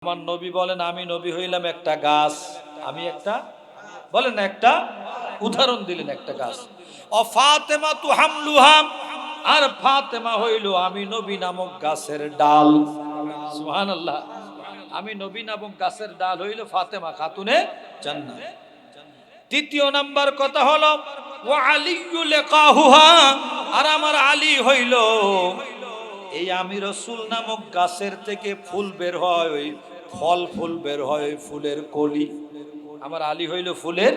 আমার নবী বলেন, আমি নবী হইলাম একটা গাছ। আমি একটা, বলেন না, একটা উদাহরণ দিলেন একটা গাছ। ও ফাতেমা তু হামলুহা, আর ফাতেমা হইল আমি নবী নামক গাছের ডাল। সুবহানাল্লাহ। আমি নবী নামক গাছের ডাল হইল ফাতেমা খাতুনে জান্নাত। দ্বিতীয় নাম্বার কথা হলো ওয়া আলিয়্যু লিকাহুহা, আর আমার আলী হইল এই আমি রসুল নামক গাছের থেকে ফুল বের হয়, ওই ফল ফুল বের হয়, ওই ফুলের কলি। আমার আলী হইল ফুলের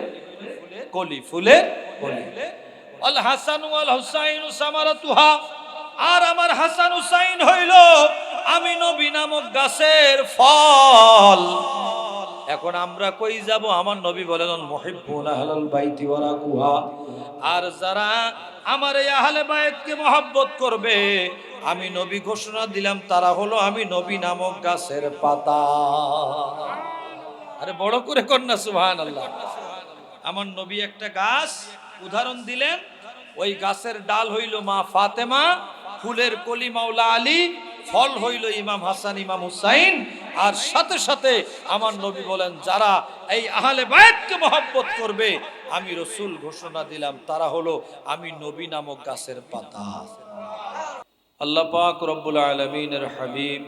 কলি, ফুলের কলি। আল হাসান ওয়াল হুসাইন সামারাতুহা, আর আমার হাসান হুসাইন হইল আমি নবী নামক গাছের ফল। এখন আমরা কই যাব? আমার নবী বলেন মুহিব্বুনা আহলাল বাইতি ওয়া রাকুহা, আর যারা আমার এই আহলে বাইতকে মহব্বত করবে, আমি নবী ঘোষণা দিলাম তারা হলো আমি নবী নামক গাছের পাতা। আরে বড় করে কন্যা সুবহানাল্লাহ। আমার নবী একটা গাছ উদাহরণ দিলেন, ওই গাছের ডাল হইল মা ফাতেমা, ফুলের কলি মাওলা আলী, ফল হইল ইমাম হাসান ইমাম হুসাইন। আর সাথে সাথে আমার নবী বলেন যারা এই আহলে বায়াতকে মহব্বত করবে, আমি রসুল ঘোষণা দিলাম তারা হলো আমি নবী নামক গাছের পাতা। আল্লাহ পাক রব্বুল আলামিনের হাবিব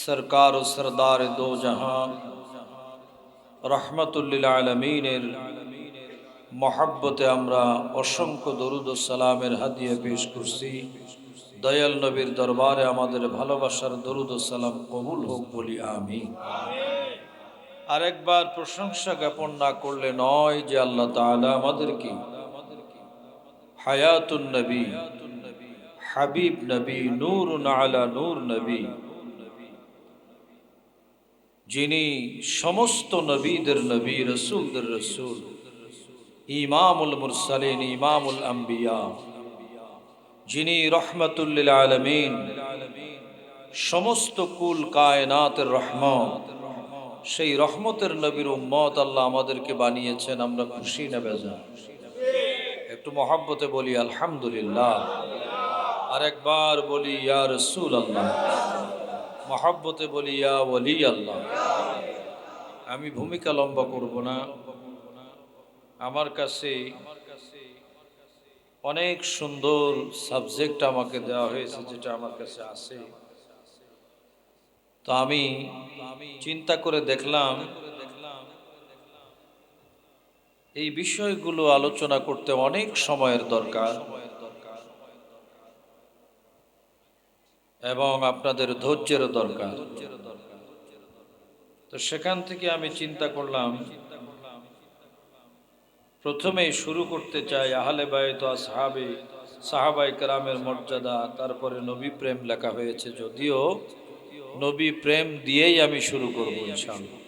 সরকার ও সরদার দো জাহান রহমতুল লিল আলামিনের মহব্বতে আমরা অসংখ্য দরুদ ও সালামের হাদিয়া পেশ করছি। দয়াল নবীর দরবারে আমাদের ভালোবাসার দরুদ ও সালাম কবুল হোক বলি আমিন। আরেকবার প্রশংসা জ্ঞাপন না করলে নয় যে আল্লাহ তাআলা আমাদেরকে হায়াতুন নবী, হাবিব নবী, নূরুন আলা নূর নবী, যিনি সমস্ত নবীদের নবী, রসুলদের রসুল, ইমামুল মুরসালিন, ইমামুল আম্বিয়া, যিনি রহমতুল লিল আলামিন, সমস্ত কুল কায়নাতের রহমত, সেই রহমতের নবীর উম্মত আল্লাহ আমাদেরকে বানিয়েছেন। আমরা খুশি না বেজার? একটু মহব্বতে বলি আলহামদুলিল্লাহ। আরেকবার বলি ইয়া রাসূল আল্লাহ, মহব্বতে বলি ইয়া ওলি আল্লাহ। আমি ভূমিকা লম্বা করব না। আমার কাছে অনেক সুন্দর সাবজেক্ট আমাকে দেওয়া হয়েছে, যেটা আমার কাছে আছে। তো আমি চিন্তা করে দেখলাম এই বিষয়গুলো আলোচনা করতে অনেক সময়ের দরকার এবং আপনাদের ধৈর্যেরও দরকার। তো সেখান থেকে আমি চিন্তা করলাম প্রথমেই শুরু করতে চাই আহলে বায়ত আসহাবে সাহাবায়ে কেরামের মর্যাদা, তারপরে নবী প্রেম লেখা হয়েছে, যদিও নবী প্রেম দিয়েই আমি শুরু করব ইনশাআল্লাহ।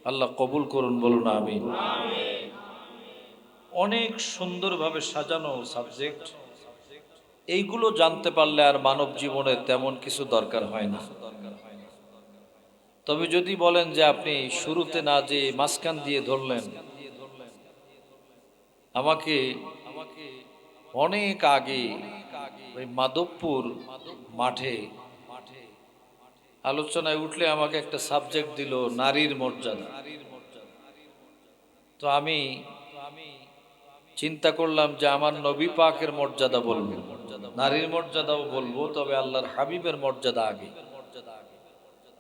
আল্লাহ কবুল করুন, বলুন আমিন। অনেক সুন্দরভাবে সাজানো সাবজেক্ট। এইগুলো জানতে পারলে আর মানব জীবনে তেমন কিছু দরকার হয় না। তবে যদি বলেন যে আপনি শুরুতে না যে মাঝখান দিয়ে ধরলেন, আমাকে অনেক আগে ওই মাধবপুর মাঠে আলোচনায় উঠলে আমাকে একটা সাবজেক্ট দিল নারীর মর্যাদা। তো আমি চিন্তা করলাম যে আমার নবী পাকের মর্যাদা বলবো, নারীর মর্যাদাও বলবো, তবে আল্লাহর হাবিবের মর্যাদা আগে।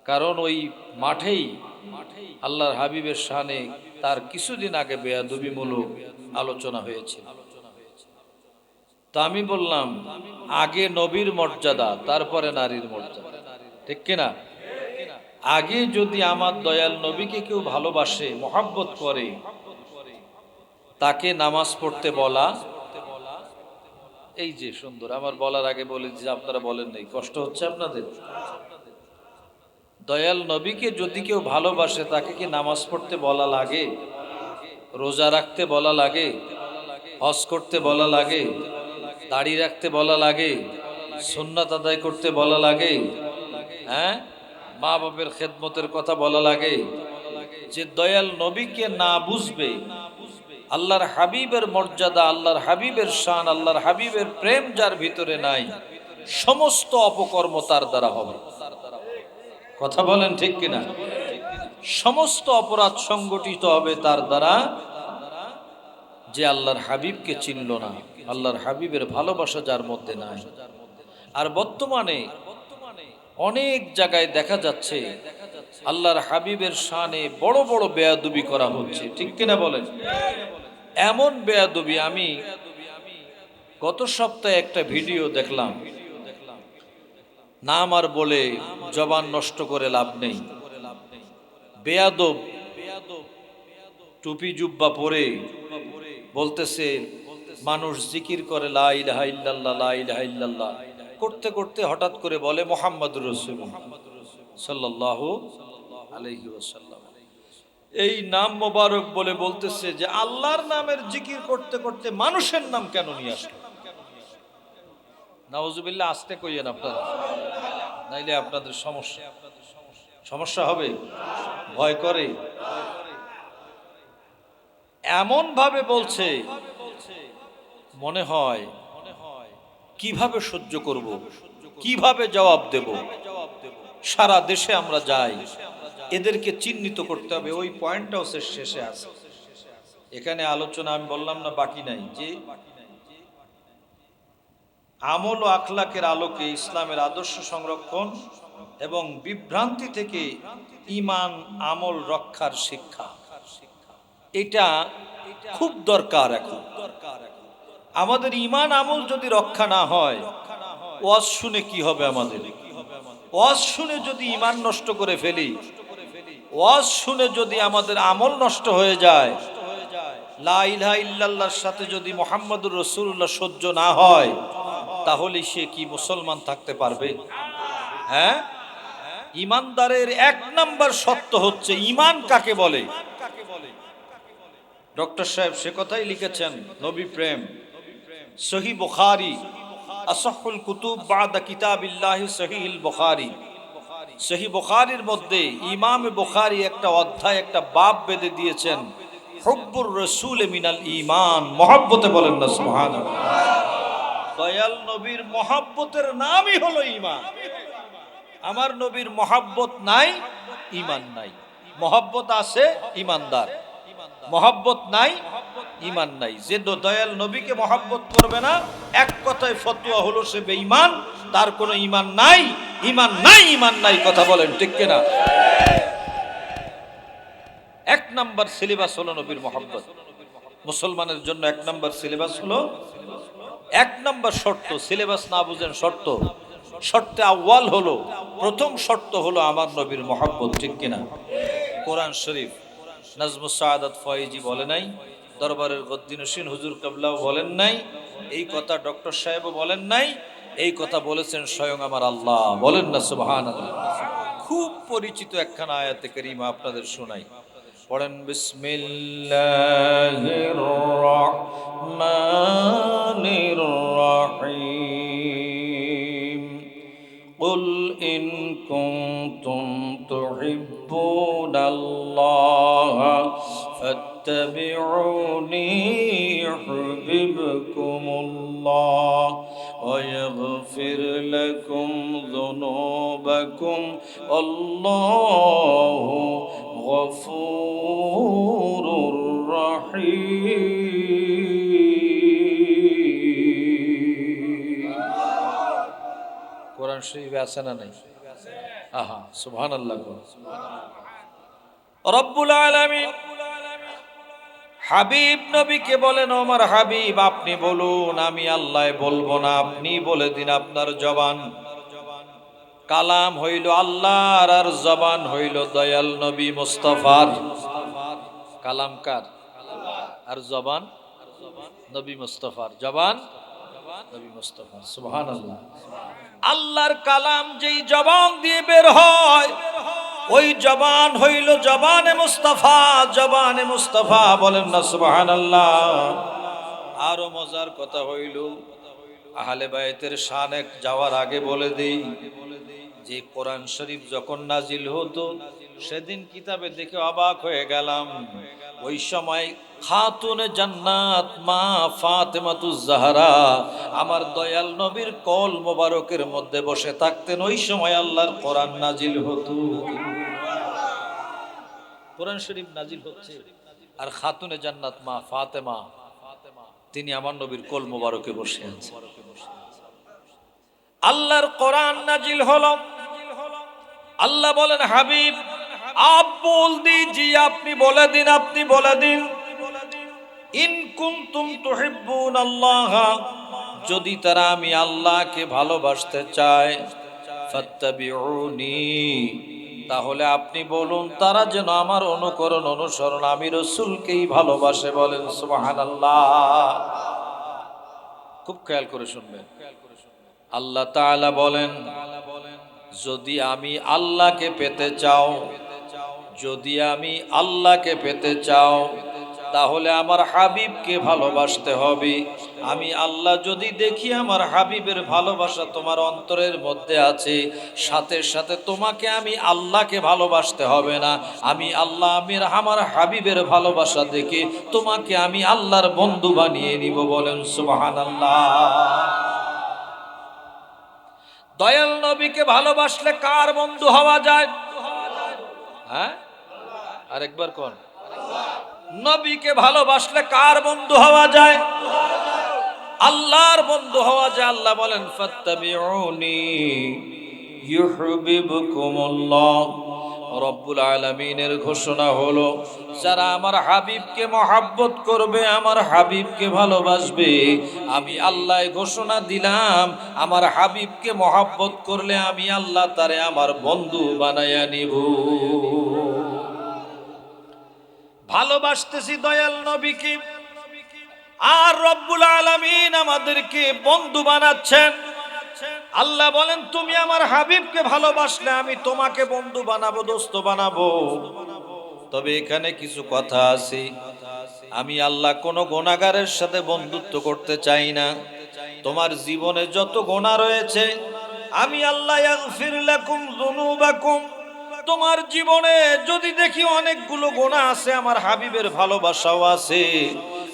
কারণ ওই মাঠেই আল্লাহর হাবিবের শানে তার কিছুদিন আগে বেয়াদবিমূলক আলোচনা হয়েছে। তা আমি বললাম আগে নবীর মর্যাদা, তারপরে নারীর মর্যাদা, ঠিক কিনা? আগে যদি আমার দয়াল নবীকে কেউ ভালোবাসে, মহব্বত করে, তাকে নামাজ পড়তে বলা, এই যে সুন্দর, আমার বলার আগে বলে যে আপনারা বলেন নাই, কষ্ট হচ্ছে আপনাদের? দয়াল নবীকে যদি কেউ ভালোবাসে, তাকে কি নামাজ পড়তে বলা লাগে? রোজা রাখতে বলা লাগে? হজ করতে বলা লাগে? দাড়ি রাখতে বলা লাগে? সুন্নাত আদায় করতে বলা লাগে? হ্যাঁ, মা বাপের খেদমতের কথা বলা লাগে? যে দয়াল নবীকে না বুঝবে, আল্লাহর হাবিবের মর্যাদা, আল্লাহর হাবিবের শান, আল্লাহর হাবিবের প্রেম যার ভিতরে নাই, সমস্ত অপকর্ম তার দ্বারা হবে। কথা বলেন ঠিক কিনা? সমস্ত অপরাধ সংগঠিত হবে তার দ্বারা যে আল্লাহর হাবিবকে চিনল না, আল্লাহর হাবিবের ভালোবাসা যার মধ্যে নাই। আর বর্তমানে অনেক জায়গায় দেখা যাচ্ছে আল্লাহর হাবিবের শানে বড় বড় বেয়াদবি করা হচ্ছে, ঠিক কিনা বলেন? এমন বেয়াদবি, আমি গত সপ্তাহে একটা ভিডিও দেখলাম, নাম আর বলে জবান নষ্ট করে লাভ নেই। বেয়াদব টুপি জুব্বা পরে বলতেছে মানুষ জিকির করে লা ইলাহা ইল্লাল্লাহ লা ইলাহা ইল্লাল্লাহ, করতে করতে হঠাৎ করে বলে মুহাম্মাদুর রাসূলুল্লাহ সাল্লাল্লাহু আলাইহি ওয়াসাল্লাম। এই নাম মোবারক বলে বলতেছে যে আল্লাহর নামের জিকির করতে করতে মানুষের নাম কেন নিয়ে আসলো? নাউজুবিল্লাহ, আস্তে কইয়েন আপনারা, নাইলে আপনাদের সমস্যা হবে। ভয় করে, এমন ভাবে বলছে মনে হয় কিভাবে সহ্য করব, কিভাবে জবাব দেব। সারা দেশে আমরা যাই, এদেরকে চিহ্নিত করতে হবে। ওই পয়েন্টটাও শেষে আছে, এখানে আলোচনা আমি বললাম না বাকি নাই, যে আমল ও আখলাকের আলোকে ইসলামের আদর্শ সংরক্ষণ এবং বিভ্রান্তি থেকে ঈমান আমল রক্ষার শিক্ষা, এটা খুব দরকার। এখন আমাদের ঈমান আমল যদি রক্ষা না হয়, ওয়াজ শুনে কি হবে? আমাদের ওয়াজ শুনে যদি ঈমান নষ্ট করে ফেলি, ওয়াজ শুনে যদি আমাদের আমল নষ্ট হয়ে যায়, লা ইলাহা ইল্লাল্লাহর সাথে যদি মুহাম্মাদুর রাসূলুল্লাহ সহ্য না হয়, তাহলে সে কি মুসলমান থাকতে পারবে? হ্যাঁ, ঈমানদারের এক নাম্বার সত্য হচ্ছে ঈমান কাকে বলে। ডক্টর সাহেব সে কথাই লিখেছেন, নবী প্রেম। সহিহ বুখারী, আসহুল কুতুব বাদা কিতাবিল্লাহি সহিহুল বুখারী। সহিহ বুখারীর মধ্যে ইমাম বুখারী একটা অধ্যায়, একটা বাব বেঁধে দিয়েছেন, হুব্বুর রাসূল মিনাল ঈমান। মহব্বতে বলেন না সুবহানাল্লাহ। দয়াল নবীর মহব্বতের নামই হলো ঈমান। আমার নবীর মহব্বত নাই, ঈমান নাই। মহব্বত আছে, ঈমানদার। মহব্বত নাই, ঈমান নাই। যে দয়াল নবীকে মহব্বত করবে না, এক কথায় ফতোয়া হলো সে বেঈমান, তার কোনো ঈমান নাই। ঈমান নাই, ঈমান নাই, কথা বলেন ঠিক কিনা? এক নাম্বার সিলেবাস হলো নবীর মহব্বত। মুসলমানের জন্য এক নাম্বার সিলেবাস হলো, এক নাম্বার শর্ত। সিলেবাস না বুঝেন শর্ত, শর্তে আউয়াল হলো, প্রথম শর্ত হলো আমার নবীর মহব্বত, ঠিক কিনা? কোরআন শরীফ নাজমুস সাআদাত ফয়েজি বলে নাই, দরবারের গদ্দিনসীন হুজুর কাবলাও বলেন নাই, এই কথা ডক্টর সাহেবও বলেন নাই, এই কথা বলেছেন স্বয়ং আমার আল্লাহ। বলেন না সুবহানাল্লাহ। খুব পরিচিত একখানা আয়াতে কারিমা আপনাদের শোনাই, পড়েন বিসমিল্লাহির রহমানির রহিম। قل إن كنتم تحبون الله فاتبعوني يحببكم الله ويغفر لكم ذنوبكم والله غفور رحيم। কোরআন শরীফে আছে না নাই? আহা, সুবহানাল্লাহ। রব্বুল আলামিন হাবিব নবীকে বলেন, ও আমার হাবিব আপনি বলুন, আমি আল্লাহ বলবো না, আপনি বলে দিন। আপনার জবান, কালাম হইল আল্লাহর, আর জবান হইল দয়াল নবী মুস্তাফার। কালাম কার? আর জবান নবী মুস্তাফার। জবান নবী মুস্তাফার। সুবহানাল্লাহ। আল্লাহর কালাম যেই জবান দিয়ে বের হয়, ওই জবান হইল জবানে মুস্তাফা। জবানে মুস্তাফা, বলেন না সুবহানাল্লাহ। আরো মজার কথা হইল, আহলে বায়তের শান এক যাওয়ার আগে বলে দেই, যে কোরআন শরীফ যখন নাজিল হতো, সেদিন কিতাবে দেখে অবাক হয়ে গেলাম, ওই সময় খাতুনে জান্নাত মা ফাতেমাতুজ জাহরা আমার দয়াল নবীর কল মোবারকের মধ্যে বসে থাকতেন। ওই সময় আল্লাহর কোরআন নাজিল হতো, কোরআন শরীফ নাজিল হচ্ছে, আর খাতুনে জান্নাত মা ফাতেমা তিনি আমার নবীর কল মোবারকে বসে আছেন। আল্লাহর কোরআন নাজিল হলো। আল্লাহ বলেন, হাবিব আপ বল দিজিয়ে, আপনি বলে দিন, আপনি বলে দিন, ইন কুনতুম তুহিব্বুন আল্লাহ, যদি তারা আমি আল্লাহকে ভালোবাসতে চায়, ফাত্তাবিউনি, তাহলে আপনি বলুন তারা যেন আমার অনুকরণ অনুসরণ আমি রাসূলকেই ভালোবাসে। বলেন সুবহানাল্লাহ। খুব খেয়াল করে শুনবেন। আল্লাহ তাআলা বলেন, যদি আমি আল্লাহকে পেতে চাও, যদি আমি আল্লাহকে পেতে চাও, তাহলে আমার হাবিবকে ভালোবাসতে হবে। আমি আল্লাহ যদি দেখি আমার হাবিবের ভালোবাসা তোমার অন্তরের মধ্যে আছে, সাথে সাথে তোমাকে আমি আল্লাহকে ভালোবাসতে হবে না, আমি আল্লাহ আমার হাবিবের ভালোবাসা দেখে তোমাকে আমি আল্লাহর বন্ধু বানিয়ে নিব। বলেন সুবহানাল্লাহ। দয়াল নবীকে ভালোবাসলে কার বন্ধু হওয়া যায়? হ্যাঁ, আরেকবার কোন? নবীকে ভালোবাসলে কার বন্ধু হওয়া যায়? আল্লাহর বন্ধু হওয়া যায়। আল্লাহ বলেন, ফাত্তাবিউনি ইউহিব্বুকুমুল্লাহ। রব্বুল আলামিনের ঘোষণা হলো, যারা আমার হাবিবকে মহব্বত করবে, আমার হাবিবকে ভালোবাসবে, আমি আল্লাহ ঘোষণা দিলাম, আমার হাবিবকে মহব্বত করলে আমি আল্লাহ তারে আমার বন্ধু বানায়া নিব। ভালোবাসতেছি দয়াল নবীকে, আর রব্বুল আলামিন আমাদেরকে বন্ধু বানাচ্ছেন। আল্লাহ বলেন, তুমি আমার হাবিবকে ভালোবাসলে আমি তোমাকে বন্ধু বানাবো, দোস্ত বানাবো। তবে এখানে কিছু কথা আছে। আমি আল্লাহ কোনো গুনাহগারের সাথে বন্ধুত্ব করতে চাই না। তোমার জীবনে যত গুনাহ রয়েছে, আমি আল্লাহ ইয়াগফির লাকুম যুনুবাকুম, তোমার জীবনে যদি দেখি অনেকগুলো গুনাহ আছে, আমার হাবিবের ভালোবাসাও আছে,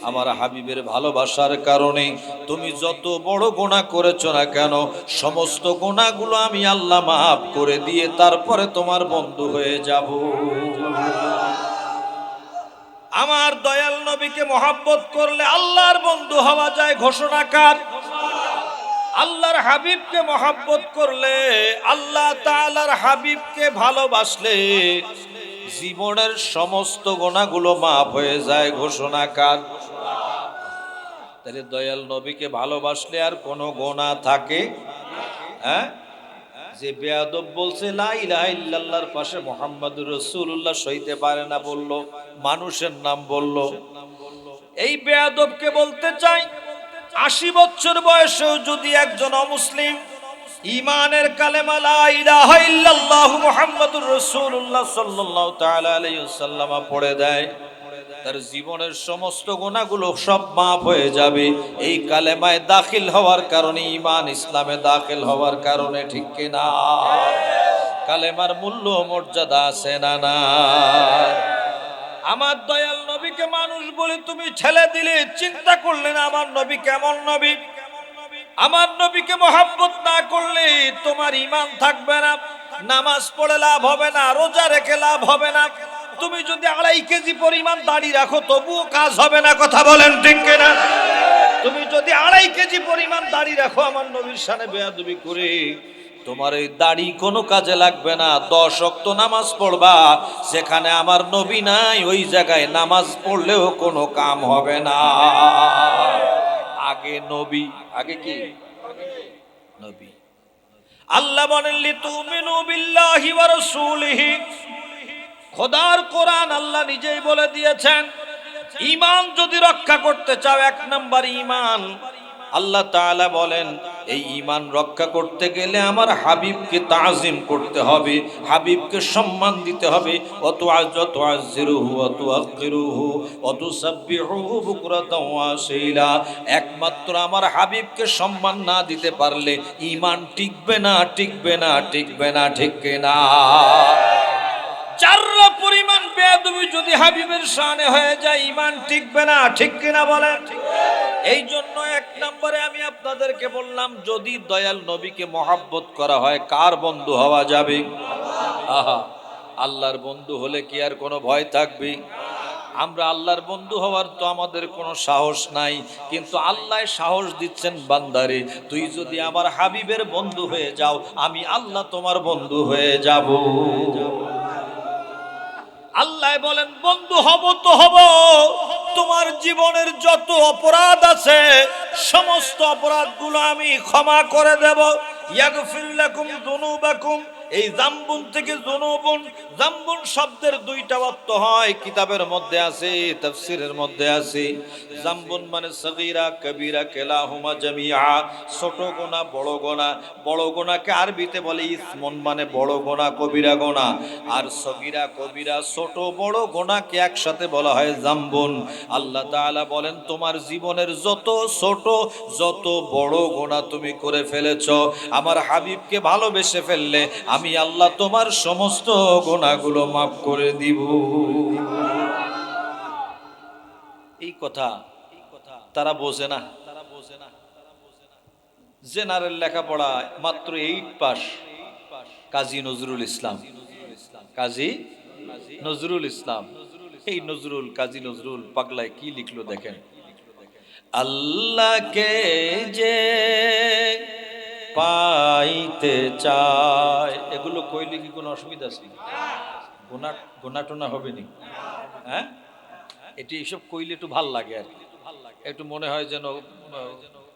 আমার হাবিবের ভালোবাসার কারণে তুমি যত বড় গুনাহ করেছো না কেন, সমস্ত গুনাহগুলো আমি আল্লাহ মাফ করে দিয়ে তারপরে তোমার বন্ধু হয়ে যাব। আমার দয়াল নবীকে মহব্বত করলে আল্লাহর বন্ধু হওয়া যায়। ঘোষণাকার আল্লাহর হাবিবকে মহব্বত করলে, আল্লাহ তাআলার হাবিবকে ভালোবাসলে জীবনের সমস্ত গুনাহগুলো মাফ হয়ে যায়। ঘোষণাকার। তাহলে দয়াল নবীকে ভালোবাসলে আর কোনো গুনাহ থাকে? হ্যাঁ, যে বেয়াদব বলছে লা ইলাহা ইল্লাল্লাহর পাশে মুহাম্মাদুর রাসূলুল্লাহ সইতে পারে না, বলল, মানুষের নাম বলল, এই বেয়াদবকে বলতে চাই, 80 বছর বয়সেও যদি একজন অমুসলিম ঈমানের কালেমা লা ইলাহা ইল্লাল্লাহু মুহাম্মাদুর রাসূলুল্লাহ সাল্লাল্লাহু তাআলা আলাইহি ওয়াসাল্লাম পড়ে দেয়, তার জীবনের সমস্ত গুনাহগুলো সব মাফ হয়ে যাবে। এই কালেমায় দাখিল হওয়ার কারণে, ঈমান ইসলামে দাখিল হওয়ার কারণে। ঠিক কি না? কালেমার মূল্য মর্যাদা আছে না না? আমার দয়াল নবীকে মানুষ বলে তুমি ছেলে দিলে, চিন্তা করলে না আমার নবী কেমন নবী। আমার নবীকে মহব্বত না করলে তোমার ঈমান থাকবে না, নামাজ পড়ে লাভ হবে না, রোজা রেখে লাভ হবে না, তুমি যদি 2.5 কেজি পরিমাণ দাড়ি রাখো তবুও কাজ হবে না। কথা বলেন ঠিক কিনা? তুমি যদি 2.5 কেজি পরিমাণ দাড়ি রাখো আমার নবীর শানে বেয়াদবি করে, তোমার এই দাড়ি কোনো কাজে লাগবে না। 10 ওয়াক্ত নামাজ পড়বা, যেখানে আমার নবী নাই ওই জায়গায় নামাজ পড়লেও কোনো কাম হবে না। আগে নবী, আগে কি? নবী। আল্লাহ বলেন, লিতুমিনু বিল্লাহি ওয়া রাসূলিহি, খোদার কোরআন আল্লাহ নিজেই বলে দিয়েছেন, ঈমান যদি রক্ষা করতে চাও, 1 নাম্বার ঈমান। আল্লাহ তাআলা বলেন, এই ঈমান রক্ষা করতে গেলে আমার হাবিবকে তাজিম করতে হবে, হাবিবকে সম্মান দিতে হবে। তুআজ্জিরুহু ওয়া তুআক্কিরুহু ওয়া তুসাব্বিহুহু বুকরাতাও ওয়া আসীলা। একমাত্র আমার হাবিবকে সম্মান না দিতে পারলে ঈমান টিকবে না, টিকবে না, টিকবে না। ঠিক কিনা? যারা পরিমাণ বেয়াদবি নবী যদি হাবিবের শানে হয়ে যায় ঈমান টিকবে না, ঠিক কিনা বলেন? এই জন্য এক নম্বরে আমি আপনাদেরকে বললাম, যদি দয়াল নবীকে মহব্বত করা হয়, কার বন্ধু হওয়া যাবে? আহা, আল্লাহর বন্ধু হলে কি আর কোনো ভয় থাকবে? আমরা আল্লাহর বন্ধু হওয়ার তো আমাদের কোনো সাহস নাই, কিন্তু আল্লাহ সাহস দিচ্ছেন, বান্দারে তুই যদি আমার হাবিবের বন্ধু হয়ে যাও, আমি আল্লাহ তোমার বন্ধু হয়ে যাব। আল্লাহ বলেন বন্ধু হব তো হব, তোমার জীবনের যত অপরাধ আছে সমস্ত অপরাধগুলো আমি ক্ষমা করে দেব। ইয়াগফির লাকুম যুনুবাকুম, এই জাম্বুন থেকে যুনুবুন, জাম্বুন শব্দের দুইটা অর্থ হয়, কিতাবের মধ্যে আছে, তাফসীরের মধ্যে আছে। জাম্বুন মানে সগীরা কবিরা কেলাহুমা জামিআ, ছোট গুনাহ বড় গুনাহ। বড় গুনাহকে আরবিতে বলে ইসমুন, মানে বড় গুনাহ কবিরা গুনাহ, আর সগীরা কবিরা ছোট বড় গুনাহকে একসাথে বলা হয় জাম্বুন। আল্লাহ তাআলা বলেন তোমার জীবনের যত ছোট যত বড় গুনাহ তুমি করে ফেলেছো, আমার হাবিবকে ভালোবেসে ফেললে আমি আল্লাহ তোমার সমস্ত গুনাহগুলো মাফ করে দিব। এই কথা তারা বোঝে না। জেনারেল লেখাপড়া মাত্র 8 পাস, কাজী নজরুল ইসলাম, কাজী নজরুল ইসলাম। এই নজরুল, কাজী নজরুল পাগলায় কি লিখলো দেখেন, আল্লাহকে যে পাইতে চায়, এগুলো কইলে কি কোনো অসুবিধা আছে? গোনা টোনা হবে নি? হ্যাঁ, এটি এইসব কইলে একটু ভাল লাগে আর কি, একটু মনে হয় যেন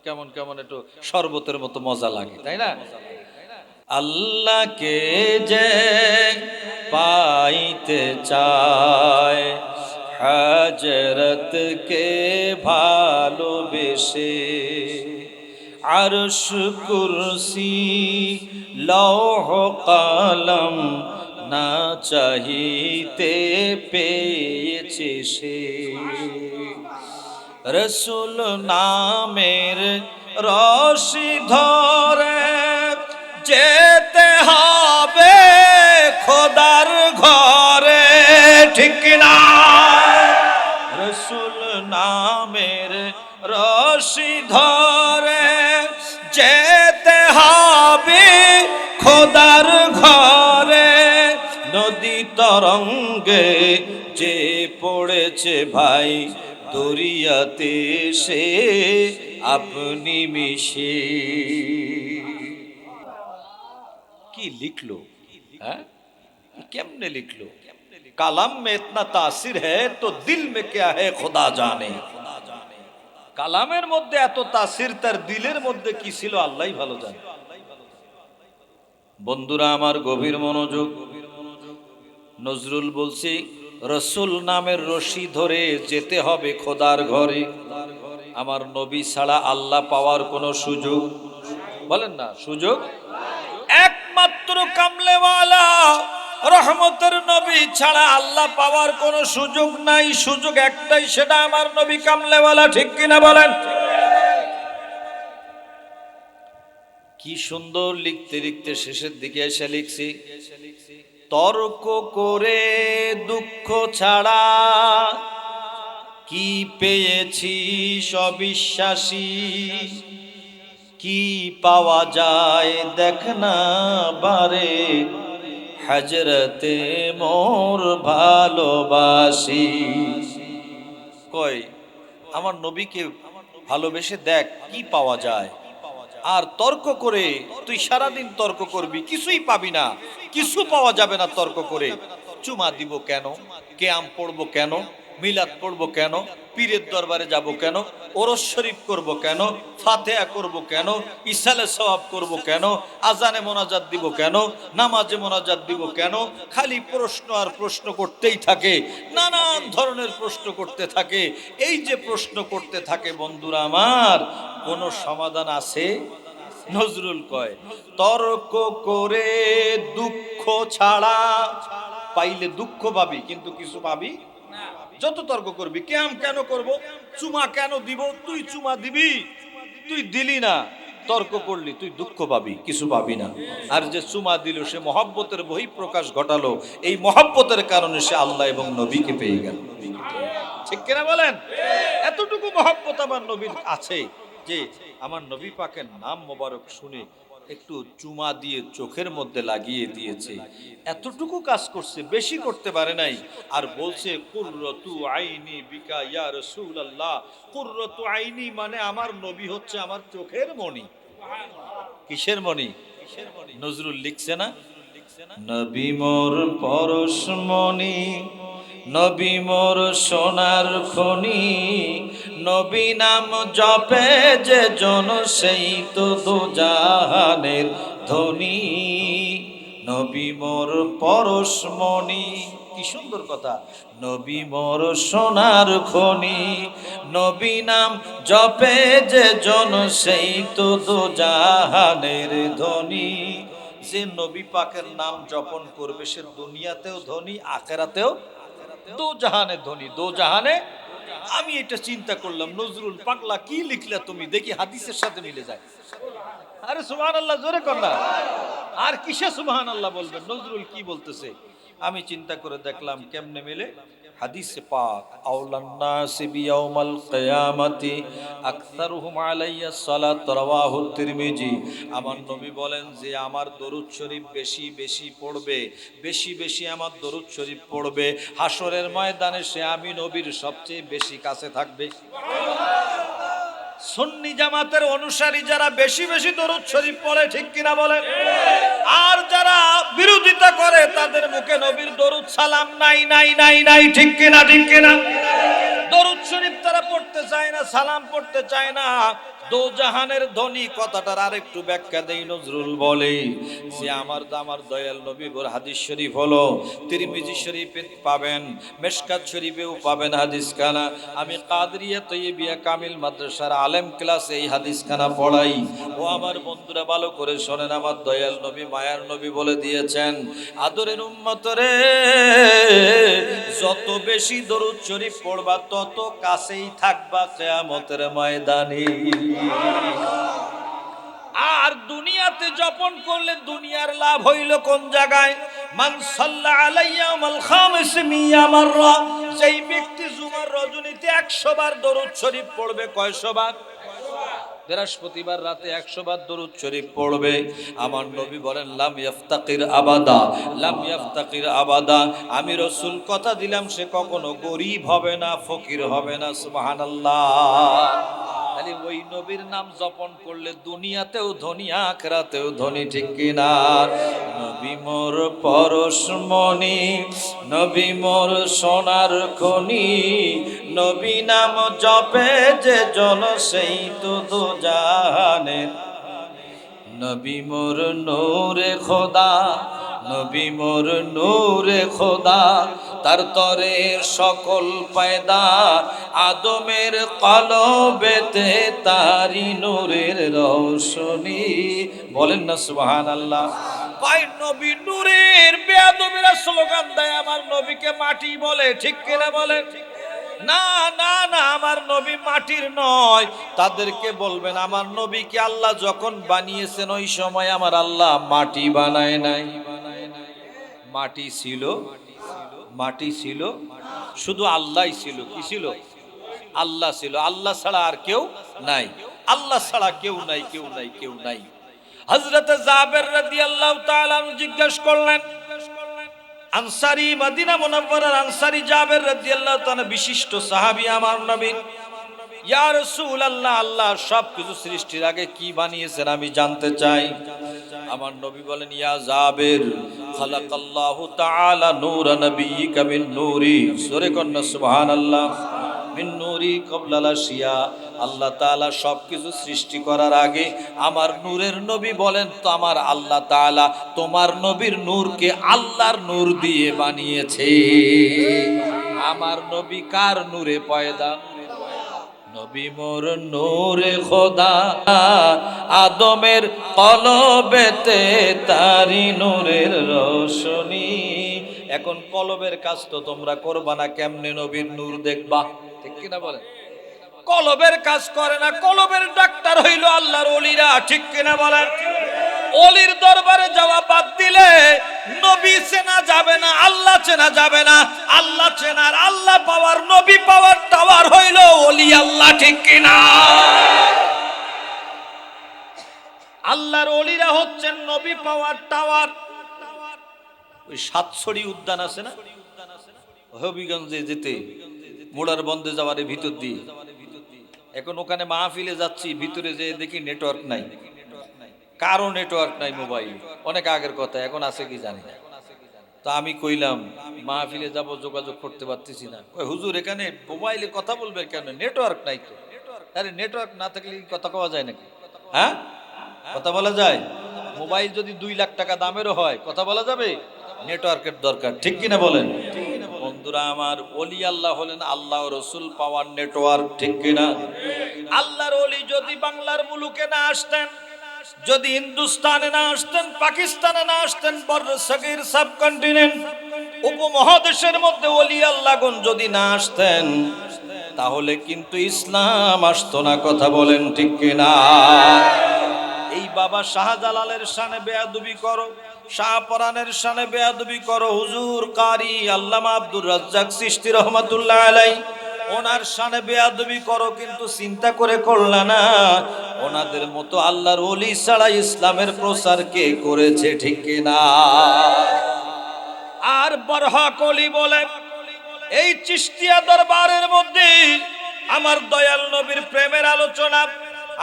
কেমন কেমন একটু শরবতের মতো মজা লাগে, তাই না? আল্লাহকে যে পাইতে চায়, হযরতকে ভালোবেসে, আরশ কুরসি লৌহ কলম না চাহিতে পেয়েছে সে, রসুল নামের রশি ধরে যেতে হবে খোদার ঘরে, ঠিক না? রসুল নামের রশি ধরে যেতে হবে খোদার ঘরে, নদী তরঙ্গে যে পড়েছে ভাই দরিয়াতে সে আপনি মিশে। কি লিখলো, হ্যাঁ, কেমনে লিখলো? কালাম মে ইতনা তাসির হ্যায় তো দিল মে ক্যা হ্যায় খুদা জানে। কালামের মধ্যে এত তাসির, তার দিলের মধ্যে কি ছিল আল্লাহই ভালো জানে। বন্ধুরা আমার গভীর মনোযোগ, নজরুল বলছি রসুল নামের রশি ধরে যেতে হবে খোদার ঘরে। আমার নবী ছাড়া আল্লাহ পাওয়ার কোনো সুযোগ, বলেন না সুযোগ, একমাত্র কামলেওয়ালা রহমতের নবী ছাড়া আল্লাহ পাওয়ার কোনো সুযোগ নাই। সুযোগ একটাই, সেটা আমার নবী কামলেওয়ালা, ঠিক কিনা বলেন? কি সুন্দর লিখতে লিখতে শেষের দিকে এসে লিখছি, তর্ক করে দুঃখ ছাড়া কি পেয়েছি সবিশ্বাসী, কি পাওয়া যায় দেখ না বারে, হযরতে মোর ভালোবাসি। কই আমার নবীকে ভালোবেসে দেখ কি পাওয়া যায়, আর তর্ক করে তুই সারাদিন তর্ক করবি, কিছুই পাবি না, কিছু পাওয়া যাবে না তর্ক করে। চুমা দিব কেন, কেয়াম পড়বো কেন, মিলাদ পড়বো কেন, পীরের দরবারে যাব কেন, ওরস শরীফ করব কেন, ফাতিহা করব কেন, ইসালে সওয়াব করব কেন, আজানে মোনাজাত দিব কেন, নামাজে মোনাজাত দিব কেন? খালি প্রশ্ন আর প্রশ্ন করতেই থাকে, নানান ধরনের প্রশ্ন করতে থাকে। এই যে প্রশ্ন করতে থাকে বন্ধুরা আমার, কোনো সমাধান আছে? নজরুল কয় তর্ক করে দুঃখ ছাড়া, পাইলে দুঃখ পাবি কিন্তু কিছু পাবি না। যত তর্ক করবি, কেয়াম কেন করব, চুমা কেন দিব, তুই চুমা দিবি, তুই দিলি না, তর্ক করলি তুই দুঃখ পাবি, কিছু পাবি না। আর যে চুমা দিল সে মহব্বতের বহিঃপ্রকাশ ঘটালো, এই মহব্বতের কারণে সে আল্লাহ এবং নবীকে পেয়ে গেল। ঠিক কিনা বলেন? এতটুকু মহব্বত আমার নবীর আছে যে আমার নবী পাকের নাম মোবারক শুনে একটু চুমা দিয়ে চোখের মধ্যে লাগিয়ে দিয়েছে, এতটুকু কাজ করছে, বেশি করতে পারে নাই। আর বলছে কুররাতু আইনি বিকা ইয়া রাসূলুল্লাহ। কুররাতু আইনি মানে আমার নবী হচ্ছে আমার চোখের মণি। কিসের মণি? নজরুল লিখছে না, নবী মোর পরশমণি, নবী মোর সোনার খনি, নবী নাম জপে যে জন সেই তো দুজাহানের ধনী। নবী মোর পরশমণি, কি সুন্দর কথা, নবী মোর সোনার খনি, নবী নাম জপে যে জন সেই তো দুজাহানের ধনী। যে নবী পাকের নাম জপন করবে সে দুনিয়াতেও ধনী, আখেরাতেও দো জাহানে ধনী, দো জাহানে। আমি এটা চিন্তা করলাম, নজরুল পাগলা কি লিখলা তুমি, দেখি হাদিসের সাথে মিলে যায়। আরে সুবহানাল্লাহ জোরে কর না। আর কিসে সুবহানাল্লাহ বলবেন, নজরুল কি বলতেছে। আমি চিন্তা করে দেখলাম কেমনে মিলে। হাদিসে পাক, আউলান নাস বিয়াউমাল কিয়ামতি আকসারুহুম আলাইয়া সালাত, রাওয়াহু তিরমিজি। আমার নবী বলেন যে আমার দরুদ শরীফ বেশি বেশি পড়বে, বেশি বেশি আমার দরুদ শরীফ পড়বে, হাসরের ময়দানে সে আমি নবীর সবচেয়ে বেশি কাছে থাকবে। সুন্নি জামাতের অনুসারী যারা বেশি বেশি দরুদ শরীফ পড়ে, ঠিক কিনা বলেন? আর যারা বিরোধিতা করে তাদের মুখে নবীর দরুদ সালাম নাই নাই নাই নাই, ঠিক কিনা ঠিক কিনা? দরুদ শরীফ তারা পড়তে চায় না, সালাম পড়তে চায় না। দো জাহানের ধনী কথাটার আরেকটু ব্যাখ্যা দেই। নজরুল বলে যে আমার দয়াল নবীর হাদিস শরীফ হলো তিরমিজি শরীফে পাবেন, মেশকাত শরীফেও পাবেন হাদিস খানা। আমি কাদরিয়া তৈয়বিয়া কামিল মাদ্রাসার আলেম ক্লাসে এই হাদিস খানা পড়াই। ও আমার বন্ধুরা ভালো করে শোনেন, আমার দয়াল নবী মায়ার নবী বলে দিয়েছেন, আদরের উম্মত রে, যত বেশি দরুদ শরীফ পড়বা তত কাছেই থাকবা কিয়ামতের ময়দানে। আর দুনিয়াতে যাপন করলে দুনিয়ার লাভ হইল কোন জায়গায়? মান সাল্লা আলাইয়া মাল খামিস মিয়া মাররা, যেই ব্যক্তি জুমার রজনীতে 100 বার দরুদ শরীফ পড়বে। কয়শো বার? বৃহস্পতিবার রাতে 100 বার দরুদ শরীফ পড়বে। আমার নবী বলেন লাম ইয়াফতাকির আবাদা, লাম ইয়াফতাকির আবাদা। আমি রাসূল কথা দিলাম সে কখনো গরীব হবে না, ফকির হবে না। সুবহানাল্লাহ। তাহলে ওই নবীর নাম জপন করলে দুনিয়াতেও ধনী, আখিরাতেও ধনী, ঠিক কিনা? নবী মোর পরশমণি, নবী মোর সোনার খনি, নবী নাম জপে যে জন সেই তো দুজাহানের। নবী মোর নূরে খোদা, নবী মোর নূরে খোদা, তার তরে সকল পয়দা, আদমের কলবেতে তারি নূরের রোশনী। বলেন না সুবহানাল্লাহ। কয় নবী নূরের, বেয়াদবেরা স্লোগান দেয় আমার নবীকে মাটি বলে, ঠিক কিনা বলেন? না না না, আমার নবী মাটির নয়। তাদেরকে বলবেন আমার নবীকে আল্লাহ যখন বানিয়েছেন ওই সময় আমার আল্লাহ মাটি বানায় নাই। মাটি ছিল, মাটি ছিল, শুধু আল্লাহই ছিল। কি ছিল? আল্লাহ ছিল। আল্লাহ ছাড়া আর কেউ নাই, আল্লাহ ছাড়া কেউ নাই, কেউ নাই, কেউ নাই। হযরতে জাবের রাদিয়াল্লাহু তাআলা জিজ্ঞাসা করলেন, আনসারী, মদিনা মুনাওয়ারার আনসারী জাবের রাদিয়াল্লাহু তাআলা বিশিষ্ট সাহাবী আমার নবী, ইয়া রাসূলুল্লাহ, আল্লাহ সবকিছু সৃষ্টির আগে কি বানিয়েছেন আমি জানতে চাই। আমার নবী বলেন, ইয়া জাবের, খালাকাল্লাহু তাআলা নূরা নবিয়্যিকা মিন নূরি, সূরা কন্না সুবহানাল্লাহ, মিন নূরি ক্বাবলাল আশিয়া। আল্লাহ তাআলা সবকিছু সৃষ্টি করার আগে আমার নূরের নবী বলেন তো আমার আল্লাহ তাআলা তোমার নবীর নূরকে আল্লাহর নূর দিয়ে বানিয়েছে। আমার নবী কার নূরে পয়দা? নবী মোর নূরে খোদা, আদমের কলবেতে তারি নূরের রোশনী। এখন কলবের কাজ তো তোমরা করবা না, কেমনে নবীর নূর দেখবা? ঠিক কিনা বলেন? কলবের কাজ করে না, কলবের ডাক্তার হইল আল্লাহর ওলিরা, ঠিক কিনা বলেন? ওলির দরবারে যাওয়া বাদ দিলে নবী চেনা যাবে না, আল্লাহ চেনা যাবে না। আল্লাহ চেনার, আল্লাহ পাওয়ার, নবী পাওয়ার টাওয়ার হইল ওলি আল্লাহ, ঠিক কিনা? আল্লাহর ওলিরা হচ্ছেন নবী পাওয়ার টাওয়ার। ওই সাতছড়ি উদ্যান আছে না হবিগঞ্জে, যেতে মোড়ার বন্ধে যাওয়ার ভিতর দিয়ে, এখন ওখানে মাহফিলে যাচ্ছি, ভিতরে যে দেখি নেটওয়ার্ক নাই, কারো নেটওয়ার্ক নাই মোবাইল, অনেক আগের কথা, এখন আছে কি জানি না। তো আমি কইলাম মাহফিলে যাব, যোগাযোগ করতে পারতেছি না। কই হুজুর এখানে মোবাইলে কথা বলবে কেন, নেটওয়ার্ক নাই তো। আরে নেটওয়ার্ক না থাকলে কথা কওয়া যায় নাকি? হ্যাঁ, কথা বলা যায়? মোবাইল যদি 2 লাখ টাকা দামেরও হয়, কথা বলা যাবে? নেটওয়ার্কের দরকার, ঠিক কিনা বলেন? বন্ধুরা আমার, ওলি আল্লাহ হলেন আল্লাহ রসুল পাওয়ার নেটওয়ার্ক, ঠিক কিনা? আল্লাহর ওলি যদি বাংলার মুলুকে না আসতেন, যদি হিন্দুস্তানে না আসতেন, পাকিস্তানে না আসতেন, বর্ষগীর সাবকন্টিনেন্ট উপমহাদেশের মধ্যে ওলি আল্লাহগণ যদি না আসতেন, তাহলে কিন্তু ইসলাম আসতো না, কথা বলেন ঠিক কিনা? এই বাবা শাহজালালের শানে বেয়াদবি করো, শাহপরানের শানে বেয়াদবি করো, হুজুর কারি আল্লামা আব্দুর রাজ্জাক চিশতি রহমাতুল্লাহ আলাইহি ওনার শানে বেয়াদবি করো, কিন্তু চিন্তা করে করলা না ওনাদের মতো আল্লাহর ওলি ছাড়া ইসলামের প্রচার কে করেছে, ঠিক কিনা? আর বরহক ওলি বলে এই চিশতিয়া দরবারের মধ্যে আমার দয়াল নবীর প্রেমের আলোচনা,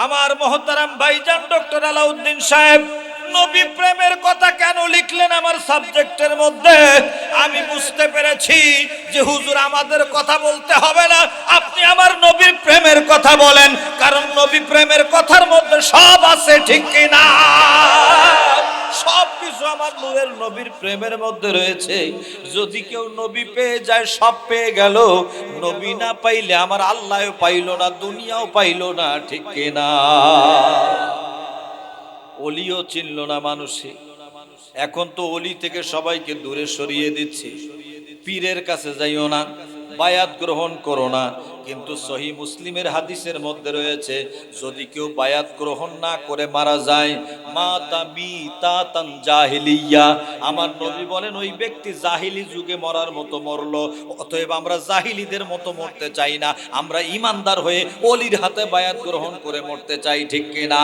আমার মহতারাম ভাইজান ডক্টর আলাউদ্দিন সাহেব নবী প্রেমের কথা কেন লিখলেন আমার সাবজেক্টের মধ্যে, আমি বুঝতে পেরেছি যে হুজুর আমাদের কথা বলতে হবে না, আপনি আমার নবীর প্রেমের কথা বলেন, কারণ নবী প্রেমের কথার মধ্যে সব আছে, ঠিক কিনা? সব কিছু আমার নূরের নবীর প্রেমের মধ্যে রয়েছে। যদি কেউ নবী পেয়ে যায়, সব পেয়ে গেল। নবী না পাইলে আমার আল্লাহও পাইল না, দুনিয়াও পাইল না, ঠিক কিনা? ওলিও চিনল না মানুষে। এখন তো ওলি থেকে সবাইকে দূরে সরিয়ে দিচ্ছে। পীরের কাছে যাইও না, বায়াত গ্রহণ করো না। কিন্তু সহি মুসলিমের হাদিসের মধ্যে রয়েছে, যদি কেউ বায়াত গ্রহণ না করে মারা যায়, মাতা মিতাতান জাহিলিয়া, আমার নবী বলেন ওই ব্যক্তি জাহিলি যুগে মরার মতো মরলো। অতএব আমরা জাহিলিদের মতো মরতে চাই না, আমরা ইমানদার হয়ে ওলির হাতে বায়াত গ্রহণ করে মরতে চাই, ঠিক কিনা?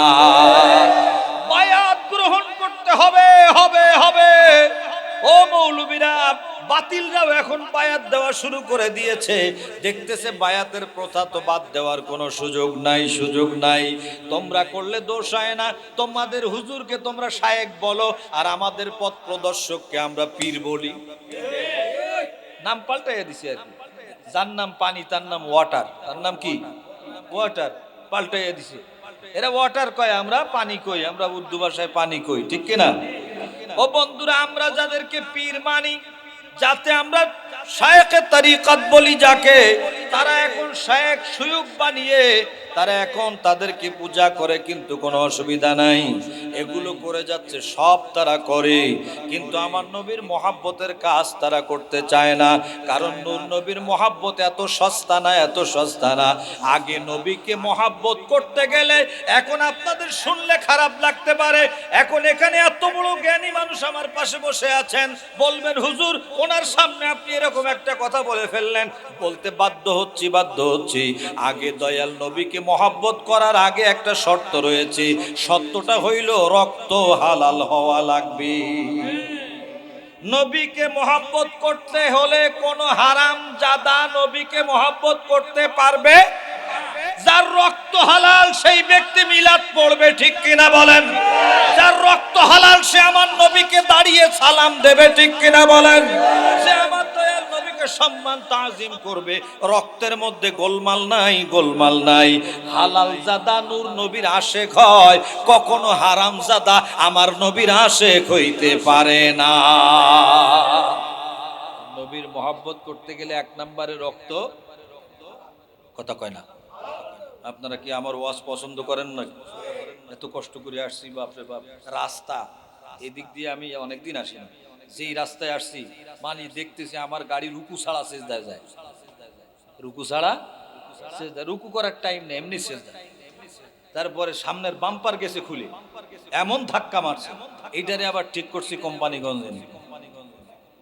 বায়াত গ্রহণ করতে হবে, হবে, হবে। ও মৌলবীরা, বাতিলরাও এখন বায়াত দেওয়া শুরু করে দিয়েছে। দেখতেছে বায়াতের প্রথা তো বাদ দেওয়ার কোনো সুযোগ নাই, সুযোগ নাই। তোমরা করলে দোষ হয় না, তোমাদের হুজুরকে তোমরা শায়েক বলো, আর আমাদের পথ প্রদর্শককে আমরা পীর বলি। নাম পাল্টাইয়া দিছি আর কি। যার নাম পানি তার নাম ওয়াটার, তার নাম কি? ওয়াটার পাল্টাইয়া দিছে। এরা ওয়াটার কয়, আমরা পানি কই, আমরা উর্দু ভাষায় পানি কই, ঠিক কিনা? ও বন্ধুরা, আমরা যাদেরকে পীর মানি, যাতে আমরা শায়েখে তরিকত বলি যাকে, তারা এখন শায়েখ সুয়ুখ বানিয়ে তারা এখন তাদেরকে পূজা করে, কিন্তু কোনো অসুবিধা নাই। এগুলো করে যাচ্ছে, সব তারা করে, কিন্তু আমার নবীর মহাব্বতের কাজ তারা করতে চায় না। কারণ নূর নবীর মহাব্বত এত সস্তা না, এত সস্তা না। আগে নবীকে মহাব্বত করতে গেলে, এখন আপনাদের শুনলে খারাপ লাগতে পারে, এখন এখানে এত বড় জ্ঞানী মানুষ আমার পাশে বসে আছেন, বলবেন হুজুর ওনার সামনে আপনি এরকম একটা কথা বলে ফেললেন। বলতে বাধ্য হচ্ছি, বাধ্য হচ্ছি। আগে দয়াল নবীকে মহাব্বত করার আগে একটা শর্ত রয়েছে, শর্তটা হইল রক্ত হালাল হওয়া লাগবে। নবীকে মহাব্বত করতে হলে কোন হারাম জাদা নবীকে মহাব্বত করতে পারবে? যার রক্ত হালাল সেই ব্যক্তি মিলাদ পড়বে, ঠিক কিনা বলেন? যার রক্ত হালাল সে আমার নবীকে দাঁড়িয়ে সালাম দেবে, ঠিক কিনা বলেন? সে আমার দয়াল নবীকে সম্মান তাজিম করবে। রক্তের মধ্যে গোলমাল নাই, গোলমাল নাই। হালাল জাদা নূর নবীর আশেক হয়, কখনো হারাম জাদা আমার নবীর আশেক হইতে পারে না। নবীর মহব্বত করতে গেলে 1 নম্বরে রক্ত, কথা কয় না। আপনারা কি আমার ওয়াজ পছন্দ করেন না? এত কষ্ট করে আসছি, বাপরে বাপ। রাস্তা এদিক দিয়ে আমি অনেকদিন আসি না, যেই রাস্তায় আসছি মানে দেখতেছি আমার গাড়ি রুকু ছাড়া সেজদায় যায়, রুকু ছাড়া সেজদা রুকু করার টাইম নেই, এমনি সেজদা। তারপরে সামনের বাম্পার গেছে খুলে, এমন ধাক্কা মারছে, এইটারে আবার ঠিক করছি কোম্পানিগঞ্জে।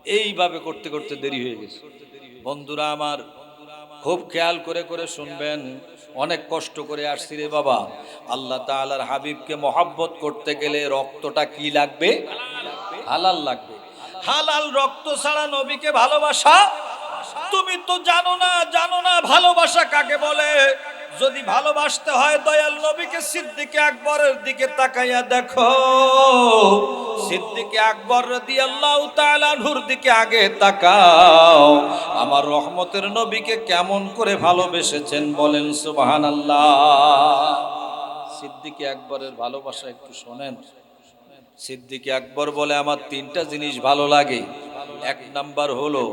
এইভাবে করতে করতে দেরি হয়ে গেছে। বন্ধুরা আমার, খুব খেয়াল করে করে শুনবেন, অনেক কষ্ট করে আসছি রে বাবা। আল্লাহ তাআলার হাবিবকে মহব্বত করতে গেলে রক্তটা কি লাগবে? হালাল লাগবে। হালাল রক্ত ছাড়া নবীকে ভালোবাসা, তুমি তো জানো না ভালোবাসা কাকে বলে। যদি ভালোবাসতে হয় দয়াল নবীকে সিদ্দিক আকবরের দিকে তাকাইয়া দেখো। সিদ্দিক আকবর রাদিয়াল্লাহু তাআলা আনহুর দিকে আগে তাকাও। আমার রহমতের নবীকে কেমন করে ভালোবেসেছেন বলেন সুবহানাল্লাহ। সিদ্দিক আকবরের ভালোবাসা একটু শোনেন। সিদ্দিক আকবর বলে, আমার তিনটা জিনিস ভালো লাগে। এক নাম্বার হলো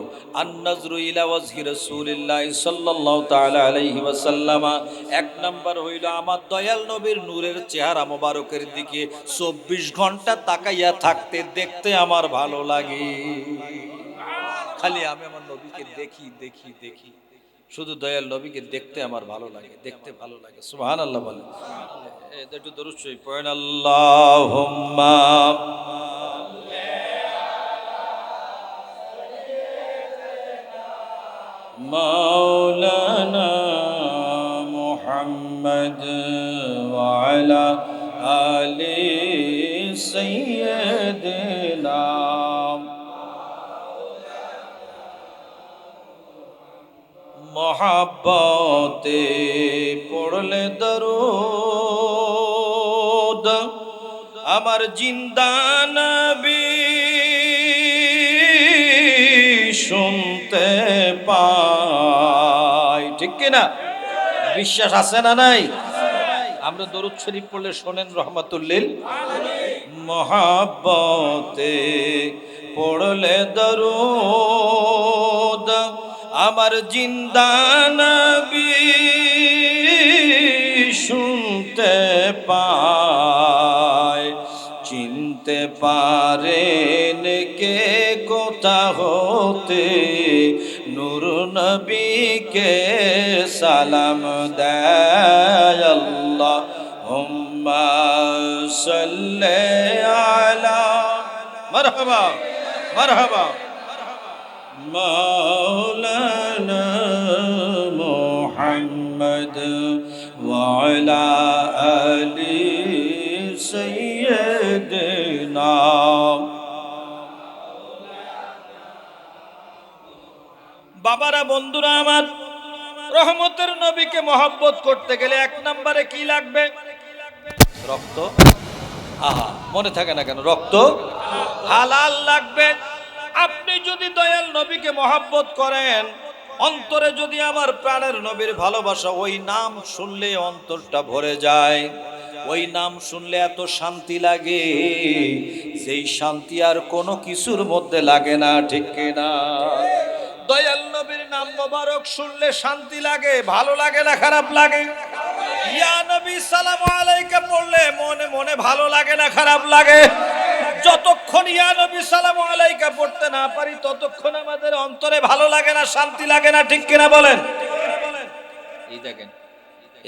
আন-নাজরু ইলা ওয়াজহি রাসূলিল্লাহ সাল্লাল্লাহু তাআলা আলাইহি ওয়াসাল্লাম। এক নাম্বার হইল আমার দয়াল নবীর নূরের চেহারা মোবারকের দিকে 24 ঘন্টা তাকাইয়া থাকতে দেখতে আমার ভালো লাগে। খালি আমি আমার নবীকে দেখি দেখি দেখি, শুধু দয়াল নবীকে দেখতে আমার ভালো লাগে, দেখতে ভালো লাগে। সুবহানাল্লাহ বলেন। একটু দরুদ শরীফ পড়েন। আল্লাহুম্মা মাওলানা মুহাম্মদ ওয়া আলা আলি সাইয়্যিদিনা। মহাব্বতে পড়লে দরুদ আমার জিন্দা নবী শুনতে পাই, ঠিক কিনা? বিশ্বাস আছে না নাই? আমরা দরুদ শরীফ পড়লে শোনেন রহমাতুল্লিল। মহাব্বতে পড়লে দরুদ আমার জিন্দা নবী শুনতে পায়। চিনতে পারেন কে কোথা হতে নূর নবীকে সালাম দেয়। আল্লাহুম্মা সাল্লি আলা মারহাবা মারহাবা মাওলানা মুহাম্মদ ওয়া আলা আলি সাইয়্যিদিনা। বাবারা, বন্ধুরা আমার, রহমতের নবীকে মহব্বত করতে গেলে এক নম্বরে কি লাগবে? রক্ত। আহা, মনে থাকে না কেন? রক্ত হালাল লাগবে। আপনি যদি দয়াল নবীকে মহব্বত করেন, অন্তরে যদি আমার প্রাণের নবীর ভালোবাসা, ওই নাম শুনলে অন্তরটা ভরে যায়। ওই নাম শুনলে এত শান্তি লাগে, সেই শান্তি আর কোনো কিছুর মধ্যে লাগে না, ঠিক কিনা? দয়াল নবীর নাম মোবারক শুনলে শান্তি লাগে, ভালো লাগে না খারাপ লাগে? ইয়া নবী সালামু আলাইকা পড়লে মনে মনে ভালো লাগে না খারাপ লাগে? যতক্ষণ ইয়া নবী সালামু আলাইকা পড়তে না পারি ততক্ষণ আমাদের অন্তরে ভালো লাগে না, শান্তি লাগে না, ঠিক কিনা বলেন? এই দেখেন,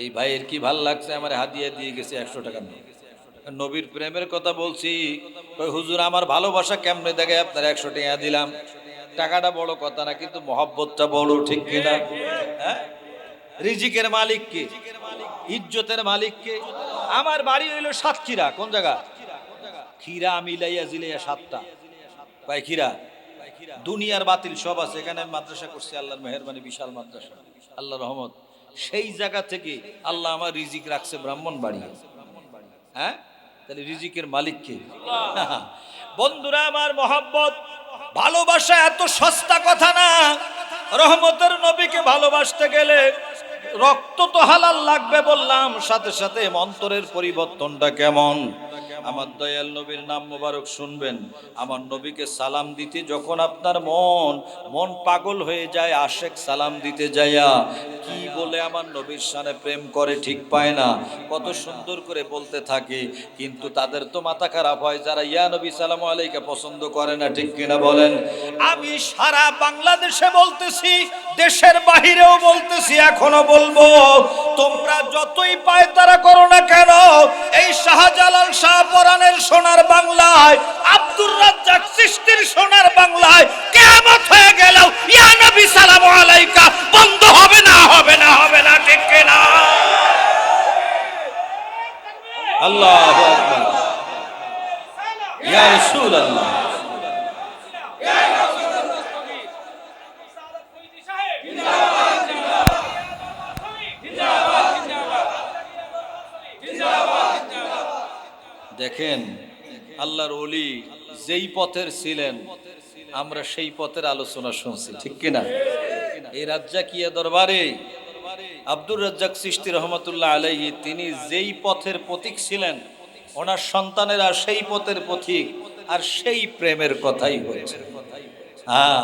এই ভাইয়ের কি ভাল লাগছে, আমার হাদিয়া দিয়ে গেছে 100 টাকা। নবীর প্রেমের কথা বলছি, কই হুজুর আমার ভালোবাসা কেমনে দেখে আপনার 100 টাকা দিলাম। টাকাটা বড় কথা না, কিন্তু মহব্বতটা বড়, ঠিক কিনা? হ্যাঁ, রিজিকের মালিক কে? ইজ্জতের মালিক কে? আমার বাড়ি হইল সাতক্ষীরা। কোন জায়গা? ক্ষীরা মিলাইয়া জিলাইয়া 7টা। কয় ক্ষীরা? দুনিয়ার বাতিল সব আছে এখানে। আমি মাদ্রাসা করছি, আল্লাহর মেহেরবানি, বিশাল মাদ্রাসা, আল্লাহর রহমত। সেই জায়গা থেকে আল্লাহ আমার রিজিক রাখছে ব্রাহ্মণবাড়ি। হ্যাঁ, তাহলে রিজিকের মালিক কে? বন্ধুরা আমার, মহব্বত ভালোবাসা এত সস্তা কথা না। রহমতের নবীকে ভালোবাসতে গেলে রক্ত তো হালাল লাগবে বললাম, সাথে সাথে অন্তরের পরিবর্তনটা কেমন? আমার দয়াল নবীর নাম মোবারক শুনবেন, আমার নবীকে সালাম দিতে যখন আপনার মন পাগল হয়ে যায়, আশেক সালাম দিতে যাইয়া কি বলে আমার নবীর শানে প্রেম করে ঠিক পায় না, কত সুন্দর করে বলতে থাকে। কিন্তু তাদের তো মাথা খারাপ হয় যারা ইয়া নবী সালামু আলাইকা পছন্দ করে না, ঠিক কিনা বলেন? আমি সারা বাংলাদেশে বলতেছি, দেশের বাহিরেও বলতেছি, এখনো বলবো, তোমরা যতই পায়তারা করো না কেন, এই শাহজালাল শাহপরানের সোনার বাংলায়, আব্দুর রাজ্জাক চিশতির সোনার বাংলায় কিয়ামত হয়ে গেল, ইয়া নবী সালামু আলাইকা বন্ধ হবে না, হবে না, হবে না, ঠিক কিনা? আল্লাহু আকবার, ইয়া রাসূলুল্লাহ। দেখেন, আল্লাহর ওলি যেই পথের ছিলেন, আমরা সেই পথের আলোচনা শুনছি, ঠিক কিনা? এই রাজ্জাকিয়া দরবারে আব্দুর রাজ্জাক চিশতি রহমতুল্লাহ আলাইহি তিনি যেই পথের পথিক ছিলেন, ওনার সন্তানেরা সেই পথের পথিক, আর সেই প্রেমের কথাই হয়েছে। হ্যাঁ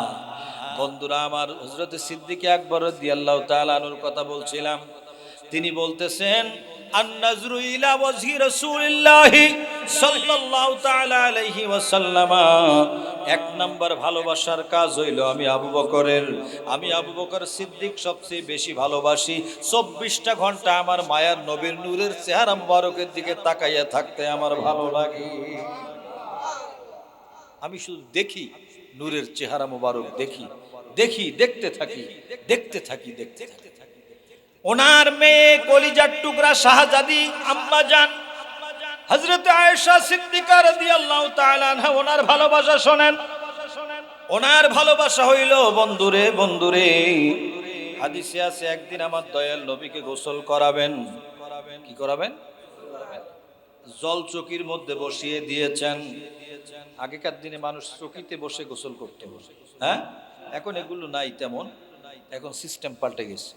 বন্ধুরা আমার, হযরত সিদ্দিক আকবর রাদিয়াল্লাহু তাআলা আনহুর কথা বলছিলাম। তিনি বলতেছেন, আন-নাজরু ইলা ওয়াজহি রাসূলিল্লাহ সাল্লাল্লাহু তাআলা আলাইহি ওয়াসাল্লাম, এক নাম্বার ভালোবাসার কাজ হইল আমি আবু বকর সিদ্দিক সবচেয়ে বেশি ভালোবাসি। 24টা ঘন্টা আমার মায়ার নবীর নূরের চেহারা মুবারকের দিকে তাকাইয়া থাকতে আমার ভালো লাগে। আমি শুধু দেখি নূরের চেহারা মুবারক, দেখতে থাকি। ওনার মেয়ে কলিজার টুকরা শাহজাদি আম্মা জান হযরত আয়েশা সিদ্দিকা রাদিয়াল্লাহু তাআলা আনহা, ওনার ভালোবাসা শোনেন। ওনার ভালোবাসা হইল, বন্ধুরে হাদিসে আছে, একদিন আমার দয়াল নবীকে গোসল করাবেন। কি করাবেন? জল চকির মধ্যে বসিয়ে দিয়েছেন। আগেকার দিনে মানুষ চকিতে বসে গোসল করতে, হ্যাঁ, এখন এগুলো নাই তেমন, এখন সিস্টেম পাল্টে গেছে।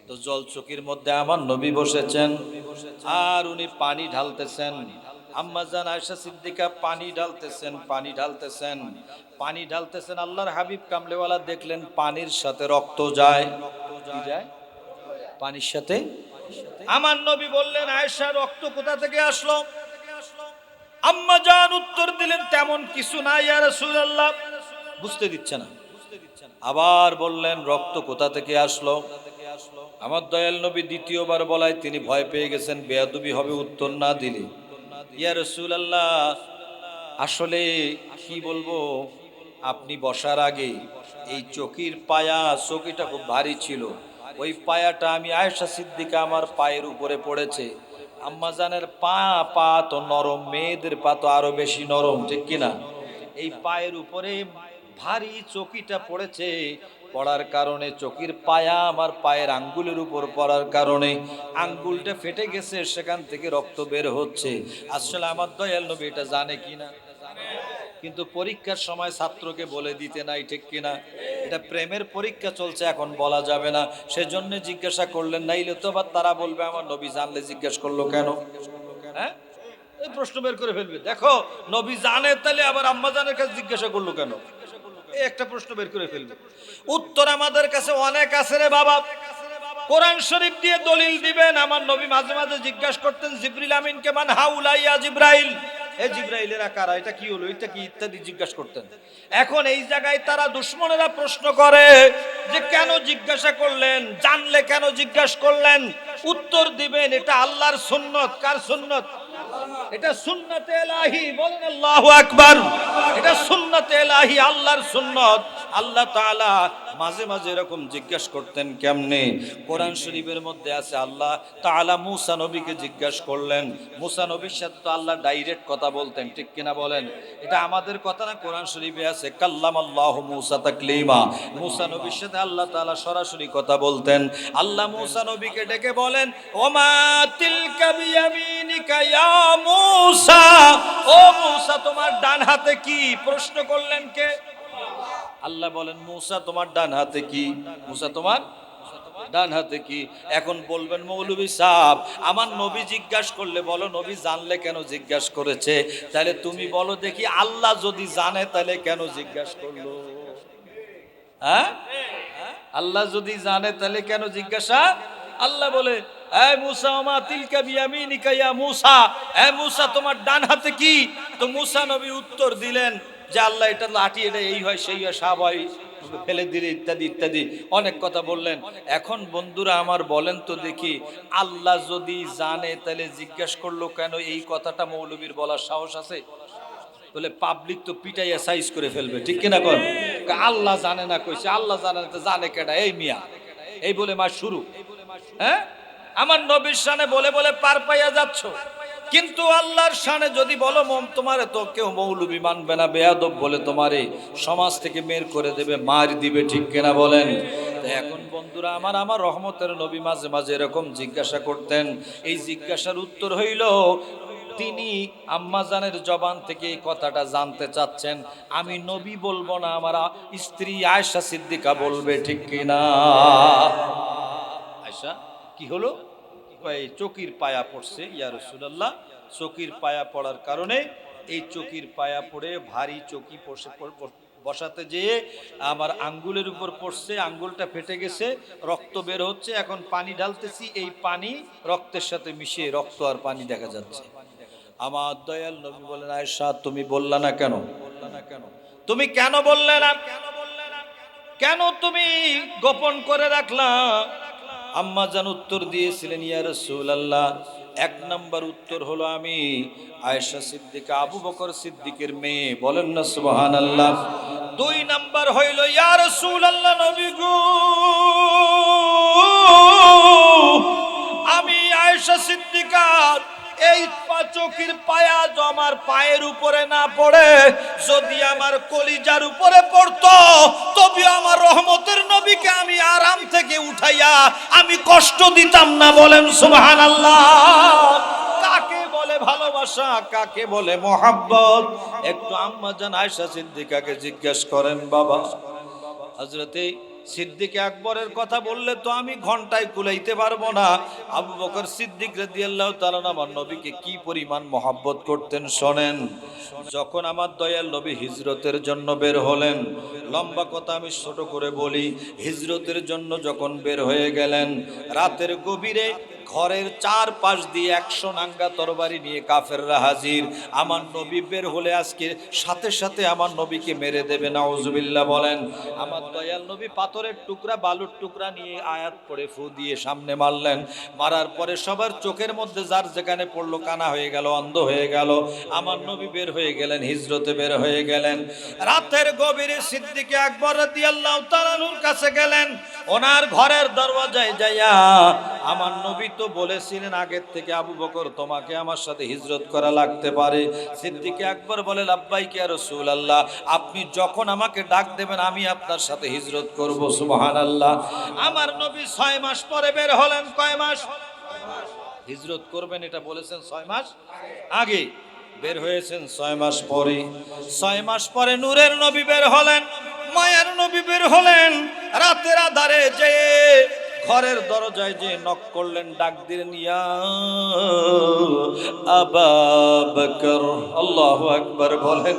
তো জল চকির মধ্যে আমার নবী বসেছেন, আর উনি পানি ঢালতেছেন। আম্মা জান আয়েশা সিদ্দিকা পানি ঢালতেছেন। আল্লাহর হাবিব কামলেওয়ালা দেখলেন পানির সাথে রক্ত যায়। কি যায়? পানির সাথে। আমার নবী বললেন, আয়েশা, রক্ত কোথা থেকে আসলো? আম্মা জান উত্তর দিলেন, তেমন কিছু না ইয়া রাসূলুল্লাহ। বুঝতে দিচ্ছে না। আবার বললেন, রক্ত কোথা থেকে আসলো? আমার দয়াল নবী দ্বিতীয়বার বলায় তিনি ভয় পেয়ে গেছেন, বেয়াদবি হবে উত্তর না দিলে। ইয়া রাসূলুল্লাহ, আসলে কি বলবো, আপনি বসার আগে এই চকিটা খুব ভারী ছিল, ওই পায়াটা আমি আয়েশা সিদ্দিকা আমার পায়ের উপরে পড়েছে। আম্মা জানের পা তো নরম, মেয়েদের পা তো আরো বেশি নরম, ঠিক কিনা? এই পায়ের উপরে ভারী চকিটা পড়েছে, পড়ার কারণে চকির পায়া আমার পায়ের আঙ্গুলের উপর পড়ার কারণে আঙ্গুলটা ফেটে গেছে, সেখান থেকে রক্ত বের হচ্ছে। আসলে আমার দয়াল নবী এটা জানে কিনা, কিন্তু পরীক্ষার সময় ছাত্রকে বলে দিতে নাই, ঠিক কিনা? এটা প্রেমের পরীক্ষা চলছে, এখন বলা যাবে না, সেজন্য জিজ্ঞাসা করলেন। নাইলে তো আবার তারা বলবে আমার নবী জানলে জিজ্ঞাসা করলো কেন? হ্যাঁ, এই প্রশ্ন বের করে ফেলবে। দেখো, নবী জানে, তাহলে আবার আম্মা জানের কাছে জিজ্ঞাসা করলো কেন? এই একটা প্রশ্ন বের করে ফেলবে। উত্তর আমাদের কাছে অনেক আছে রে বাবা। কোরআন শরীফ দিয়ে দলিল দিবেন। আমার নবী মাঝে মাঝে জিজ্ঞাসা করতেন জিবরিল আমিনকে, মান হাউলাইয়া জিব্রাইল, এ জিব্রাইলেরা কারা, এটা কি হলো, এটা কি, ইত্যাদি জিজ্ঞাসা করতেন। এখন এই জায়গায় তারা দুশমনেরা প্রশ্ন করে যে কেন জিজ্ঞাসা করলেন, জানলে কেন জিজ্ঞাসা করলেন? উত্তর দিবেন, এটা আল্লাহর সুন্নত। কার সুন্নত? এটা সুন্নতে ইলাহি, বলেন আল্লাহু আকবার। এটা সুন্নতে ইলাহি, আল্লাহর সুন্নত। আল্লাহ তাআলা মাঝে মাঝে এরকম জিজ্ঞাসা করতেন। কেমনে? কোরআন শরীফের মধ্যে আছে, আল্লাহ তাআলা মুসা নবীকে জিজ্ঞাসা করলেন। মুসা নবীর সাথে তো আল্লাহ ডাইরেক্ট কথা বলতেন, ঠিক কিনা বলেন? এটা আমাদের কথা না, কোরআন শরীফে আছে কাল্লামাল্লাহু মুসা তাকলিমা। মুসা নবীর সাথে আল্লাহ তাআলা সরাসরি কথা বলতেন। আল্লাহ মুসা নবীকে ডেকে বলেন, ওমা তিলকা বিয়ামিনিকা ইয়া মুসা, ও মুসা তোমার ডান হাতে কি? প্রশ্ন করলেন কে? আল্লাহ বলেন, মুসা তোমার ডান হাতে কি? মুসা তোমার ডান হাতে কি? এখন বলবেন, মৌলভী সাহেব, আমার নবী জিজ্ঞাসা করলে বলো, নবী জানলে কেন জিজ্ঞাসা করেছে? তাহলে তুমি বলো দেখি, আল্লাহ যদি জানে তাহলে কেন জিজ্ঞাসা করলো? হ্যাঁ, আল্লাহ যদি জানে তাহলে কেন জিজ্ঞাসা? আল্লাহ বলে, এ মুসা ওমা তিলকা বিয়ামিনিকা ইয়া মুসা, এ মুসা তোমার ডান হাতে কি? তো মুসা নবী উত্তর দিলেন যে আল্লাহ, এটা লাঠি, এটা এই হয় সেই হয়, সাপ হয়, ফেলে দিলে ইত্যাদি ইত্যাদি অনেক কথা বললেন। এখন বন্ধুরা আমার বলেন তো দেখি, আল্লাহ যদি জানে তাহলে জিজ্ঞাসা করলো কেন? এই কথাটা মৌলবীর বলার সাহস আছে? বলে পাবলিক তো পিটাইয়া সাইজ করে ফেলবে, ঠিক কিনা কর? আল্লাহ জানে না কইছে, আল্লাহ জানে না তো জানে কেডা? এই মিয়া, এই বলে মা শুরু। হ্যাঁ, আমার নবীর শানে বলে বলে পার পাইয়া যাচ্ছ, কিন্তু আল্লাহর শানে যদি বলো তোমারে তো কেউ মৌলবী মানবে না, বেয়াদব বলে তোমারে সমাজ থেকে বের করে দেবে, মার দিবে, ঠিক কিনা বলেন? এখন বন্ধুরা আমার রহমতের নবী মাঝে মাঝে এরকম জিজ্ঞাসা করতেন। এই জিজ্ঞাসার উত্তর হইল, তিনি আম্মাজানের জবান থেকে এই কথাটা জানতে চাচ্ছেন, আমি নবী বলবো না, আমার স্ত্রী আয়েশা সিদ্দিকা বলবে, ঠিক কিনা? আয়েশা কি হলো? এই চকির পায়া পড়ছে ইয়া রাসূলুল্লাহ। চকির পায়া পড়ার কারণে, এই চকির পায়া পড়ে ভারী চকি বসাতে যেয়ে আমার আঙ্গুলের উপর পড়ছে, আঙ্গুলটা ফেটে গেছে, রক্ত বের হচ্ছে, এখন পানি ঢালতেছি, এই পানি রক্তের সাথে মিশিয়ে রক্ত আর পানি দেখা যাচ্ছে। আমার দয়াল নবী বলেন, আয়েশা তুমি বললা না কেন? তুমি কেন বললে না? কেন তুমি গোপন করে রাখলা? আম্মা জান উত্তর দিয়েছিলেন, ইয়া রাসূলুল্লাহ, এক নাম্বার উত্তর হলো আমি আয়েশা সিদ্দিকা আবু বকর সিদ্দিকের মেয়ে, বলেন না সুবহানাল্লাহ। দুই নাম্বার হইল, ইয়া রাসূলুল্লাহ নবী গো, আমি আয়েশা সিদ্দিকা এই চকির পায়া আমার পায়ের উপরে না পড়ে যদি আমার কলিজার উপরে পড়তো, তবে আমার রহমতের নবীকে আমি আরাম থেকে উঠাইয়া আমি কষ্ট দিতাম না, বলেন সুবহানাল্লাহ। কাকে বলে ভালোবাসা, কাকে বলে মোহাব্বত? একটু আম্মা জান আয়েশা সিদ্দিকাকে জিজ্ঞেস করেন। বাবা হযরতে সিদ্দিক আকবরের কথা বললে তো আমি ঘন্টায় কুলাইতে পারবো না। আবু বকর সিদ্দিক রাদিয়াল্লাহু তাআলা আমার নবীকে কি পরিমাণ মহব্বত করতেন শোনেন। যখন আমার দয়াল নবী হিজরতের জন্য বের হলেন, লম্বা কথা আমি ছোট করে বলি, হিজরতের জন্য যখন বের হয়ে গেলেন, রাতের গভীরে ঘরের চার পাশ দিয়ে 100 নাঙ্গা তরবারি নিয়ে কাফেররা হাজির। আমার নবী বের হলে আজকে সাথে সাথে আমার নবীকে মেরে দেবে, নাউজুবিল্লাহ বলেন। আমার দয়াল নবী পাথরের টুকরা, বালুর টুকরা নিয়ে আয়াত পড়ে ফু দিয়ে সামনে মারলেন। মারার পরে সবার চোখের মধ্যে যার যেখানে পড়লো কানা হয়ে গেল, অন্ধ হয়ে গেল। আমার নবী বের হয়ে গেলেন, হিজরতে বের হয়ে গেলেন। রাতের গভীরে সিদ্দিক আকবর রাদিয়াল্লাহু তাআলার কাছে গেলেন। ওনার ঘরের দরওয়াজায় যাইয়া আমার নবী তো বলেছিলেন আগের থেকে, আবু বকর তোমাকে আমার সাথে হিজরত করা লাগতে পারে। সিদ্দিক আকবর বলে, লাব্বাইকা ইয়া রাসূলুল্লাহ, আপনি যখন আমাকে ডাক দেবেন আমি আপনার সাথে হিজরত করব, সুবহানাল্লাহ। আমার নবী 6 মাস পরে বের হলেন। কয় মাস হিজরত করবেন এটা বলেছেন? 6 মাস আগে বের হয়েছেন, 6 মাস পরে। 6 মাস পরে নূরের নবী বের হলেন, মায়ার নবী বের হলেন। রাতের আধারে যে ঘরের দরজায় যে নক করলেন, ডাক দিলেন, ইয়া আবা বকর, আল্লাহু আকবার বলেন।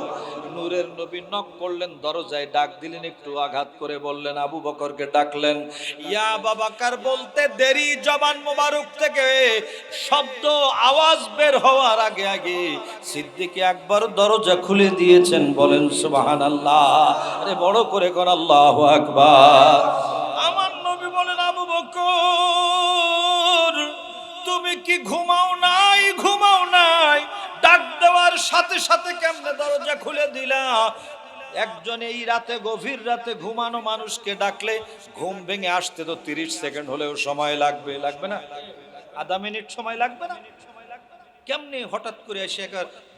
নূরের নবী নক করলেন, দরজায় ডাক দিলেন, একটু আঘাত করে বললেন, আবু বকরকে ডাকলেন। ইয়া আবা বকর বলতে দেরি, জবান মোবারক থেকে শব্দ আওয়াজ বের হওয়ার আগে আগে সিদ্দিক আকবর দরজা খুলে দিয়েছেন, বলেন সুবহানাল্লাহ। আরে বড় করে কর আল্লাহু আকবার। আমার নবী বলেন, আবু বকর তুমি কি ঘুমাও নাই? ঘুমাও নাই? ডাক দেওয়ার সাথে সাথে কেমনে দরজা খুলে দিলা? একজন এই রাতে, গভীর রাতে ঘুমানো মানুষকে ডাকলে ঘুম ভেঙে আসতে তো 30 সেকেন্ড হলেও সময় লাগবে, লাগবে না? আধা মিনিট সময় লাগবে না? কেমনে হঠাৎ করে এসে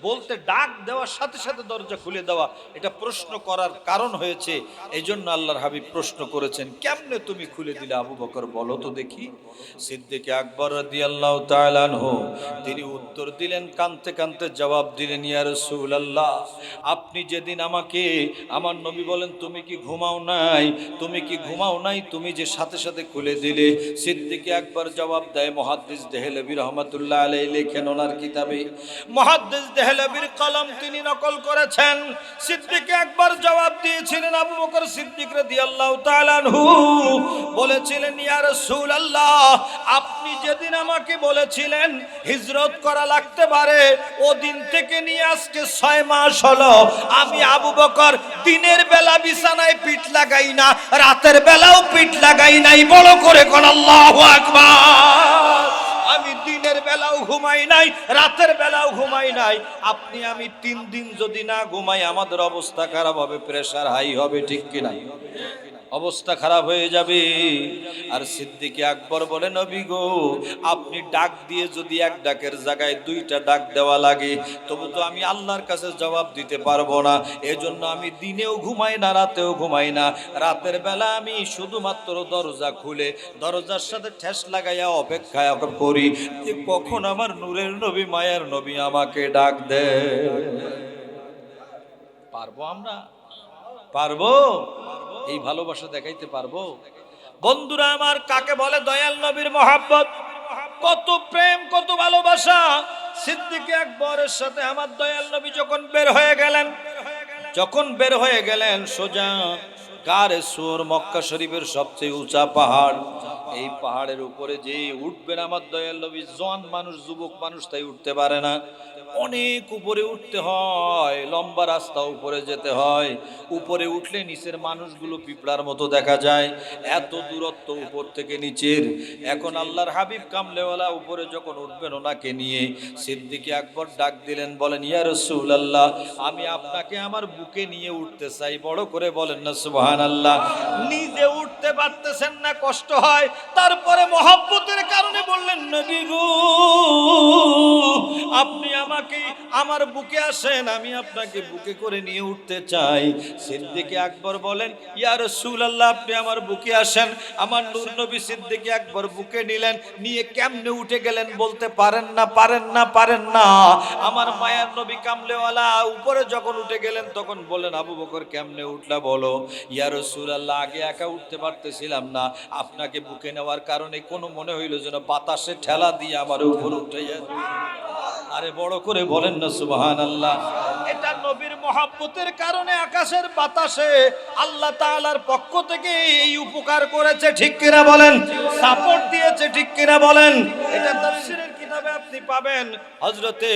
বলতে, ডাক দেওয়ার সাথে সাথে দরজা খুলে দেওয়া, এটা প্রশ্ন করার কারণ হয়েছে। এই জন্য আল্লাহর হাবিব প্রশ্ন করেছেন, কেমনে তুমি খুলে দিলে আবু বকর, বলো তো দেখি। সিদ্দিক আকবর রাদিয়াল্লাহু তাআলা আনহু তিনি উত্তর দিলেন, কাঁদতে কাঁদতে জবাব দিলেন, ইয়া রাসূলুল্লাহ, আপনি যেদিন আমাকে, আমার নবী বলেন, তুমি কি ঘুমাও নাই? তুমি কি ঘুমাও নাই? তুমি যে সাথে সাথে খুলে দিলে। সিদ্দিক আকবর জবাব দেয়, মুহাদ্দিস দেহলভী রহমাতুল্লাহ আলাইহি লেখেন ওনার কিতাবে, মুহাদ্দিস দেহলভির কলম তিনি নকল করেছেন। সিদ্দিক আকবর জবাব দিয়েছিলেন, আবু বকর সিদ্দিক রাদিয়াল্লাহু তাআলা আনহু বলেছিলেন, ইয়া রাসূলুল্লাহ, আপনি যেদিন আমাকে বলেছিলেন হিজরত করা লাগতে পারে, ওদিন থেকে নিয়ে আজকে 6 মাস হলো আমি আবু বকর দিনের বেলা বিছানায় পিঠ লাগাই না, রাতের বেলাও পিঠ লাগাই নাই। বড় করে কোন আল্লাহু আকবার। আমি দিনের বেলাও ঘুমাই নাই, রাতের বেলাও ঘুমাই নাই। আপনি আমি 3 দিন যদি না ঘুমাই আমাদের অবস্থা খারাপ হবে, প্রেসার হাই হবে, ঠিক কিনা? অবস্থা খারাপ হয়ে যাবে। আর সিদ্দিক আকবর বলে, নবী গো, আপনি ডাক দিয়ে যদি এক ডাকের জায়গায় 2টা ডাক দেওয়া লাগে, তবু তো আমি আল্লাহর কাছে জবাব দিতে পারবো না। এজন্য আমি দিনেও ঘুমাই না, রাতেও ঘুমাই না। রাতের বেলা আমি শুধুমাত্র দরজা খুলে দরজার সাথে ঠেস লাগাইয়া অপেক্ষায় করি যে কখন আমার নূরের নবী, মায়ার নবী আমাকে ডাক দেয়। পারবো আমরা? পারবো? এই ভালোবাসা দেখাইতে পারবো? বন্ধুরা আমার, কাকে বলে দয়াল নবীর মহব্বত? কত প্রেম, কত ভালোবাসা। সিদ্দিক আকবরের সাথে আমার দয়াল নবী যখন বের হয়ে গেলেন সোজা গারে সুর, মক্কা শরীফের সবচেয়ে উঁচা পাহাড়। এই পাহাড়ের উপরে যে উঠবেন আমার দয়াল নবী, জওয়ান মানুষ, যুবক মানুষ তাই উঠতে পারে না। অনেক উপরে উঠতে হয়, লম্বা রাস্তা উপরে যেতে হয়। উপরে উঠলে নিচের মানুষগুলো পিঁপড়ার মতো দেখা যায়, এত দূরত্ব উপর থেকে নিচের। এখন আল্লাহর হাবিব কামলেওয়ালা উপরে যখন উঠবেন, ওনাকে নিয়ে সিদ্দিক আকবর ডাক দিলেন, বলেন, ইয়া রাসূলুল্লাহ, আমি আপনাকে আমার বুকে নিয়ে উঠতে চাই। বড় করে বলেন না সুবহানাল্লাহ। নিজে উঠতে পারতেছেন না, কষ্ট হয়, তারপরে মহব্বতের কারণে বললেন, নবী গো, আপনি আমাকে আমার বুকে আসেন, আমি আপনাকে বুকে করে নিয়ে উঠতে চাই। সিদ্দিক আকবর বলেন, ইয়া রাসূলুল্লাহ, আপনি আমার বুকে আসেন। আমার নূর নবী সিদ্দিক আকবর বুকে নিলেন, নিয়ে কেমনে উঠে গেলেন বলতে পারেন না। আমার মায়ার নবী কামলেওয়ালা উপরে যখন উঠে গেলেন তখন বলেন, আবু বকর কেমনে উঠলা বলো? ইয়া রাসূলুল্লাহ, আগে একা উঠতে পারতেছিলাম না, আপনাকে বুকে নেওয়ার কারণে কোনো মনে হইল যেন বাতাসে ঠেলা দিয়ে আমার উপর উঠে যায়। আরে বড় করে বলেন না সুবহানাল্লাহ। এটা নবীর মহব্বতের কারণে আকাশের বাতাসে আল্লাহ তাআলার পক্ষ থেকে এই উপকার করেছে, ঠিক কিনা বলেন? সাপোর্ট দিয়েছে, ঠিক কিনা বলেন? এটা তাফসীরের কিতাবে আপনি পাবেন। হযরতে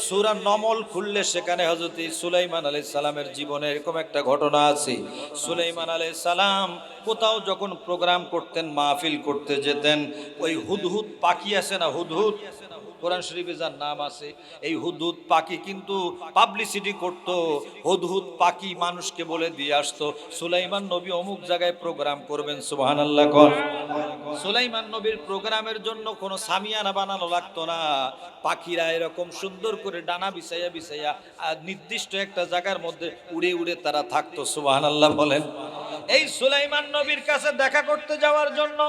সূরা নমল খুললে সেখানে হযরত সুলাইমান আলাইহিস সালামের জীবনে এরকম একটা ঘটনা আছে। সুলাইমান আলাইহিস সালাম কোথাও যখন প্রোগ্রাম করতেন, মাহফিল করতে যেতেন, ওই হুদহুদ পাখি আছে না, হুদহুদ, কোরআন শরীফে যার নাম আছে, এই হুদহুদ পাখি কিন্তু পাবলিসিটি করত। হুদহুদ পাখি মানুষকে বলে দিয়ে আসতো, সুলাইমান নবী অমুক জায়গায় প্রোগ্রাম করবেন। সুবহানাল্লাহ কর। সুলাইমান নবীর প্রোগ্রামের জন্য কোনো সামিয়ানা বানানো লাগতো না। পাখিরা এরকম সুন্দর করে ডানা বিছাইয়া নির্দিষ্ট একটা জায়গার মধ্যে উড়ে উড়ে তারা থাকতো। সুবহানাল্লাহ বলেন। এই সুলাইমান নবীর কাছে দেখা করতে যাওয়ার জন্য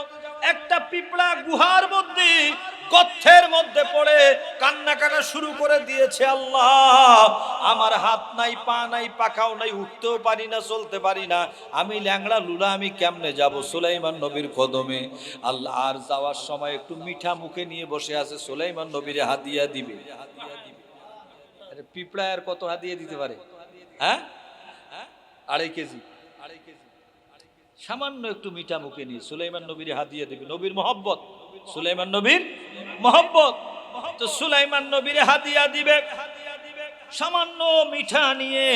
একটা পিঁপড়া গুহার মধ্যে, গর্তের মধ্যে পড়ে কান্নাকাটা শুরু করে দিয়েছে। আল্লাহ, আমার হাত নাই, পা নাই, পাখাও নাই, উঠতেও পারি না, চলতে পারি না, আমি ল্যাংড়া লুলা, আমি কেমনে যাব সুলাইমান নবীর কদমে? আল্লাহ আর যাওয়ার সময় একটু মিঠা মুখে নিয়ে বসে আছে, সুলাইমান নবীর হাদিয়া দিবে। পিঁপড়া আর কত হাদিয়া দিতে পারে? হ্যাঁ, 2.5 কেজি। সামান্য একটু মিঠা মুখে নিয়ে সুলাইমান নবীর হাদিয়া দিবে। নবীর মহব্বত, সুলাইমান নবীর মহব্বত। তো সুলাইমান নবীর হাদিয়া দিবে, সামান্য মিঠা নিয়ে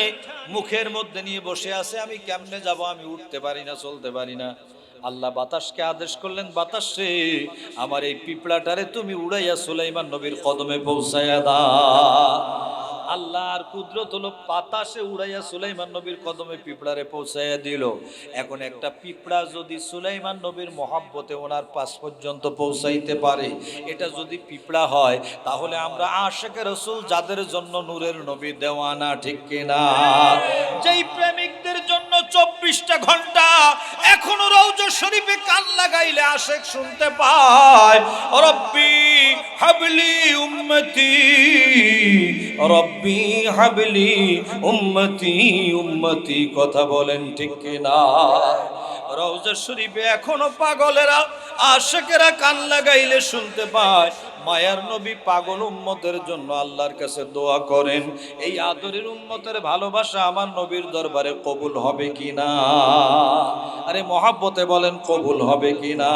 মুখের মধ্যে নিয়ে বসে আছে। আমি কেমনে যাব? আমি উঠতে পারি না, চলতে পারি না। আল্লাহ বাতাসকে আদেশ করলেন, বাতাস রে, আমার এই পিঁপড়াটারে তুমি উড়াইয়া সুলাইমান নবীর কদমে পৌঁছাইয়া দাও। আল্লাহর কুদরত হলো, বাতাসে উড়াইয়া সুলাইমান নবীর কদমে পিঁপড়ারে পৌঁছাইয়া দিল। এখন একটা পিঁপড়া যদি সুলাইমান নবীর মহব্বতে ওনার পাশ পর্যন্ত পৌঁছাইতে পারে, এটা যদি পিঁপড়া হয়, তাহলে আমরা আশিকে রাসূল যাদের জন্য নূরের নবী দেওয়ানা, ঠিক কিনা? যেই প্রেমিকদের জন্য 24টা ঘন্টা এখনো রওজা শরীফে কান লাগাইলে আশিক শুনতে পায়, রব্বি হাবলি উম্মতি, রব্বি হাবলি উম্মতি, উম্মতি, কথা বলেন ঠিক কিনা? রওজা শরীফে এখনো পাগলেরা, আশিকেরা কান লাগাইলে শুনতে পায়, মায়ার নবী পাগল উম্মতের জন্য আল্লাহর কাছে দোয়া করেন, এই আদরের উম্মতের ভালোবাসা আমার নবীর দরবারে কবুল হবে কিনা? আরে মহাব্বতে বলেন কবুল হবে কিনা?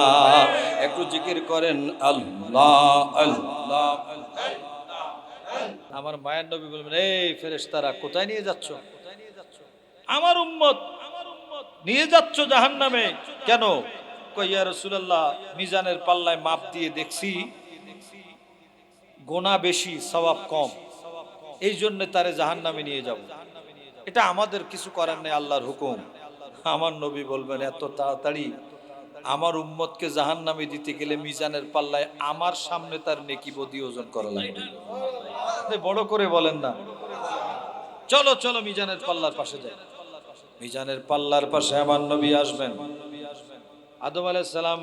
একটু জিকির করেন আল্লাহ আল্লাহ। আমার মায়ের নবী বলবেন, এই ফেরেশতারা কোথায় নিয়ে যাচ্ছ? আমার উম্মত নিয়ে যাচ্ছ জাহান্নামে। কেন? কই ইয়া রাসূলুল্লাহ, মিজানের পাল্লায় মাপ দিয়ে দেখছি গুনাহ বেশি সওয়াব কম, এই জন্য তারে জাহান্নামে নিয়ে যাব। এটা আমাদের কিছু করার নেই, আল্লাহর হুকুম। আমার নবী বলবেন, এত তাড়াতাড়ি আমার উম্মতকে জাহান্নামে দিতে গেলে মিজানের পাল্লায় আমার সামনে তার নেকি বদি ওজন করা লাগবে। বড় করে বলেন না, চলো চলো মিজানের পাল্লার পাশে যাই। মিজানের পাল্লার পাশে আমার নবী আসবেন। আদম আলাইহিস সালাম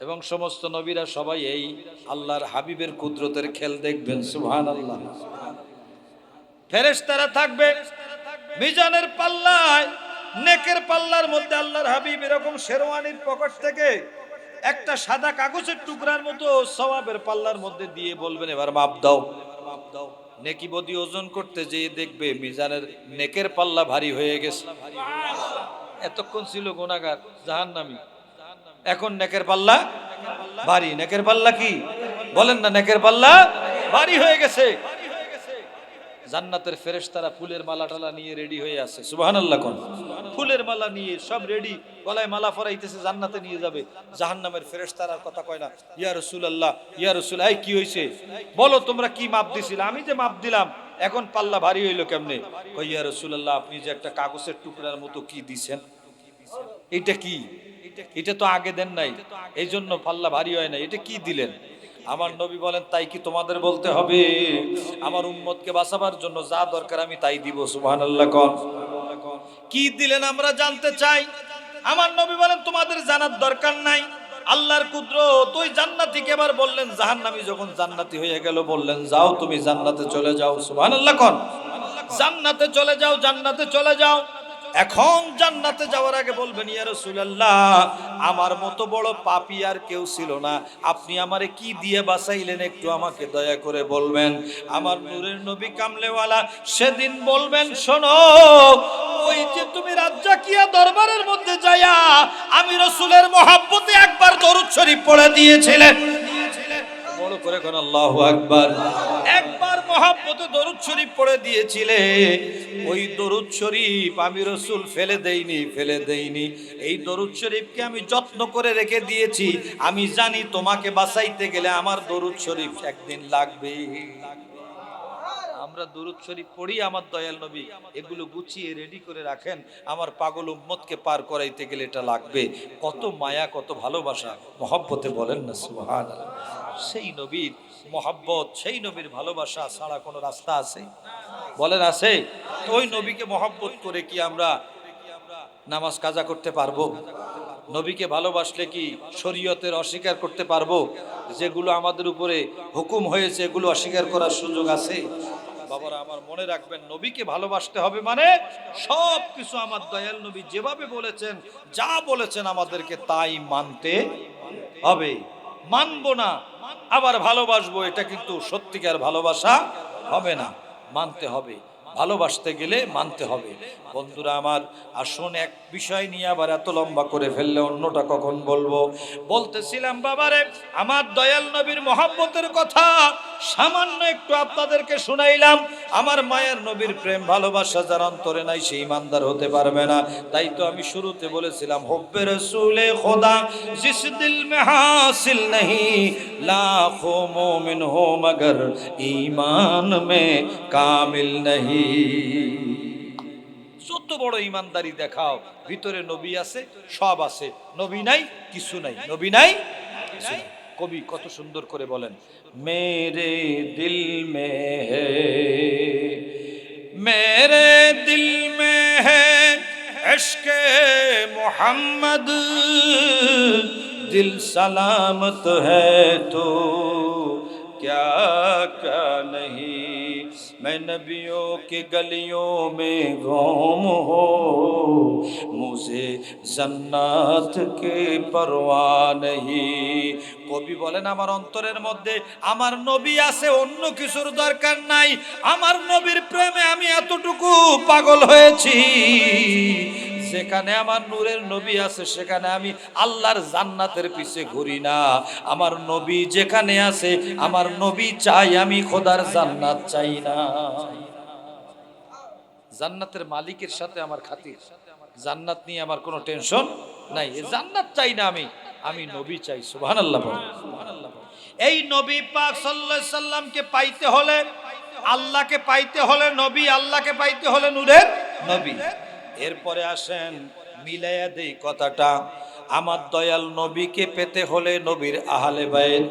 এবং সমস্ত নবীরা সবাই এই আল্লাহর হাবিবের কুদরতের খেল দেখবেন। সুবহানাল্লাহ। ফেরেশতারা থাকবে মিজানের পাল্লায়, নেকের পাল্লার মধ্যে আল্লাহর হাবিব এরকম শেরওয়ানির পকেট থেকে একটা সাদা কাগজের টুকরার মতো সওয়াবের পাল্লার মধ্যে দিয়ে বলবেন, এবার মাপ দাও। নেকি বদি ওজন করতে যেয়ে দেখবে মিজানের নেকের পাল্লা ভারী হয়ে গেছে। এতক্ষণ ছিল গুনাহগার জাহান্নামী, এখন নেকের পাল্লা ভারী। নেকের পাল্লা কি বলেন না? নেকের পাল্লা ভারী হয়ে গেছে। জান্নাতের ফেরেশতারা ফুলের মালা টালা নিয়ে রেডি হয়ে আছে। সুবহানাল্লাহ কোন ফুলের মালা নিয়ে সব রেডি, গলায় মালা পরাইতেছে, জান্নাতে নিয়ে যাবে। জাহান্নামের ফেরেশতারা কথা কয় না, ইয়া রাসূলুল্লাহ ইয়া রাসূল, এই কি হইছে বলো, তোমরা কি মাপ দিছিল? আমি যে মাপ দিলাম, এখন পাল্লা ভারী হইলো কেমনে? কই ইয়া রাসূলুল্লাহ, আপনি যে একটা কাগজের টুকরার মতো কি দিছেন, এটা কি? এটা তো আগে দেন নাই, এই জন্য পাল্লা ভারী হয় না। এটা কি দিলেন? আমার নবী বলেন, তাই কি তোমাদের বলতে হবে? আমার উম্মতকে বাঁচাবার জন্য যা দরকার আমি তাই দিব। সুবহানাল্লাহ কোন কি দিলেন আমরা জানতে চাই। আমার নবী বলেন, তোমাদের জানার দরকার নাই। আল্লাহর কুদরত, ওই জান্নাতীকে এবার বললেন, জাহান্নামী যখন জান্নাতি হয়ে গেল বললেন, যাও তুমি জান্নাতে চলে যাও। সুবহানাল্লাহ কোন জান্নাতে চলে যাও, জান্নাতে চলে যাও। এখন জান্নাতে যাওয়ার আগে বলবেন, ইয়া রাসূলুল্লাহ, আমার মতো বড় পাপী আর কেউ ছিল না, আপনি আমারে কি দিয়ে বাঁচাইলেন একটু আমাকে দয়া করে বলবেন। আমার নূরের নবী কামলেওয়ালা সেদিন বলবেন, শোনো, ওই যে তুমি রাজ্জাকিয়া দরবারের মধ্যে যায়া আমি রাসূলের মহব্বতে একবার দরুদ শরীফ পড়ে দিয়েছিলেন। বড় করে কোন আল্লাহু আকবার। একবার মহব্বতে দরুদ শরীফ পড়ে দিয়েছিলে, ওই দরুদ শরীফ আমি রাসূল ফেলে দেইনি। এই দরুদ শরীফকে আমি যত্ন করে রেখে দিয়েছি। আমি জানি তোমাকে বাঁচাইতে গেলে আমার দরুদ শরীফ একদিন লাগবে। আমরা দরুদ শরীফ পড়ি, আমার দয়াল নবী এগুলো গুছিয়ে রেডি করে রাখেন। আমার পাগল উম্মতকে পার করাইতে গেলে এটা লাগবে। কত মায়া, কত ভালোবাসা, মহব্বতে বলেন না সুবহানাল্লাহ। সেই নবীর মহব্বত, সেই নবীর ভালোবাসা ছাড়া কোনো রাস্তা আছে? বলেন আছে? তো ওই নবীকে মহব্বত করে কি আমরা নামাজ কাজা করতে পারবো? নবীকে ভালোবাসলে কি শরীয়তের অস্বীকার করতে পারবো? যেগুলো আমাদের উপরে হুকুম হয়েছে এগুলো অস্বীকার করার সুযোগ আছে? বাবারা আমার মনে রাখবেন, নবীকে ভালোবাসতে হবে মানে সব কিছু আমার দয়াল নবী যেভাবে বলেছেন, যা বলেছেন আমাদেরকে তাই মানতে হবে। মানবো না আবার ভালোবাসবো, এটা কিন্তু সত্যিকার ভালোবাসা হবে না। মানতে হবে, ভালোবাসতে গেলে মানতে হবে। বন্ধুরা আমার, আসুন এক বিষয় নিয়ে আবার এত লম্বা করে ফেললে অন্যটা কখন বলবো। বলতেছিলাম বাবারে, আমার দয়াল নবীর মহব্বতের কথা সামান্য একটু আপনাদেরকে শুনাইলাম। আমার মায়ের নবীর প্রেম ভালোবাসা যার অন্তরে নাই সে ইমানদার হতে পারবে না। তাই তো আমি শুরুতে বলেছিলাম, হুব্বে রসুলে খোদা জিস দিল মে হাসিল নেহি, লাখো মোমিন হো মগর ঈমান মে কামিল নেহি। যত বড় ইমানদারি দেখাও, ভিতরে নবী আছে, সব আছে, নবী নাই কিছু নাই, নবী নাই কিছু নাই। কবি কত সুন্দর করে বলেন, মেরে দিল মে হ্যায়, মেরে দিল মে হ্যায় ইশকে মোহাম্মদ, দিল সলামত হ্যায় তো क्या क्या नहीं, मैं नबियों के गलियों में गुम हो मुझे जन्नत के परवाह नहीं। কবি বলেন আমার অন্তরের মধ্যে আমার নবী আছে, অন্য কিছুর দরকার নাই। আমার নবীর প্রেমে আমি এতটুকু পাগল হয়েছি, যেখানে আমার নূরের নবী আছে সেখানে আমি আল্লাহর জান্নাতের পিছে ঘুরি না। আমার নবী যেখানে আছে আমার নবী চাই, আমি খোদার জান্নাত চাই না। জান্নাতের মালিকের সাথে আমার খাতির, জান্নাত নিয়ে আমার কোনো টেনশন নাই। এই জান্নাত চাই না আমি নবী চাই। সুবহানাল্লাহ। এই নবী পাক সাল্লাল্লাহু আলাইহি সাল্লামকে পাইতে হলে, আল্লাহকে পাইতে হলে নবী, আল্লাহকে পাইতে হলে নূরের নবী। এরপরে আসেন মিলাইয়া দেই কথাটা, আমার দয়াল নবীকে পেতে হলে নবীর আহলে বায়ত।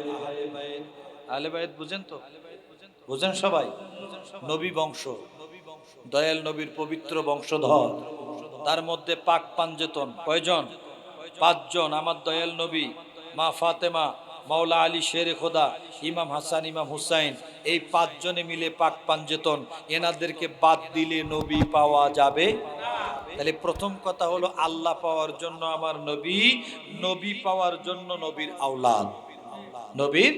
আহলে বায়ত বুঝেন তো? বুঝেন সবাই? নবী বংশ, দয়াল নবীর পবিত্র বংশধর, তার মধ্যে পাক পাঞ্জেতন কয়জন? 5 জন। আমার দয়াল নবী, মা ফাতেমা, মাওলা আলী শেরে খোদা, ইমাম হাসান, ইমাম হুসাইন, এই 5 জনে মিলে পাক পাঞ্জেতন। এনাদেরকে বাদ দিলে নবী পাওয়া যাবে? তাহলে প্রথম কথা হলো আল্লাহ পাওয়ার জন্য আমার নবী, নবী পাওয়ার জন্য নবীর আওলাদ। নবীর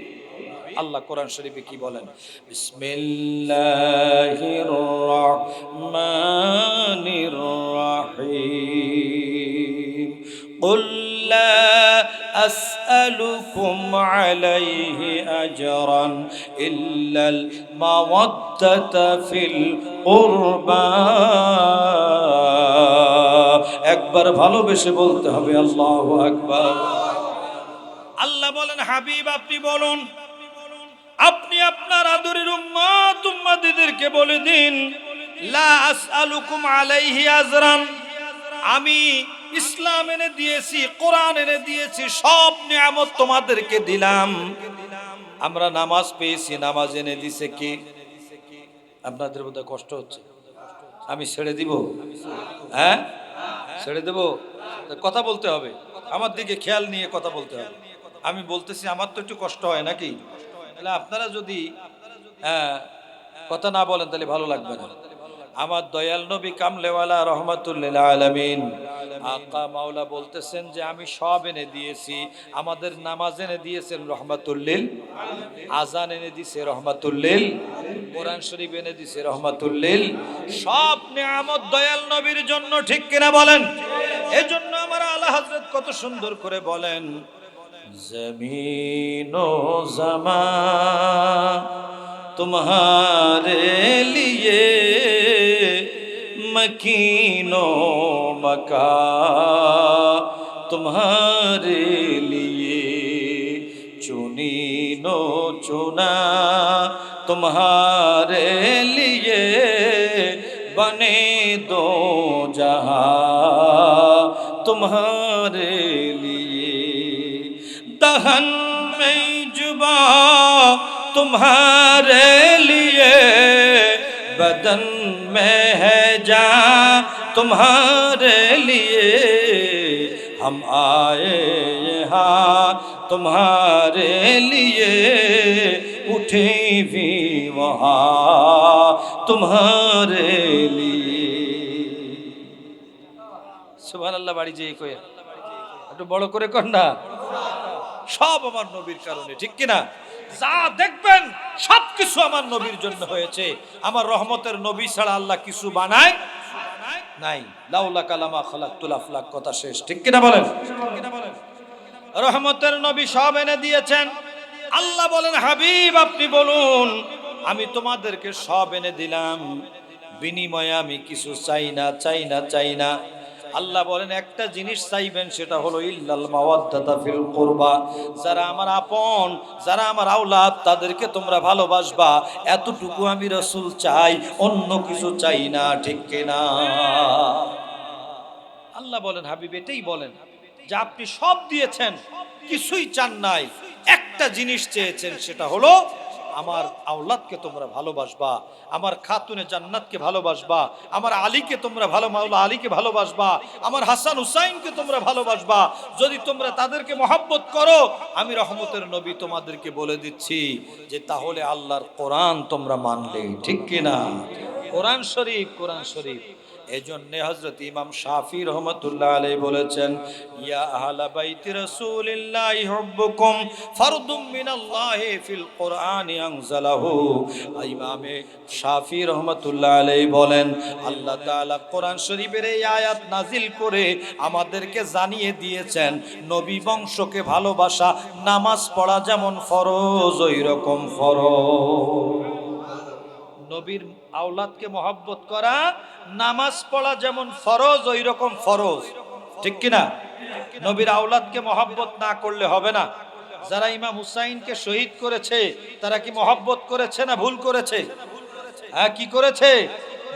আল্লাহ কোরআন শরীফে কি বলেন? বিসমিল্লাহির রহমানির রহিম। কুল লা আসআলুকুম আলাইহি আজরান ইল্লাল মাওয়াদ্দাতা ফিল কুরবা। একবার ভালোবেসে বলতে হবে আল্লাহু আকবার। আল্লাহ বলেন, হাবিব আপনি বলুন, আপনি আপনার আদরের উম্মতদেরকে বলে দিন, লা আসআলুকুম আলাইহি আজরান, আমি ইসলাম এনে দিয়েছি, কোরআন এনে দিয়েছি, সব নিয়ামত তোমাদেরকে দিলাম। আমরা নামাজ পেয়েছি, নামাজ এনে দিছে কি? আপনাদের বোধহয় কষ্ট হচ্ছে, আমি ছেড়ে দিব? হ্যাঁ ছেড়ে দেব? কথা বলতে হবে, আমার দিকে খেয়াল নিয়ে কথা বলতে হবে। আমি বলতেছি, আমার তো একটু কষ্ট হয় নাকি? তাহলে আপনারা যদি কথা না বলেন তাহলে ভালো লাগবে না। আমার দয়াল নবী কামলেওয়ালা রহমাতুল লিল আলামিন আকা মাওলা বলতেছেন যে আমি সব এনে দিয়েছি। আমাদের নামাজ এনে দিয়েছেন রহমাতুল লিল, আজান এনে দিয়েছে রহমাতুল লিল, কোরআন শরীফ এনে দিয়েছে রহমাতুল লিল। সব নিয়ামত দয়াল নবীর জন্য, ঠিক কিনা বলেন? এজন্য আমার আলা হযরত কত সুন্দর করে বলেন, জমিন ও জামান तुम्हारे लिए मकीनो मका तुम्हारे लिए चुनीनो चुना तुम्हारे लिए बने दो जहां तुम्हारे लिए दहन में जुबा तुम्हारे लिए बदन में है जान तुम्हारे लिए हम आए यहाँ तुम्हारे लिए उठे भी वहाँ तुम्हारे लिए। সুবহানাল্লাহ। বাড়ি যেই কই একটু বড় করে কর না, সব আমার নবীর কারণে, ঠিক কিনা? যা দেখবেন সবকিছু আমার নবীর জন্য হয়েছে। আমার রহমতের নবী ছাড়া আল্লাহ কিছু বানায় নাই। লাউলা কালামা খালাকতুল আফলাক, কথা শেষ, ঠিক কিনা বলেন? রহমতের নবী সব এনে দিয়েছেন। আল্লাহ বলেন, হাবিব আপনি বলুন, আমি তোমাদেরকে সব এনে দিলাম, বিনিময়ে আমি কিছু চাই না, চাই না, চাই না। আল্লাহ বলেন একটা জিনিস চাইবেন, সেটা হলো ইল্লাল মাওয়াদ্দাতা ফিল কুরবা, যারা আমার আপন, যারা আমার আওলাদ, তাদেরকে তোমরা ভালোবাসবা, এতটুকু আমি রাসূল চাই, অন্য কিছু চাই না, ঠিক কিনা? আল্লাহ বলেন, হাবিব এটাই বলেন যে আপনি সব দিয়েছেন, কিছুই চান নাই, একটা জিনিস চেয়েছেন, সেটা হলো আমার আওলাদকে তোমরা ভালোবাসবা, আমার খাতুনে জান্নাতকে ভালোবাসবা, আমার আলীকে তোমরা মাওলা আলীকে ভালোবাসবা, আমার হাসান হুসাইনকে তোমরা ভালোবাসবা। যদি তোমরা তাদেরকে মহব্বত করো, আমি রহমতের নবী তোমাদেরকে বলে দিচ্ছি যে তাহলে আল্লাহর কোরআন তোমরা মানলে। ঠিক কিনা? কোরআন শরীফ, কোরআন শরীফ। এজন্য হযরত ইমাম শাফি রহমাতুল্লাহ আলাইহি বলেছেন, ইয়া আহলা বাইতি রাসূলিল্লাহি হুব্বুকুম ফারদুম মিনাল্লাহি ফিল কোরআনি আনজালাহু। ইমাম শাফি রহমাতুল্লাহ আলাইহি বলেন, আল্লাহ তাআলা কোরআন শরীফের এই আয়াত নাজিল করে আমাদেরকে জানিয়ে দিয়েছেন নবী বংশকে ভালোবাসা নামাজ পড়া যেমন ফরজ ওই রকম ফরজ। নবীর আওলাদকে মহব্বত করা নামাজ পড়া যেমন ফরজ ওই রকম ফরজ। ঠিক কিনা? নবীর আওলাদকে মহব্বত না করলে হবে না। যারা ইমাম হুসাইনকে শহীদ করেছে তারা কি মহব্বত করেছে না ভুল করেছে? হ্যাঁ, কি করেছে?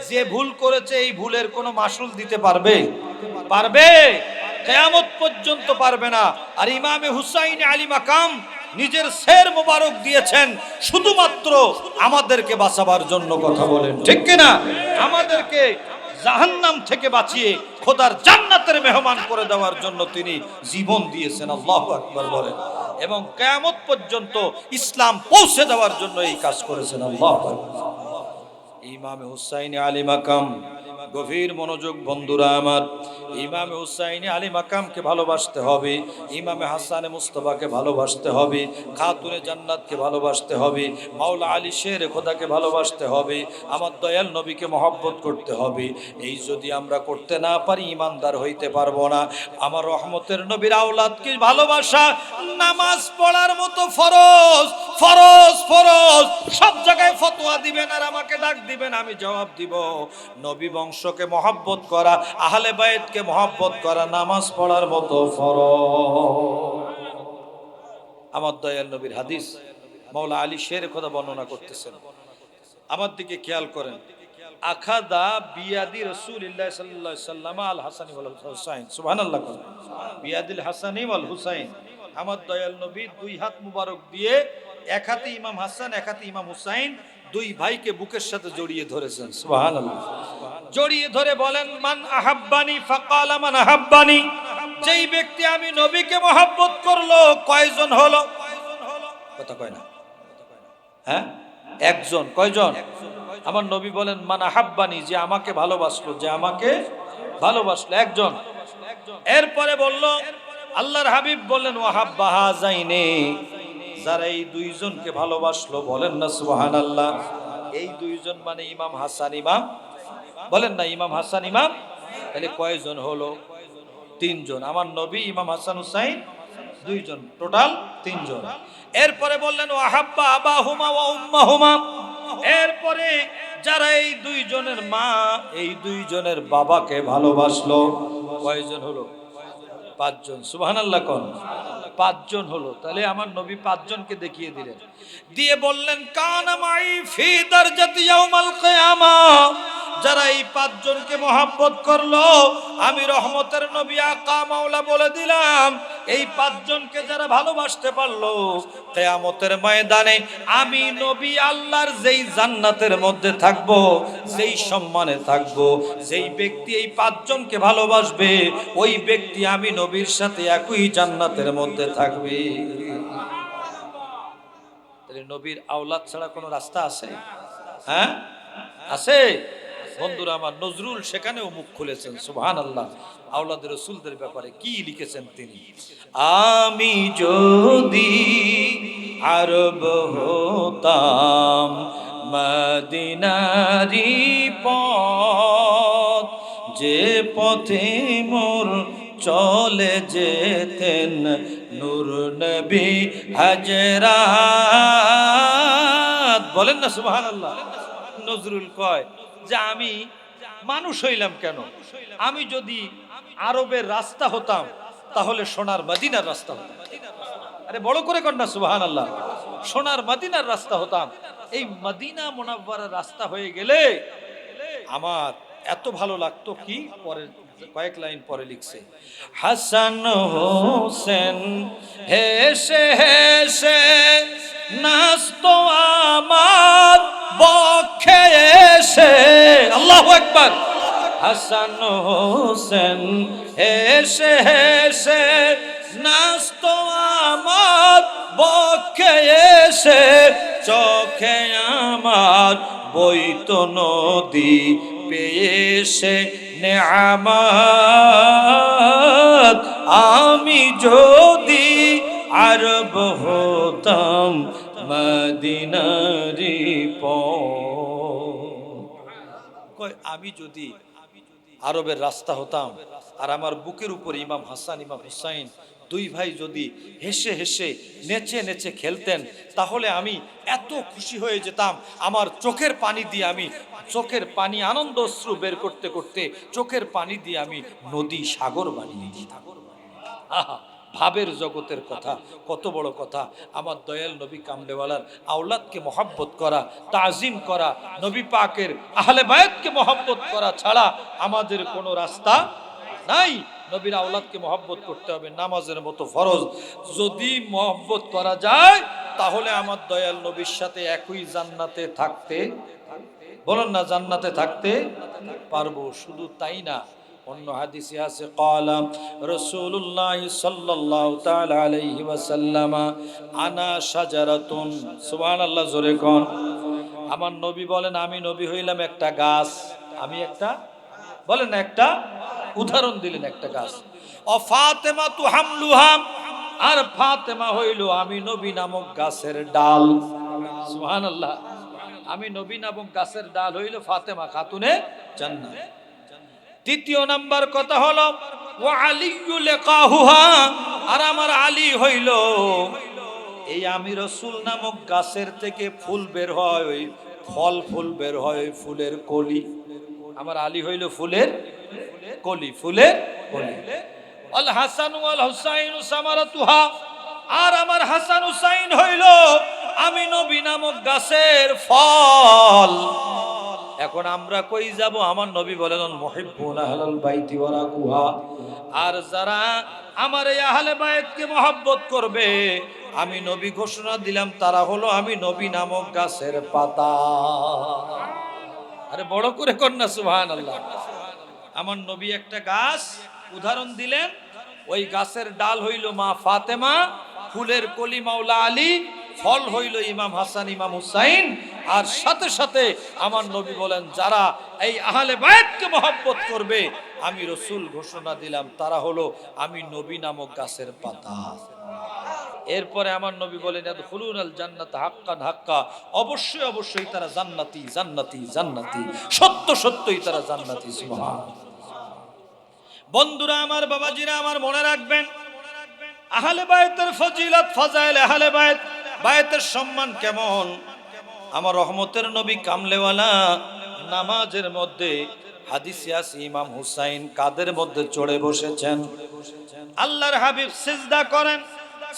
যে ভুল করেছে এই ভুলের কোনো মাসুল দিতে পারবে? পারবে? কিয়ামত পর্যন্ত পারবে না। আর ইমামে হুসাইন আলী মাকাম নিজের শের মোবারক দিয়েছেন শুধুমাত্র আমাদেরকে বাঁচাবার জন্য। কথা বলেন ঠিক কিনা? আমাদেরকে জাহান্নাম থেকে বাঁচিয়ে খোদার জান্নাতের মেহমান করে দেওয়ার জন্য তিনি জীবন দিয়েছেন। আল্লাহু আকবার বলেন। এবং কিয়ামত পর্যন্ত ইসলাম পৌঁছে দেওয়ার জন্য এই কাজ করেছেন। আল্লাহু আকবার। ইমামে হুসাইন আলী মাকাম, গভীর মনোযোগ বন্ধুরা আমার, ইমামে হুসাইন আলী মাকামকে ভালোবাসতে হবে, ইমামে হাসানে মুস্তাফাকে ভালোবাসতে হবে, খাতুনে জান্নাতকে ভালোবাসতে হবে, মাওলা আলী শের খোদাকে ভালোবাসতে হবে, আমার দয়াল নবীকে মহব্বত করতে হবে। এই যদি আমরা করতে না পারি ইমানদার হইতে পারবো না। আমার রহমতের নবীর আওলাদকে ভালোবাসা নামাজ পড়ার মতো ফরজ, ফরজ, ফরজ। সব জায়গায় ফতোয়া দিবেন আর আমাকে ডাক দিবেন, আমি জবাব দিব। নবী বংশকে মহব্বত করা, আহলে বাইতকে মহব্বত করা নামাজ পড়ার মতো ফরজ। আমার দয়াল নবীর হাদিস মাওলা আলী শের কথা বর্ণনা করতেছেন। আমার দিকে খেয়াল করেন। আখাদা বিয়াদি রাসূলুল্লাহ সাল্লাল্লাহু আলাইহি ওয়াসাল্লাম আল হাসানি ওয়াল হুসাইন। সুবহানাল্লাহ। বিয়াদিল হাসানি ওয়াল হুসাইন। আমার দয়াল নবী দুই হাত মুবারক দিয়ে এক হাতে ইমাম হাসান এক হাতে ইমাম হুসাইন দুই ভাইকে বুকের সাথে জড়িয়ে ধরেছেন। সুবহানাল্লাহ। জড়িয়ে ধরে বলেন, মান আহাব্বানি ফাকালা মান আহাব্বানি। যেই ব্যক্তি আমি নবীকে মহব্বত করলো কয়জন হলো? কথা কয় না। হ্যাঁ, একজন। কয়জন? আমার নবী বলেন, মান আহাব্বানি, যে আমাকে ভালোবাসলো, যে আমাকে ভালোবাসলো, একজন। এরপরে বলল, আল্লাহর হাবিব বললেন, ওয়াহাব্বা হাযাইনি, যারা এই দুইজনকে ভালোবাসলো, বলেন না সুবহানাল্লাহ। এই দুইজন মানে ইমাম হাসান ইমাম, বলেন না ইমাম হাসান ইমাম। তাহলে কয়জন হলো? তিনজন। আমার নবী, ইমাম হাসান হুসাইন, দুইজন, টোটাল তিনজন। এরপরে বললেন, ওয়াহাব্বা আবাহুমা ওয়া উম্মাহুমা। এরপরে যারা এই দুইজনের মা, এই দুইজনের বাবাকে ভালোবাসলো, কয়জন হলো? পাঁচজন। সুবহানাল্লাহ কোন? পাঁচজন হলো। তাহলে আমার নবী পাঁচজনকে দেখিয়ে দিলেন, দিয়ে বললেন, কানা মাই ফি দারজাতি ইয়াউমাল কিয়ামাহ। যারা এই পাঁচজনকে মহব্বত করলো, আমি রহমতের নবী আকা মাওলা বলে দিলাম, এই পাঁচজনকে যারা ভালোবাসতে পারলো, কিয়ামতের ময়দানে আমি নবী আল্লাহর যেই জান্নাতের মধ্যে থাকবো, যেই সম্মানে থাকবো, যেই ব্যক্তি এই পাঁচজনকে ভালোবাসবে, ওই ব্যক্তি আমি নবীর সাথে একই জান্নাতের মধ্যে থাকবে। তাহলে নবীর আওলাদ ছাড়া কোনো রাস্তা আছে? হ্যাঁ, আছে। বন্ধুরা আমার, নজরুল সেখানেও মুখ খুলেছেন। সুবহানাল্লাহ। আওলাদের রাসূলদের ব্যাপারে কি লিখেছেন তিনি? আমি যদি আরব হতাম, মদিনারি পথ, যে পথে মোর চলে যেতেন নূর নবী হাজরাত। বলেন না সুবহানাল্লাহ। নজরুল কয় যে আমি মানুষ হইলাম কেন? আমি যদি আরবের রাস্তা হতাম তাহলে সোনার মদিনার রাস্তা হতাম। আরে বড় করে কর না সুবহানাল্লাহ। সোনার মদিনার রাস্তা হতাম। এই মদিনা মুনাওয়ারার রাস্তা হয়ে গেলে আমার এত ভালো লাগতো কি, পরে কয়েক লাইন পরে লিখছে, হাসান হোসেন হেসে হেসে নাচতো আকবার। হাসান হোসেন হেসে হেসে নাচতো আমার বক্ষে এসে, চোখে আমার বইতো নদী পেয়েছে নেয়ামত। আমি যদি আরব হতাম মদিনারি কয় আমি যদি আরবের রাস্তা হতাম আর আমার বুকের উপর ইমাম হাসান ইমাম হুসাইন দুই ভাই যদি হেসে হেসে নেচে নেচে খেলতেন, তাহলে আমি এত খুশি হয়ে যেতাম, আমার চোখের পানি দিয়ে আমি চোখের পানি আনন্দ অশ্রু বের করতে করতে চোখের পানি দিয়ে আমি নদী সাগর বানিয়ে দিতাম। আহা, ভাবের জগতের কথা, কত বড় কথা। আমার দয়াল নবী কামলেওয়ালার আওলাদকে মহব্বত করা, তাজিম করা, নবী পাকের আহলে বায়াতকে মহব্বত করা ছাড়া আমাদের কোনো রাস্তা নাই। নবীর আওলাদকে মহব্বত করতে হবে নামাজের মতো ফরজ। যদি মহব্বত করা যায় তাহলে আমার দয়াল নবীর সাথে একই জান্নাতে থাকতে, বলেন না, জান্নাতে থাকতে পারবো। শুধু তাই না, অন্য হাদিসে আছে ক্বালা রাসূলুল্লাহ সাল্লাল্লাহু তাআলা আলাইহি ওয়াসাল্লাম আনা শাজারাতুন, সুবহানাল্লাহ, জোরে কোন। আমার নবী বলেন আমি নবী হইলাম একটা গাছ, আমি একটা, বলেন না, একটা উদাহরণ দিলেন একটা গাছ। ও ফাতেমা তু হামলুহা, আর ফাতেমা হইল আমি নবী নামক গাছের ডাল। সুবহানাল্লাহ, আমি নবী নামক গাছের ডাল হইল ফাতেমা খাতুনে জান্নাত। দ্বিতীয় নাম্বার কথা হলো ওয়া আলিয়্যু লিকাহুহা, আর আমার আলী হইল এই আমি রাসূল নামক গাছের থেকে ফুল বের হয়, ওই ফল ফুল বের হয়, ওই ফুলের কলি। আমার আলী হইল ফুলের কলি, ফুলের কলি। আল হাসান ওয়াল হুসাইন সামারাতুহা, আর আমার হাসান হুসাইন হইল আমি নবী নামক গাছের ফল। এখন আমরা কই যাব? আমার নবী বলেন মুহিব্বুনা আহলাল বাইতি ওয়া রাকুহা, আর যারা আমার এই আহলে বাইতকে মহব্বত করবে, আমি নবী ঘোষণা দিলাম তারা হলো আমি নবী নামক গাছের পাতা। আরে বড় করে কর না সুবহানাল্লাহ। আমার নবী একটা গাছ উদাহরণ দিলেন, ওই গাছের ডাল হইল মা ফাতেমা, ফুলের কলি মাওলা আলী, ফল হইল ইমাম হাসান ইমাম হুসাইন। আর সাথে সাথে আমার নবী বলেন যারা এই আহলে বায়াতকে মহব্বত করবে, আমি রসুল ঘোষণা দিলাম তারা হলো আমি নবী নামক গাছের পাতা। এরপরে আমার নবী বলেন ইয়াদখুলুনাল জান্নাত হাক্কান হাক্কা, অবশ্যই অবশ্যই তারা জান্নাতি জান্নাতি জান্নাতি, সত্য সত্যই তারা জান্নাতি। সুবহানাল্লাহ। বন্ধুরা আমার, বাবাজিরা আমার, মনে রাখবেন আহলে বায়াতের ফজিলত, ফাজাইল আহলে বায়াত, বায়াতের সম্মান কেমন। আমার রহমতের নবী কামলেওয়ালা নামাজের মধ্যে হাদিসে আছে ইমাম হুসাইন কাদের মধ্যে চড়ে বসেছেন। আল্লাহর হাবিব সিজদা করেন,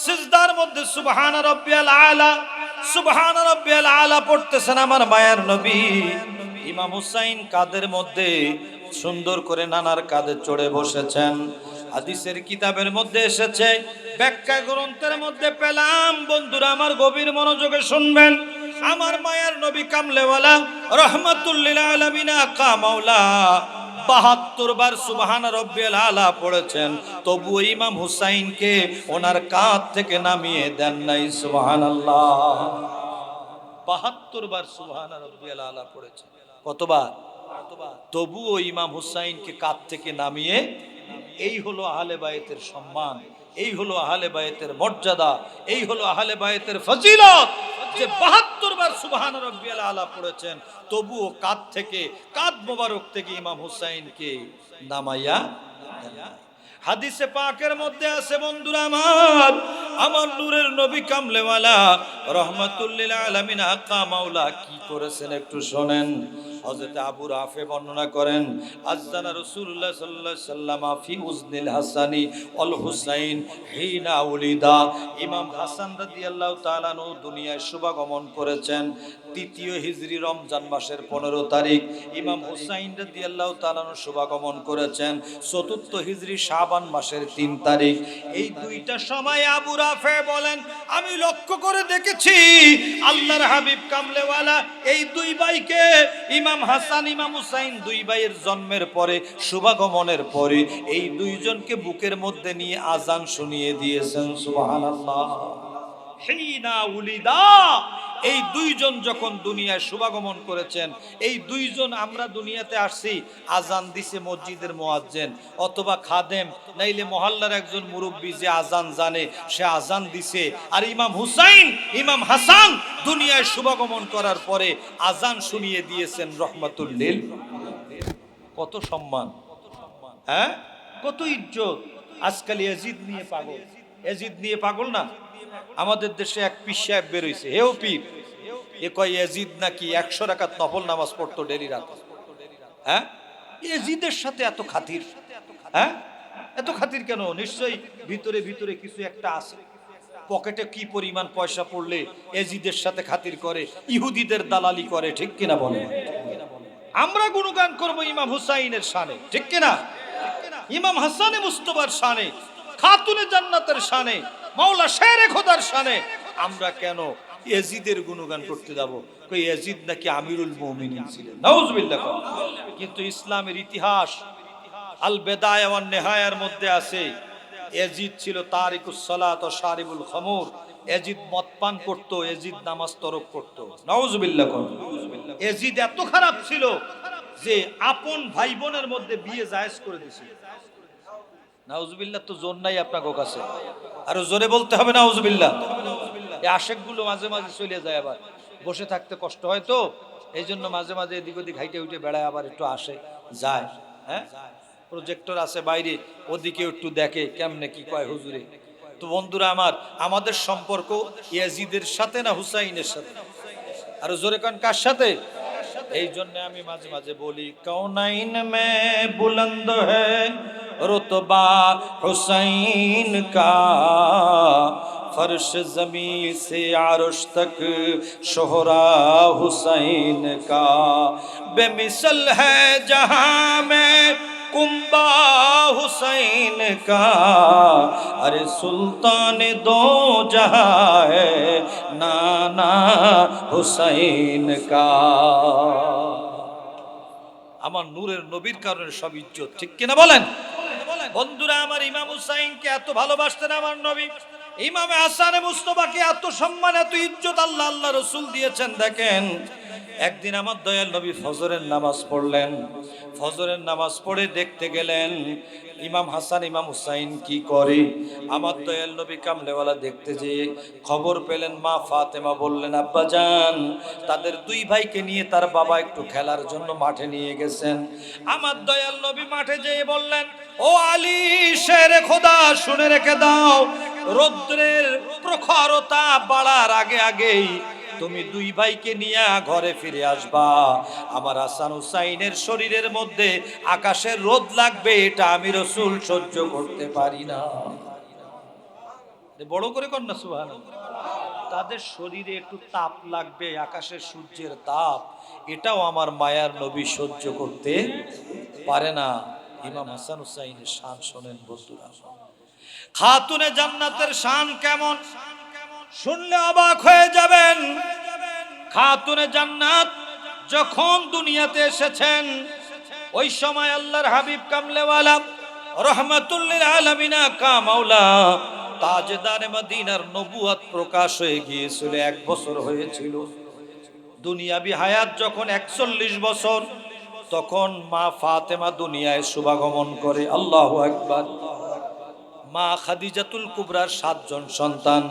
সিজদার মধ্যে সুবহানা রাব্বিয়াল আলা, সুবহানা রাব্বিয়াল আলা পড়তেছেন আমার মায়ার নবী। ইমাম হুসাইন কাদের মধ্যে সুন্দর করে নানার কাঁধে চড়ে বসেছেন। হাদিসের কিতাবের মধ্যে এসেছে, ব্যাখ্যা গ্রন্থের মধ্যে পেলাম। বন্ধুরা আমার গভীর মনোযোগে শুনবেন। আমার মায়ার নবী কামলেওয়ালা রহমাতুল লিল আলামিন আকা মাওলা ৭২ বার সুবহানা রাব্বিয়াল আলা পড়েছেন, তবু ইমাম হুসাইনকে ওনার কাঁধ থেকে নামিয়ে দেন নাই। সুবহানাল্লাহ। ৭২ বার সুবহানা রাব্বিয়াল আলা পড়েছেন। কতবার? তবুও ইমাম হুসাইনকে কাঁধ থেকে নামিয়ে। এই হলো আহলে বায়াতের সম্মান, এই হলো আহলে বায়াতের মর্যাদা, এই হলো আহলে বায়াতের ফজিলত, যে ৭২ বার সুবহানা রাব্বিয়াল আলা পড়েছেন, তবুও কাঁধ থেকে, কাঁধ মোবারক থেকে ইমাম হুসাইনকে নামাইয়া। হাদিসে পাকের মধ্যে আছে বন্ধুরা আমার, আমার নূরের নবী কামলেওয়ালা রহমাতুল লিল আলামিন আকা মাওলা কি করেছেন একটু শোনেন। হযরত আবু রাফি বর্ণনা করেন, আযানা রাসূলুল্লাহ সাল্লাল্লাহু আলাইহি ওয়াসাল্লাম ফি উজনিল হাসানি ওয়াল হুসাইন হিনা উলিদা। ইমাম হাসান রাদিয়াল্লাহু তাআলা নূ দুনিয়ায় শুভাগমন করেছেন ৩য় হিজরি রমজান মাসের ১৫ তারিখ। ইমাম হুসাইন রাদিয়াল্লাহু তাআলা নূ শুভাগমন করেছেন ৪র্থ হিজরি শাবান মাসের ৩ তারিখ। এই দুইটা সময় আবু রাফি বলেন আমি লক্ষ্য করে দেখেছি আল্লাহর হাবিব কামলেওয়ালা এই দুই ভাইকে ইমাম ইমাম হাসান ইমাম হুসাইন দুই ভাইয়ের জন্মের পরে শুভাগমনের পরে এই দুইজনকে বুকের মধ্যে নিয়ে আজান শুনিয়ে দিয়েছেন সুবহানাল্লাহ। হিনা উলিদা, এই দুইজন যখন দুনিয়ায় শুভাগমন করেছেন, এই দুইজন আমরা দুনিয়াতে আসছি, আজান দিছে মসজিদের মুয়াজ্জিন অথবা খাদেম, নাইলে মহল্লার একজন মুরব্বী যে আজান জানে সে আজান দিছে। আর ইমাম হুসাইন ইমাম হাসান দুনিয়ায় শুভাগমন করার পরে আজান শুনিয়ে দিয়েছেন রহমাতুল লিল। কত সম্মান, হ্যাঁ, কত ইজ্জত। আজকাল ইয়াজিদ নিয়ে পাগল, ইয়াজিদ নিয়ে পাগল না। আমাদের দেশে এক পীর সাহেব বের হইছে, হেও পীর, এ কয় ইয়াজিদ নাকি 100 রাকাত নফল নামাজ পড়তো ডেলি রাতে। হ্যাঁ, ইয়াজিদের সাথে এত খাতির, হ্যাঁ, এত খাতির কেন? নিশ্চয়ই ভিতরে ভিতরে কিছু একটা আছে। পকেটে কি পরিমাণ পয়সা পড়লে ইয়াজিদের সাথে খাতির করে, ইহুদিদের দালালি করে, ঠিক কিনা বলে? আমরা গুণগান করব ইমাম হুসাইনের শানে, ঠিক কিনা? ইমাম হাসানে মুস্তফার শানে, খাতুনে জান্নাতের শানে, মাওলা শেরে খোদার শানে। আমরা কেন ইয়াজিদের গুণগান করতে যাব? কই ইয়াজিদ নাকি আমিরুল মুমিনিন ছিলেন, নাউজুবিল্লাহ। কিন্তু ইসলামের ইতিহাস আল বেদায়া ওয়ান নেহায়ার মধ্যে আছে ইয়াজিদ ছিল তারিকুস সালাত ও শারিবুল খামুর। ইয়াজিদ মদ পান করত, ইয়াজিদ নামাজ তরক করত, নাউজুবিল্লাহ। ইয়াজিদ এত খারাপ ছিল যে আপন ভাই বোনের মধ্যে বিয়ে জায়েজ করে দিয়েছিল। নাউজুবিল্লাহ, তো জোর নাই আপনার কাছে, আরো জোরে বলতে হবে নাউজুবিল্লাহ। এই আশেকগুলো মাঝে মাঝে চলে যায়, আবার বসে থাকতে কষ্ট হয়, তো এই জন্য মাঝে মাঝে এদিক ওদিক হাইটে উঠে বেড়ায়, আবার একটু আসে যায়। হ্যাঁ, প্রজেক্টর আছে বাইরে, ওদিকে একটু দেখে কেমনে কি কয় হুজুরে। তো বন্ধুরা আমার, আমাদের সম্পর্ক ইয়াজিদের সাথে না হুসাইনের সাথে? আরো জোরে কান কার সাথে? এই জন্য আমি মাঝে মাঝে বলি, কৌনাইন মে বুলন্দ হ্যায় रुतबा हुसैन का, फर्श ज़मी से आरुश तक शोहरा हुसैन का, बेमिसल है जहाँ में कुंबा हुसैन का, अरे सुल्तान दो जहाँ है नाना हुसैन का। আমার নূরের নবীর কারণে সব ইজ্জত, ঠিক কিনা বলেন? বন্ধুরা আমার, ইমাম হুসাইনকে এত ভালোবাসতেন আমার নবী, ইমাম হাসানে মুস্তফাকে এত সম্মান এত ইজ্জত আল্লাহ আল্লাহ রাসূল দিয়েছেন। দেখেন, একদিন আমার দয়াল নবী ফজরের নামাজ পড়লেন, ফজরের নামাজ পড়ে দেখতে গেলেন ইমাম হাসান ইমাম হুসাইন কি করে। আমার দয়াল নবী কামলেওয়ালা দেখতে যেয়ে খবর পেলেন, মা ফাতেমা বললেন, আব্বা জান তাদের দুই ভাইকে নিয়ে তার বাবা একটু খেলার জন্য মাঠে নিয়ে গেছেন। আমার দয়াল নবী মাঠে যেয়ে বললেন, ও আলী শেরে খোদা, শুনে রেখে দাও, রৌদ্রের প্রখরতা বাড়ার আগে আগেই তুমি দুই ভাইকে নিয়ে ঘরে ফিরে আসবা। আমার হাসান হুসাইনের শরীরের মধ্যে আকাশের রোদ লাগবে, এটা আমি রাসূল সহ্য করতে পারি না। বড় করে কর না সুবহানাল্লাহ। তাদের শরীরে একটু তাপ লাগবে, আকাশের সূর্যের তাপ, এটাও আমার মায়ার নবী সহ্য করতে পারে না। ইমাম হাসান হুসাইনের শান শোনেন বন্ধুরা, খাতুনে জান্নাতের শান কেমন শুনলে অবাক হয়ে যাবেন। খাতুনে জান্নাত যখন দুনিয়াতে এসেছেন, ওই সময় আল্লাহর হাবিব কামলেওয়ালা রহমাতুল লিল আলামিন কা মাওলা তাজদারে মদিনার নবুয়ত প্রকাশ হয়ে গিয়েছিল, 1 বছর হয়েছিল। দুনিয়াবি হায়াত যখন 41 বছর, তখন মা ফাতেমা দুনিয়ায় শুভাগমন করে। আল্লাহু আকবার। মা খাদিজাতুল কুবরার 7 জন সন্তান,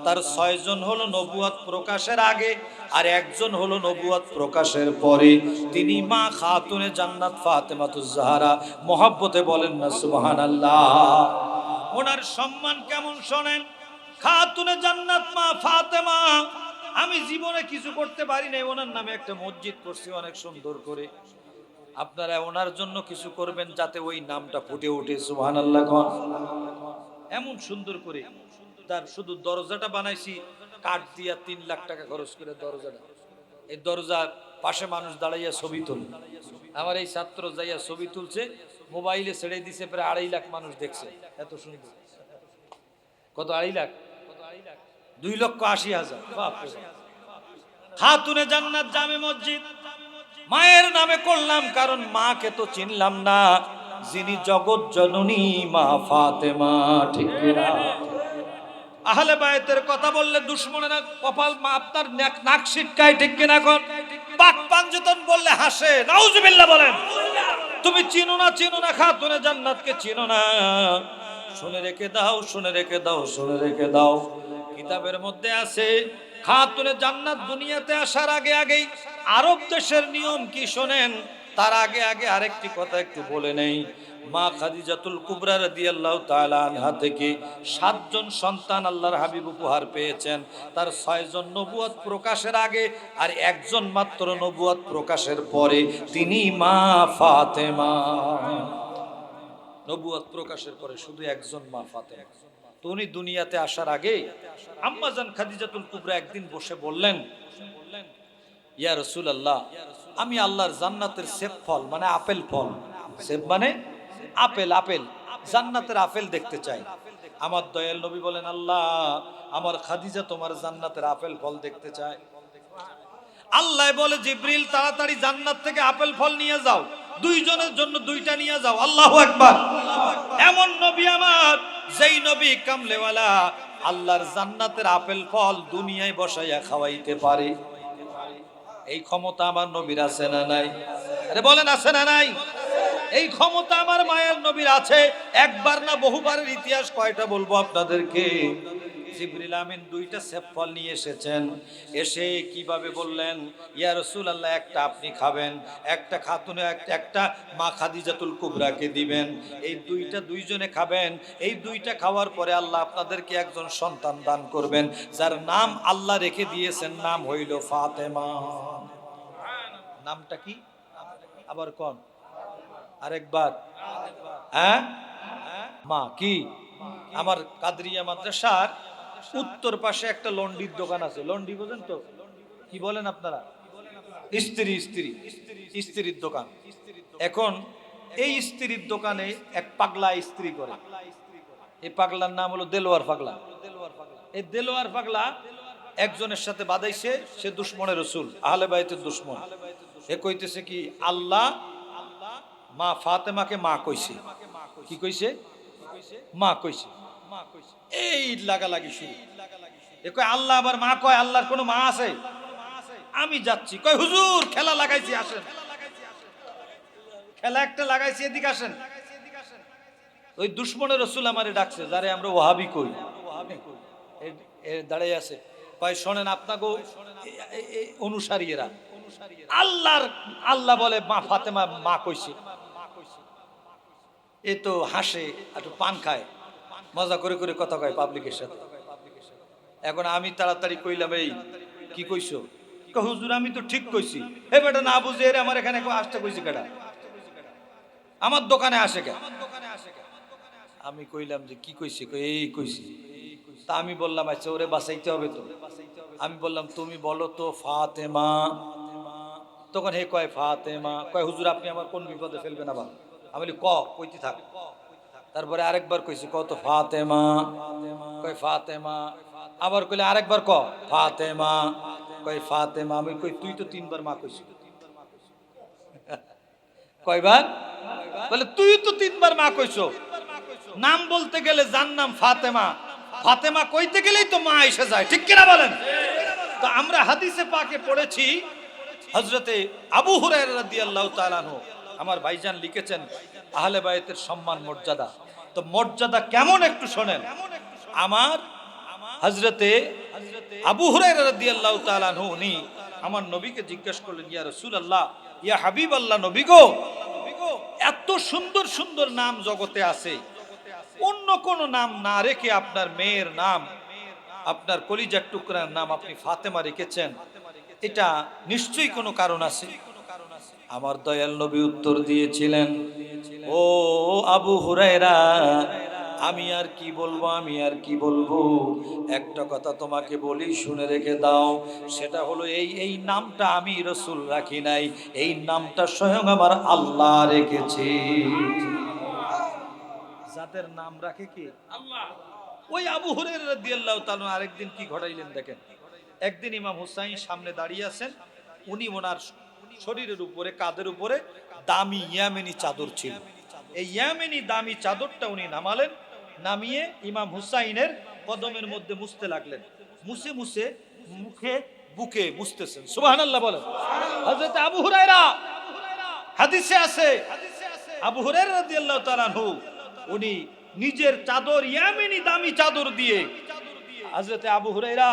তার 6 জন হলো নবুয়ত প্রকাশের আগে আর 1 জন হলো নবুয়ত প্রকাশের পরে। তিনি মা খাতুনে জান্নাত ফাতেমাতুজ জাহরা, মহব্বতে বলেন না সুবহানাল্লাহ। ওনার সম্মান কেমন শোনেন। খাতুনে জান্নাত মা ফাতেমা, আমি জীবনে কিছু করতে পারি নাই, ওনার নামে একটা মসজিদ করছি অনেক সুন্দর করে। আপনারা ওনার জন্য কিছু করবেন যাতে ওই নামটা ফুটে ওঠে, সুবহানাল্লাহ। এমন সুন্দর করে তার শুধু দরজাটা বানাইছি কাঠ দিয়া, 3 লাখ টাকা খরচ করে দরজাটা। এই দরজার পাশে মানুষ দাঁড়াইয়া ছবি তোলে। আমার এই ছাত্র যাইয়া ছবি তুলছে, মোবাইলে ছেড়ে দিছে, প্রায় 2.5 লাখ মানুষ দেখছে। এত সুন্দর। কত? 2.5 লাখ? 2,80,000। খাতুনে জান্নাত জামে মসজিদ, মায়ের নামে করলাম, কারণ মাকে তো চিনলাম না, যিনি জগৎ জননী মা ফাতেমা। ঠিক কিনা? আহলে বায়তের কথা বললে দুশ্মনেরা কপাল মা আপনার নাক সিটকায়। ঠিক কিনা? কোন পাক পাঞ্জতন বললে হাসে। নাউজুবিল্লাহ বলেন। তুমি চিনো না, চিনো না, খাতুনে জান্নাতকে চিনো না। শুনে রেখে দাও, শুনে রেখে দাও, শুনে রেখে দাও। কিতাবের মধ্যে আছে খাতুনে জান্নাত দুনিয়াতে আসার আগে আগেই আরব দেশের নিয়ম কি শোনেন। তার আগে আগে আরেকটি কথা একটু বলে নেই। মা খাদিজাতুল কুবরা রাদিয়াল্লাহু তাআলা আনহা থেকে 7 জন সন্তান আল্লাহর হাবিব উপহার পেয়েছেন। তার 6 জন নবুয়ত প্রকাশের আগে আর একজন মাত্র নবুয়ত প্রকাশের পরে, তিনি মা ফাতেমা। নবুয়ত প্রকাশের পরে শুধু একজন মা ফাতেমা। তো উনি দুনিয়াতে আসার আগে আম্মা জান খাদিজাতুল কুবরা একদিন বসে বললেন, ইয়া রাসূলুল্লাহ, আমি আল্লাহর জান্নাতের সেব ফল মানে আপেল ফল, সেব মানে আপেল, আপেল জান্নাতের আপেল দেখতে চাই। আমার দয়াল নবী বলেন, আল্লাহ, আমার খাদিজা তোমার জান্নাতের আপেল ফল দেখতে চায়। আল্লাহ বলে, জিবরিল তাড়াতাড়ি জান্নাত থেকে আপেল ফল নিয়ে যাও, দুইজনের জন্য দুইটা নিয়ে যাও। আল্লাহু আকবার। এমন নবী আমার, যেই নবী কামলেওয়ালা, আল্লাহর জান্নাতের আপেল ফল দুনিয়ায় বসাইয়া খাওয়াইতে পারে। এই ক্ষমতা আমার নবীর আছে না নাই? আরে বলেন, আছে না নাই? এই ক্ষমতা আমার মায়ের নবীর আছে। একবার না বহুবারের ইতিহাস কয়টা বলবো আপনাদেরকে। জিবরিল আমিন দুইটা সেব ফল নিয়ে এসেছেন। এসে কিভাবে বললেন, ইয়া রাসূলুল্লাহ, একটা আপনি খাবেন, একটা খাতুনে, একটা মা খাদিজাতুল কুবরাকে দিবেন। এই দুইটা দুইজনে খাবেন। এই দুইটা খাওয়ার পরে আল্লাহ আপনাদেরকে একজন সন্তান দান করবেন, যার নাম আল্লাহ রেখে দিয়েছেন, নাম হইল ফাতেমা। নামটা কি? আবার কোন আরেকবার? হ্যাঁ, মা কি? আমার কাদরিয়া মাদ্রাসার উত্তর পাশে একটা লন্ডির দোকান আছে। লন্ডি বোঝেন তো? কি বলেন আপনারা? ইস্ত্রি, ইস্ত্রি, ইস্ত্রির দোকান। এখন এই ইস্ত্রির দোকানে এক পাগলা ইস্ত্রি করে। এই পাগলার নাম হলো দেলোয়ার পাগলা। এই দেলোয়ার পাগলা একজনের সাথে বাদাইছে, সে দুশমনের রাসূল, আহলে বাইতের দুশমন। এ কইতেছে কি, আল্লাহ মা ফাতেমাকে মা কইছে। কি কইছে? মা কইছে। এই লাগালাগি শুরু। এ কয় আল্লাহ আবার মা কয়, আল্লাহর কোনো মা আছে? আমি যাচ্ছি। কয় হুজুর, খেলা লাগাইছি, আসেন। খেলা একটা লাগাইছি, এদিকে আসেন। ওই দুশমনের রাসূল আমারে ডাকছে, যারে আমরা ওয়াহাবি কই। দাঁড়াই আছে। কয় শোনেন, আপনাকে অনুসারী এরা, আল্লাহ বলে মা ফাতেমা মা কইছে। এ তো হাসে, একটু পান খায়, মজা করে করে কথা কয় পাবলিকের সাথে। এখন আমি তাড়াতাড়ি কইলাম, এই কি কইছো? হুজুর আমি তো ঠিক কইছি। হে বেটা, না বুঝে এর আমার এখানে আসতে কইছি কেডা? আমার দোকানে আসে কে? আমি কইলাম যে কি কইছি? এই কইছি। তা আমি বললাম, আচ্ছা ওরে বাঁচাইতে হবে তো। আমি বললাম, তুমি বলো তো ফাতেমা। তখন হে কয় ফাতেমা। কয় হুজুর আপনি আমার কোন বিপদে ফেলবেন আবার? আমি বলি কইতে থাক। তারপরে আরেকবার কইছি, কত ফাতেমা। কয় ফাতেমা। আবার কইলে আরেকবার ফাতেমা। কয় ফাতেমা। আমি কই তুই তো 3 বার মা কইছি। কয়বার? বলে তুই তো 3 বার মা কইছো। নাম বলতে গেলে যার নাম ফাতেমা, ফাতেমা কইতে গেলেই তো মা এসে যায়। ঠিক কিনা বলেন? তো আমরা হাদিসে পাকে পড়েছি, হযরতে আবু হুরায়রা রাদিয়াল্লাহু তাআলা আনহু, আমার ভাইজান লিখেছেন আহলে বায়তের সম্মান মর্যাদা। তো মর্যাদা কেমন একটু শোনেন। আমার হযরতে আবু হুরায়রা রাদিয়াল্লাহু তাআলা আনহু উনি আমার নবীকে জিজ্ঞেস করলেন, ইয়া রাসূলুল্লাহ, ইয়া হাবিবাল্লাহ, নবী গো, এত সুন্দর সুন্দর নাম জগতে আছে, অন্য কোন নাম না রেখে আপনার মেয়ের নাম, আপনার কলিজার টুকরার নাম আপনি ফাতেমা রেখেছেন, এটা নিশ্চয়ই কোনো কারণ আছে। আমার দয়াল নবী উত্তর দিয়েছিলেন, ও আবু হুরায়রা, আমি আর কি বলবো, আমি আর কি বলবো। একটা কথা তোমাকে বলি, শুনে রেখে দাও। সেটা হলো এই নামটা আমি রাসূল রাখি নাই, এই নামটা স্বয়ং আমার আল্লাহ রেখেছে। যাদের নাম রাখে কি আল্লাহ। ওই আবু হুরায়রা রাদিয়াল্লাহু তাআলা আরেকদিন কি ঘটাইলেন দেখেন। একদিন ইমাম হুসাইন সামনে দাঁড়িয়ে আছেন, উনি ওনার শরীরের উপরে, কাঁধের উপরে দামি ইয়ামেনি চাদর ছিল। এই ইয়ামেনি দামি চাদরটা উনি নামালেন, নামিয়ে ইমাম হুসাইনের কদমের মধ্যে মুছতে লাগলেন। মুছে মুছে মুখে বুকে মুছতেছেন। সুবহানাল্লাহ বলেন। হযরত আবু হুরায়রা, হাদিসে আছে, আবু হুরায়রা রাদিয়াল্লাহু তাআলা আনহু উনি নিজের চাদর, ইয়ামেনি দামি চাদর দিয়ে হযরত আবু হুরায়রা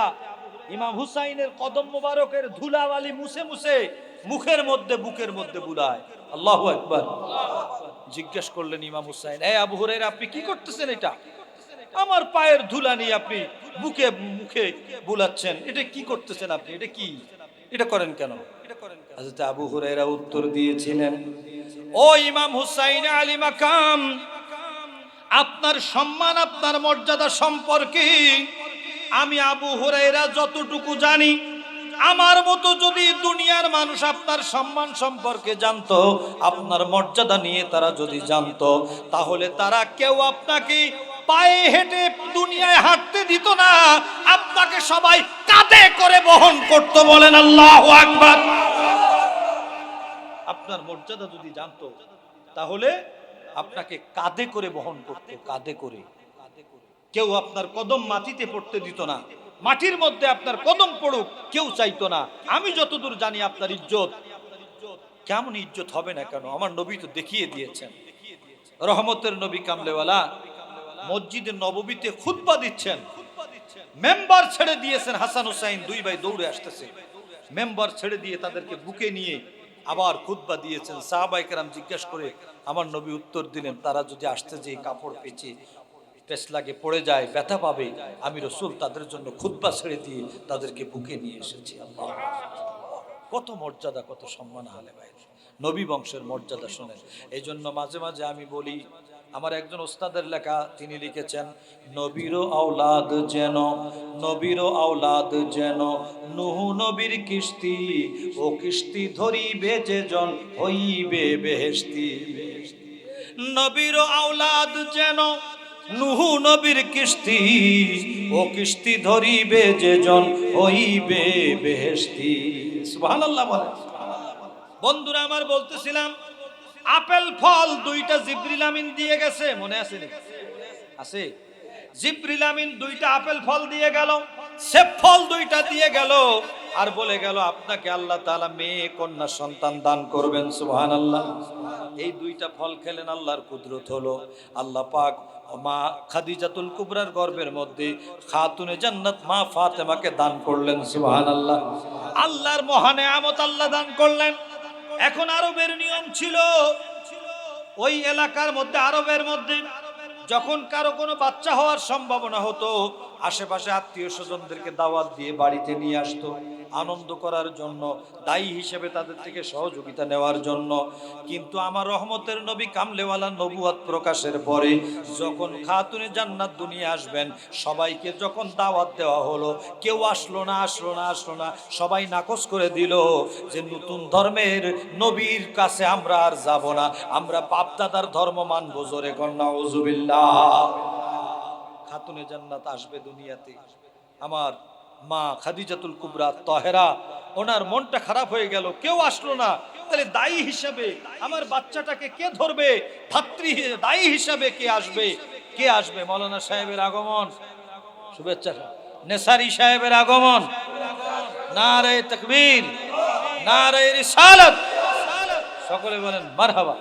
ইমাম হুসাইনের কদম মোবারকের ধুলাবালি মুছে মুছে মুখের মধ্যে, বুকের মধ্যে বুলায়। আল্লাহু আকবার। জিজ্ঞেস করলেন ইমাম হুসাইন, এই আবু হুরায়রা, আপনি কি করতেছেন এটা? আমার পায়ের ধুলা নিয়ে আপনি বুকে মুখে বুলাচ্ছেন, এটা কি করতেছেন আপনি? এটা কি, এটা করেন কেন? হযরত আবু হুরায়রা উত্তর দিয়েছিলেন, ও ইমাম হুসাইন আলী মাকাম, আপনার সম্মান, আপনার মর্যাদা সম্পর্কে আমি আবু হুরায়রা যতটুকু জানি, আমার মতো যদি দুনিয়ার মানুষ আপনার সম্মান সম্পর্কে জানতো, আপনার মর্যাদা নিয়ে তারা যদি জানতো, তাহলে তারা কেউ আপনাকে পায়ে হেঁটে দুনিয়ায় হাঁটতে দিত না, আপনাকে সবাই কাঁধে করে বহন করত। বলেন আল্লাহু আকবার। আপনার মর্যাদা যদি জানতো, তাহলে আপনাকে কাঁধে করে বহন করত, কাঁধে করে। কেউ আপনার কদম মাটিতে পড়তে দিত না, মাটির মধ্যে আপনার কদম পড়ুক কেউ চাইতো না। আমি যতদূর জানি আপনার ইজ্জত, কেমন ইজ্জত হবে না কেন? আমার নবী তো দেখিয়ে দিয়েছেন। রহমতের নবী কামলেওয়ালা মসজিদে নববীতে খুতবা দিচ্ছেন, মেম্বার ছেড়ে দিয়েছেন। হাসান হুসাইন দুই ভাই দৌড়ে আসতেছে, মেম্বার ছেড়ে দিয়ে তাদেরকে বুকে নিয়ে আবার খুতবা দিয়েছেন। সাহাবায়ে কেরাম জিজ্ঞাসা করে আমার নবী উত্তর দিলেন, তারা যদি আসতে যে কাপড় পেঁচে পেছ লাগে পড়ে যায়, ব্যথা পাবে, আমি রাসূল তাদের জন্য খুতবা ছেড়ে দিয়ে তাদেরকে বুকে নিয়ে এসেছি। আল্লাহ, কত মর্যাদা, কত সম্মান আহলে বাইত, নবী বংশের মর্যাদা শোনেন। এই জন্য মাঝে মাঝে আমি বলি, আমার একজন ওস্তাদের লেখা, তিনি লিখেছেন, নবীর আওলাদ যেন, নবীর আওলাদ যেন নূহ নবীর কিস্তি, ও কিস্তি ধরিবে যে জন হইবে বেহেশতি। নবীর আওলাদ যেন নূহ নবীর কিস্তি, ও কিস্তি ধরিবে যে জন হইবে বেহেশতি। সুবহানাল্লাহ বলেন। বন্ধুরা আমার, বলতেছিলাম আপেল ফল দুইটা জিবরিল আমিন দিয়ে গেছে, মনে আছে নাকি? আছে। জিবরিল আমিন দুইটা আপেল ফল দিয়ে গেল, সেব ফল দুইটা দিয়ে গেল, আর বলে গেল আপনাকে আল্লাহ তাআলা মেয়ে কন্যা সন্তান দান করবেন। সুবহানাল্লাহ। এই দুইটা ফল খেলেন, আল্লাহর কুদরত হলো। আল্লাহ পাক মা খাদিজাতুল কুবরার গর্ভের মধ্যে খাতুনে জান্নাত মা ফাতেমাকে দান করলেন। সুবহানাল্লাহ। আল্লাহর মহান নিয়ামত আল্লাহ দান করলেন। এখন আরবের নিয়ম ছিল, ওই এলাকার মধ্যে, আরবের মধ্যে যখন কারো কোনো বাচ্চা হওয়ার সম্ভাবনা হতো, আশেপাশে আত্মীয় স্বজনদেরকে দাওয়াত দিয়ে বাড়িতে নিয়ে আসতো আনন্দ করার জন্য, দায়ী হিসেবে তাদের থেকে সহযোগিতা নেওয়ার জন্য। কিন্তু আমার রহমতের নবী কামলেওয়ালা নবুয়ত প্রকাশের পরে যখন খাতুনে জান্নাত দুনিয়া আসবেন, সবাইকে যখন দাওয়াত দেওয়া হলো, কেউ আসলো না, আসলো না, আসলো না, সবাই নাকচ করে দিল যে নতুন ধর্মের নবীর কাছে আমরা আর যাব না, আমরা বাপদাদার ধর্ম মানবো। জোরে কন্যা আউযুবিল্লাহ। খাতুনে জান্নাত আসবে দুনিয়াতে, আমার মা খাদিজাতুল কুবরা তাহেরা, ওনার মনটা খারাপ হয়ে গেল, কেউ আসলো না। তাহলে দায়ী হিসাবে আমার বাচ্চাটাকে কে ধরবে? ধাত্রী দায়ী হিসাবে কে আসবে? কে আসবে? মৌলানা সাহেবের আগমন, শুভেচ্ছা। নেসারি সাহেবের আগমন, নারে তাকবীর, নারে রিসালাত, সকলে বলেন মারহাবা।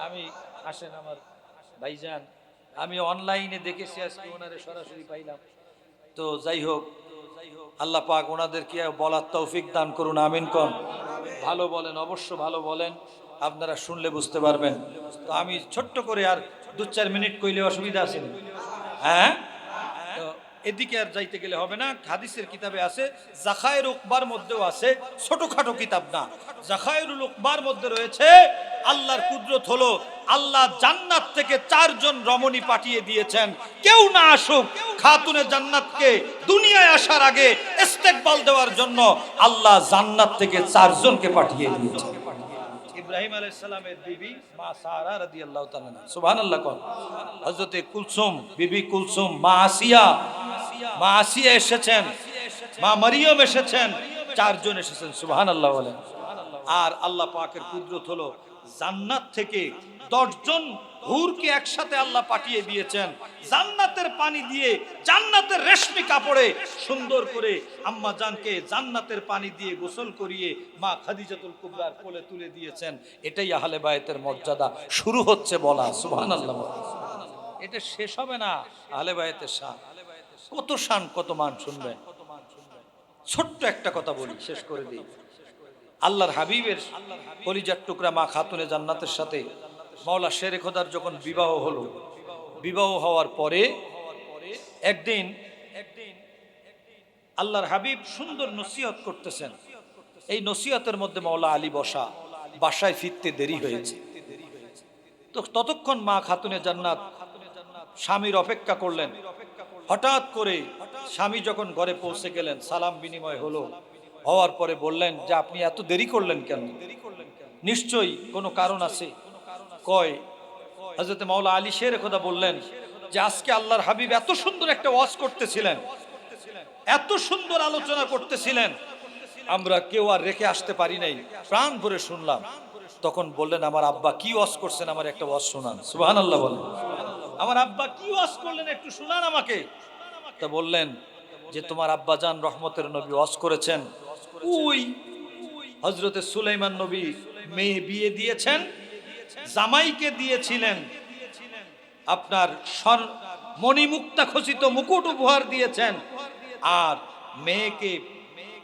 আমি আসেন আমার ভাইজান, আমি অনলাইনে দেখেছি, আজকে ওনারে সরাসরি পাইলাম। তো যাই হোক, আল্লাহ পাক ওনাদেরকে বলার তৌফিক দান করুন, আমিন কোন। ভালো বলেন, অবশ্য ভালো বলেন, আপনারা শুনলে বুঝতে পারবেন। তো আমি ছোট্ট করে আর 2-4 মিনিট কইলে অসুবিধা আছে? হ্যাঁ, তো এদিকে আর যাইতে গেলে হবে না। হাদিসের কিতাবে আছে, জাখায়ের উকবার মধ্যেও আছে, ছোটখাটো কিতাব না, জাখায়েরুল উকবার মধ্যে রয়েছে, আল্লাহর কুদরত হলো আল্লাহ জান্নাত থেকে 4 জন রমণী পাঠিয়ে দিয়েছেন। কেউ না আসুক, খাতুনে জান্নাতকে দুনিয়ায় আসার আগে ইস্তেকবাল দেওয়ার জন্য আল্লাহ জান্নাত থেকে 4 জনকে পাঠিয়ে দিয়েছেন। ইব্রাহিম আলাইহিস সালামের বিবি মা সারা রাদিয়াল্লাহু তাআলা, সুবহানাল্লাহ কোন। হযরতে কুলসুম, বিবি কুলসুম, মা আসিয়া এসেছেন, মা মারিয়াম এসেছেন, 4 জন এসেছেন। সুবহানাল্লাহ বলেন। আর আল্লাহ পাকের কুদরত হলো জান্নাত থেকে 10 জন হুরকে একসাথে আল্লাহ পাঠিয়ে দিয়েছেন, জান্নাতের পানি দিয়ে, জান্নাতের রেশমি কাপড়ে সুন্দর করে আম্মা জানকে জান্নাতের পানি দিয়ে গোসল করিয়ে মা খাদিজাতুল কুবরার কোলে তুলে দিয়েছেন। এটাই আহলে বায়তের মর্যাদা। শুরু হচ্ছে বলা সুবহানাল্লাহ। এটা শেষ হবে না। আহলে বায়তের শান, কত শান, কত মান শুনবেন। ছোট্ট একটা কথা বলি, শেষ করে দিই। আল্লাহর হাবিবের কলিজার টুকরা মা খাতুনে জান্নাতের সাথে মাওলা শেরে খোদার যখন বিবাহ হলো, বিবাহ হওয়ার পরে একদিন আল্লাহর হাবিব সুন্দর নসিহত করতেছেন। এই নসিহতের মধ্যে মাওলা আলী বসা, বাসায় ফিরতে দেরি হয়েছে। তো ততক্ষণ মা খাতুনে জান্নাত স্বামীর অপেক্ষা করলেন। হঠাৎ করে স্বামী যখন ঘরে পৌঁছে গেলেন, সালাম বিনিময় হলো, হওয়ার পরে বললেন যে আপনি এত দেরি করলেন কেন? নিশ্চয়ই কোনো কারণ আছে। কয় হযরত মাওলা আলী শেরে খোদা বললেন যে আজকে আল্লাহর হাবিব এত সুন্দর একটা ওয়াজ করতেছিলেন, এত সুন্দর আলোচনা করতেছিলেন, আমরা কেউ আর রেখে আসতে পারি নাই, প্রাণ ভরে শুনলাম। তখন বললেন আমার আব্বা কি ওয়াজ করছেন, আমার একটা ওয়াজ শোনান। সুবহানাল্লাহ বলেন। আমার আব্বা কি ওয়াজ করলেন একটু শোনান আমাকে। তা বললেন যে তোমার আব্বা জান রহমতের নবী ওয়াজ করেছেন, ওই হযরতে সুলাইমান নবী মেয়ে বিয়ে দিয়েছেন, জামাইকে দিয়েছিলেন আপনার মণিমুক্তা খচিত মুকুট উপহার দিয়েছেন, আর মেয়েকে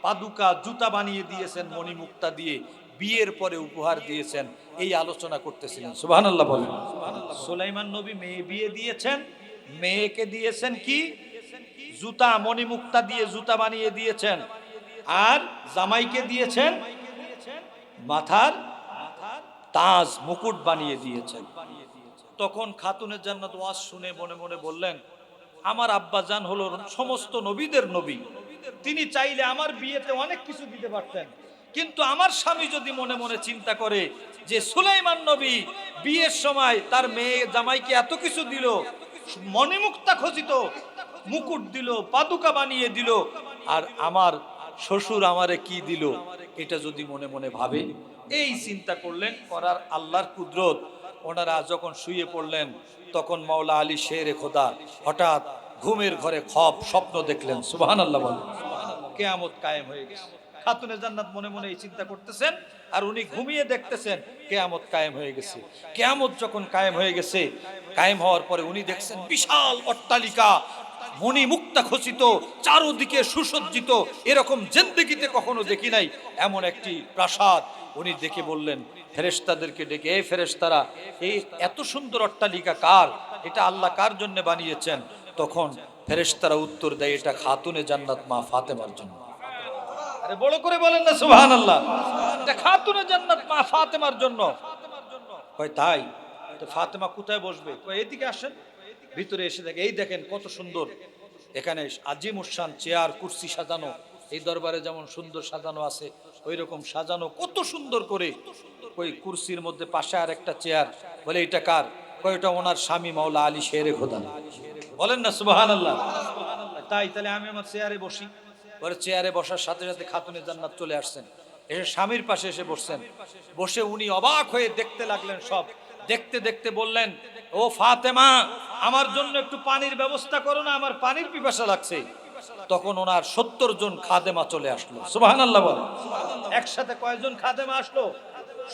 পাদুকা জুতা বানিয়ে দিয়েছেন মণিমুক্তা দিয়ে, বিয়ের পরে উপহার দিয়েছেন। এই আলোচনা করতেছিলেন। সুবহানাল্লাহ বলেন। সুলাইমান নবী মেয়ে বিয়ে দিয়েছেন, মেয়েকে দিয়েছেন কি জুতা, মণিমুক্তা দিয়ে জুতা বানিয়ে দিয়েছেন, আর জামাইকে দিয়েছেন মাথার তাজ মুকুট বানিয়ে দিয়েছেন। তখন খাতুনে জান্নাত ওয়াজ শুনে মনে মনে বললেন আমার আব্বা জান হলো সমস্ত নবীদের নবী, তিনি চাইলে আমার বিয়েতে অনেক কিছু দিতে পারতেন, কিন্তু আমার স্বামী যদি মনে মনে চিন্তা করে যে সুলাইমান নবী বিয়ের সময় তার মেয়ে জামাইকে এত কিছু দিল, মণিমুক্তা খচিত মুকুট দিল, পাদুকা বানিয়ে দিল, আর আমার শ্বশুর আমারে কি দিল, এটা যদি মনে মনে ভাবে, এই চিন্তা করলেন। করার আল্লাহর কুদরত, ওনারা যখন শুয়ে পড়লেন তখন মাওলা আলী শেরে খোদা হঠাৎ ঘুমের ঘরে স্বপ্ন দেখলেন। সুবহানাল্লাহ বলেন। কিয়ামত কায়েম হয়ে গেছে। খাতুনে জান্নাত মনে মনে এই চিন্তা করতেছেন, আর উনি ঘুমিয়ে দেখতেছেন কিয়ামত কায়েম হয়ে গেছে। কিয়ামত যখন কায়েম হয়ে গেছে, কায়েম হওয়ার পরে উনি দেখছেন বিশাল অট্টালিকা, মণিমুক্তা খচিত, চারদিকে সুসজ্জিত, এরকম জিন্দেগিতে কখনো দেখি নাই এমন একটি প্রাসাদ। উনি দেখে বললেন ফেরেশতাদেরকে ডেকে, এই ফেরেশতারা, এই এত সুন্দর অট্টালিকা কার? এটা আল্লাহ কার জন্য বানিয়েছেন? তখন ফেরেশতারা উত্তর দেয় এটা খাতুনে জান্নাত মা ফাতেমার জন্য। আরে বড় করে বলেন না সুবহানাল্লাহ। এটা খাতুনে জান্নাত মা ফাতেমার জন্য। কয় তাই? তো ফাতেমা কোথায় বসবে? কয় এদিকে আসেন। ভিতরে এসে দেখে, এই দেখেন কত সুন্দর এখানে আজিম উসান চেয়ার কুরসি সাজানো, এই দরবারে যেমন সুন্দর সাজানো আছে ওই রকম সাজানো, কত সুন্দর করে। ওই কুরসির মধ্যে পাশে আর একটা চেয়ার। বলে এটা কার? কয় এটা ওনার স্বামী মাওলা আলী শেরে খোদা। বলেন না সুবহানাল্লাহ। তাই তাহলে আমি আমার চেয়ারে বসি। পরে চেয়ারে বসার সাথে সাথে খাতুনে জান্নাত চলে আসছেন, এসে স্বামীর পাশে এসে বসছেন। বসে উনি অবাক হয়ে দেখতে লাগলেন সব। দেখতে দেখতে বললেন ও ফাতেমা, আমার জন্য একটু পানির ব্যবস্থা করো না, আমার পানির পিপাসা লাগছে। তখন ওনার 70 জন খাদেমা চলে আসলো। সুবহানাল্লাহ বলে। একসাথে কয়জন খাদেমা আসলো?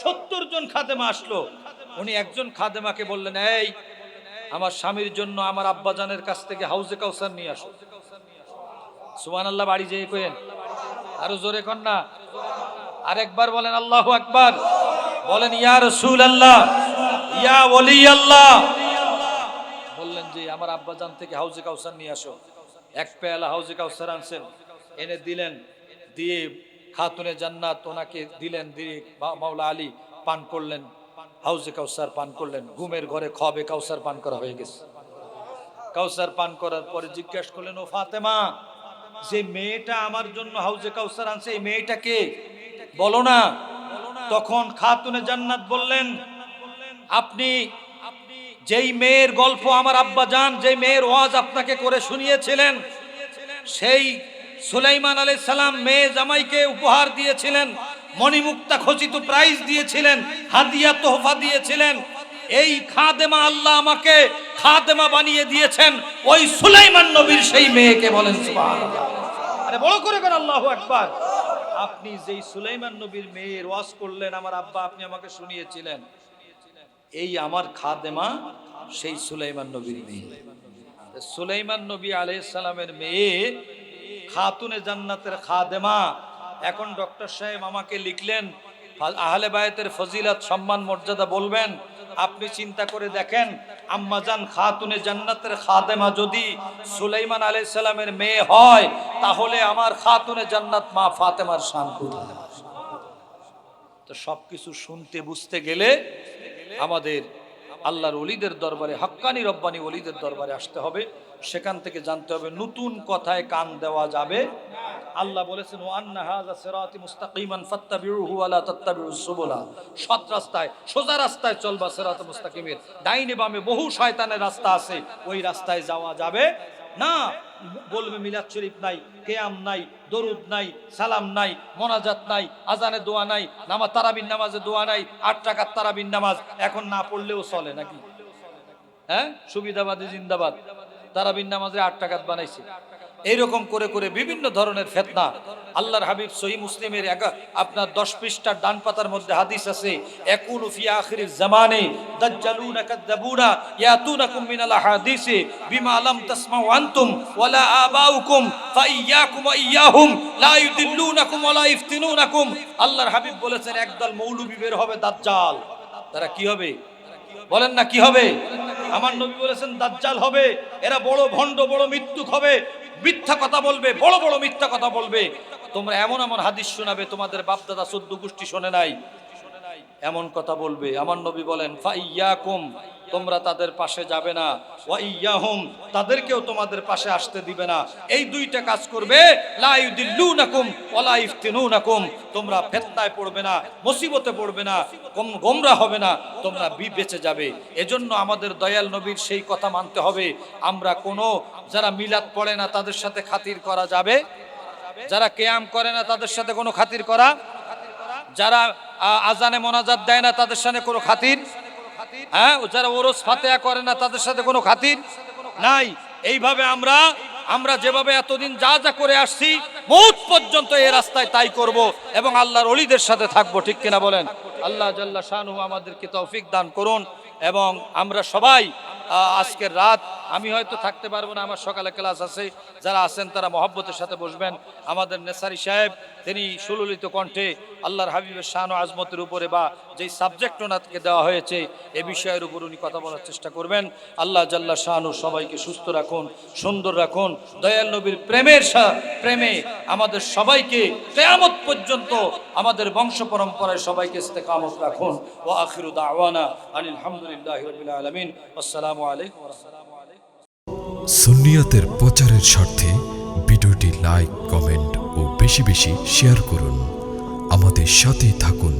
70 জন খাদেমা আসলো। উনি একজন খাদেমাকে বললেন এই আমার স্বামীর জন্য আমার আব্বাজানের কাছ থেকে হাউজে কাউসার নিয়ে আসো। সুবহানাল্লাহ বাড়ি যেয়ে কইেন, আরো জোরে কন না, আরেকবার বলেন আল্লাহু আকবার। বলেন ইয়া রাসূলুল্লাহ, ইয়া ওলি আল্লাহ। বললেন যে আমার আব্বাজান থেকে হাউজে কাউসার নিয়ে আসো। এক পেয়ালা হাউজে কাউসার আনছেন, এনে দিলেন। দিয়ে খাতুনে জান্নাত ওনাকে দিলেন, দিয়ে মাওলা আলী পান করলেন, হাউজে কাউসার পান করলেন। ঘুমের ঘরে খবে কাউসার পান করা হয়ে গেছে। কাউসার পান করার পরে জিজ্ঞেস করলেন ও ফাতেমা, যে মেয়েটা আমার জন্য হাউজে কাউসার আনছে এই মেয়েটা কে? বলো না। তখন খাতুনে জান্নাত বললেন আপনি যেই মেয়ের গল্প আমার আব্বা জান, যেই মেয়ের ওয়াজ আপনাকে করে শুনিয়েছিলেন, সেই সুলাইমান আলাইহিস সালাম মেয়ে জামাইকে উপহার দিয়েছিলেন, মণিমুক্তা খচিত প্রাইজ দিয়েছিলেন, হাদিয়া তোহফা দিয়েছিলেন। এই খাদেমা আল্লাহ আমাকে খাদেমা বানিয়ে দিয়েছেন ওই সুলাইমান নবীর সেই মেয়েকে। বলেন সুবহানাল্লাহ। আরে বড় করে বলেন আল্লাহু আকবার। আপনি যেই সুলাইমান নবীর মেয়ের ওয়াজ করলেন আমার আব্বা, আপনি আমাকে শুনিয়েছিলেন, এই আমার খাদেমা সেই সুলাইমান নবীর মেয়ে। সুলাইমান নবী আলাইহিস সালামের মেয়ে খাতুনে জান্নাতের খাদেমা। এখন ডক্টর সাহেব আমাকে লিখলেন আহলে বায়তের ফজিলত সম্মান মর্যাদা বলবেন। আপনি চিন্তা করে দেখেন, আম্মাজান খাতুনে জান্নাতের খাদেমা যদি সুলাইমান আলাইহিস সালামের মেয়ে হয়, তাহলে আমার খাতুনে জান্নাত মা ফাতেমার শান কোথায়? তো সবকিছু শুনতে বুঝতে গেলে আমাদের আল্লাহর ওলিদের দরবারে, হাক্কানি রব্বানি ওলিদের দরবারে আসতে হবে। সেখান থেকে জানতে হবে নতুন কথায় কান দেওয়া যাবে। আল্লাহ বলেছেন ওয়া আন্না হাযা সিরাতি মুস্তাকিমান ফাত্তাবিউহু ওয়া লা তাত্তাবিউস সুবুলা। সৎ রাস্তায়, সোজা রাস্তায় চলবা, সিরাতুল মুস্তাকিমের ডাইনে বামে বহু শয়তানের রাস্তা আছে, ওই রাস্তায় যাওয়া যাবে না। বলবে মিলাদ শরীফ নাই, কিয়াম নাই, দরুদ নাই, সালাম নাই, মোনাজাত নাই, আজানে দোয়া নাই, নামাজ তারাবির নামাজে দোয়া নাই, 8 রাকাত তারাবির নামাজ এখন না পড়লেও চলে নাকি? হ্যাঁ, সুবিধাবাদী জিন্দাবাদ। তারাবির নামাজে 8 রাকাত বানাইছে। এইরকম করে করে বিভিন্ন ধরনের ফিতনা। আল্লাহর হাবিব সহিহ মুসলিমের আপনার 10 পৃষ্ঠার ডান পাতার মধ্যে হাদিস আছে, ইয়াকুনু ফি আখিরিজ জামানে দাজ্জালুনা কাযাবুনা ইয়াতুনাকুম মিনাল আহাদিসি বিমা লাম তাসমাউ আনতুম ওয়ালা আবাউকুম ফাইয়াকুম ওয়া ইয়াহুম লা ইউদিল্লুনাকুম ওয়ালা ইফতিনুনাকুম। আল্লাহর হাবিব বলেছেন একদল মৌলবি বের হবে দাজ্জাল। তারা কি হবে? বলেন না কি হবে? আমার নবী বলেছেন দাজ্জাল হবে। এরা বড় ভণ্ড, বড় মৃত্যুক হবে, মিথ্যা কথা বলবে, বড় বড় মিথ্যা কথা বলবে। তোমরা এমন এমন হাদিস শোনাবে তোমাদের বাপ দাদা 14 গোষ্ঠী শোনে নাই, এমন কথা বলবে। আমার নবী বলেন ফাইয়াকুম, তোমরা তাদের পাশে যাবে না, ওয়া ইয়াহুম, তাদেরকেও তোমাদের পাশে আসতে দিবে না। এই দুইটা কাজ করবে, লা ইউদিল্লুনাকুম ওয়া লা ইফতিনুনাকুম। তোমরা ফিতনায় পড়বে না, মুসিবতে পড়বে না, গোমরা হবে না, তোমরা বেঁচে যাবে। এজন্য আমাদের দয়াল নবীর সেই কথা মানতে হবে। আমরা কোনো যারা মিলাদ পড়ে না তাদের সাথে খাতির করা যাবে, যারা কিয়াম করে না তাদের সাথে কোনো খাতির করা, যারা আজানে মোনাজাত দেয় না তাদের সাথে কোনো খাতির, হ্যাঁ, যারা ওরস ফাতিহা করে না তাদের সাথে কোনো খাতির নাই। এইভাবে আমরা যেভাবে এতদিন যা যা করে আসছি মৌত পর্যন্ত এই রাস্তায় তাই করব এবং আল্লাহর ওলিদের সাথে থাকবো। ঠিক কিনা বলেন? আল্লাহ জাল্লা শানুহু আমাদেরকে তৌফিক দান করুন। এবং আমরা সবাই আজকের রাত আমি হয়তো থাকতে পারবো না, আমার সকালে ক্লাস আছে, যারা আছেন তারা মহব্বতের সাথে বসবেন। আমাদের নেসারি সাহেব তিনি সুললিত কণ্ঠে আল্লাহর হাবিবের শান ও আজমতের উপরে বা যেই সাবজেক্ট ওনাকে দেওয়া হয়েছে এ বিষয়ের উপর উনি কথা বলার চেষ্টা করবেন। আল্লাহ জাল্লা শানু সবাইকে সুস্থ রাখুন, সুন্দর রাখুন। দয়াল নবীর প্রেমে আমাদের সবাইকে কিয়ামত পর্যন্ত আমাদের বংশ পরম্পরায় সবাইকে ইস্তেকামত রাখুন। ওয়া আখিরু দাওয়ানা আনিল হামদুলিল্লাহি রাব্বিল আলামিন। আসসালামু আলাইকুম ওয়া রাহমাতুল্লাহি। সুন্নিয়তের প্রচারের স্বার্থে ভিডিওটি লাইক, কমেন্ট ও বেশি বেশি শেয়ার করুন। আমাদের সাথেই থাকুন।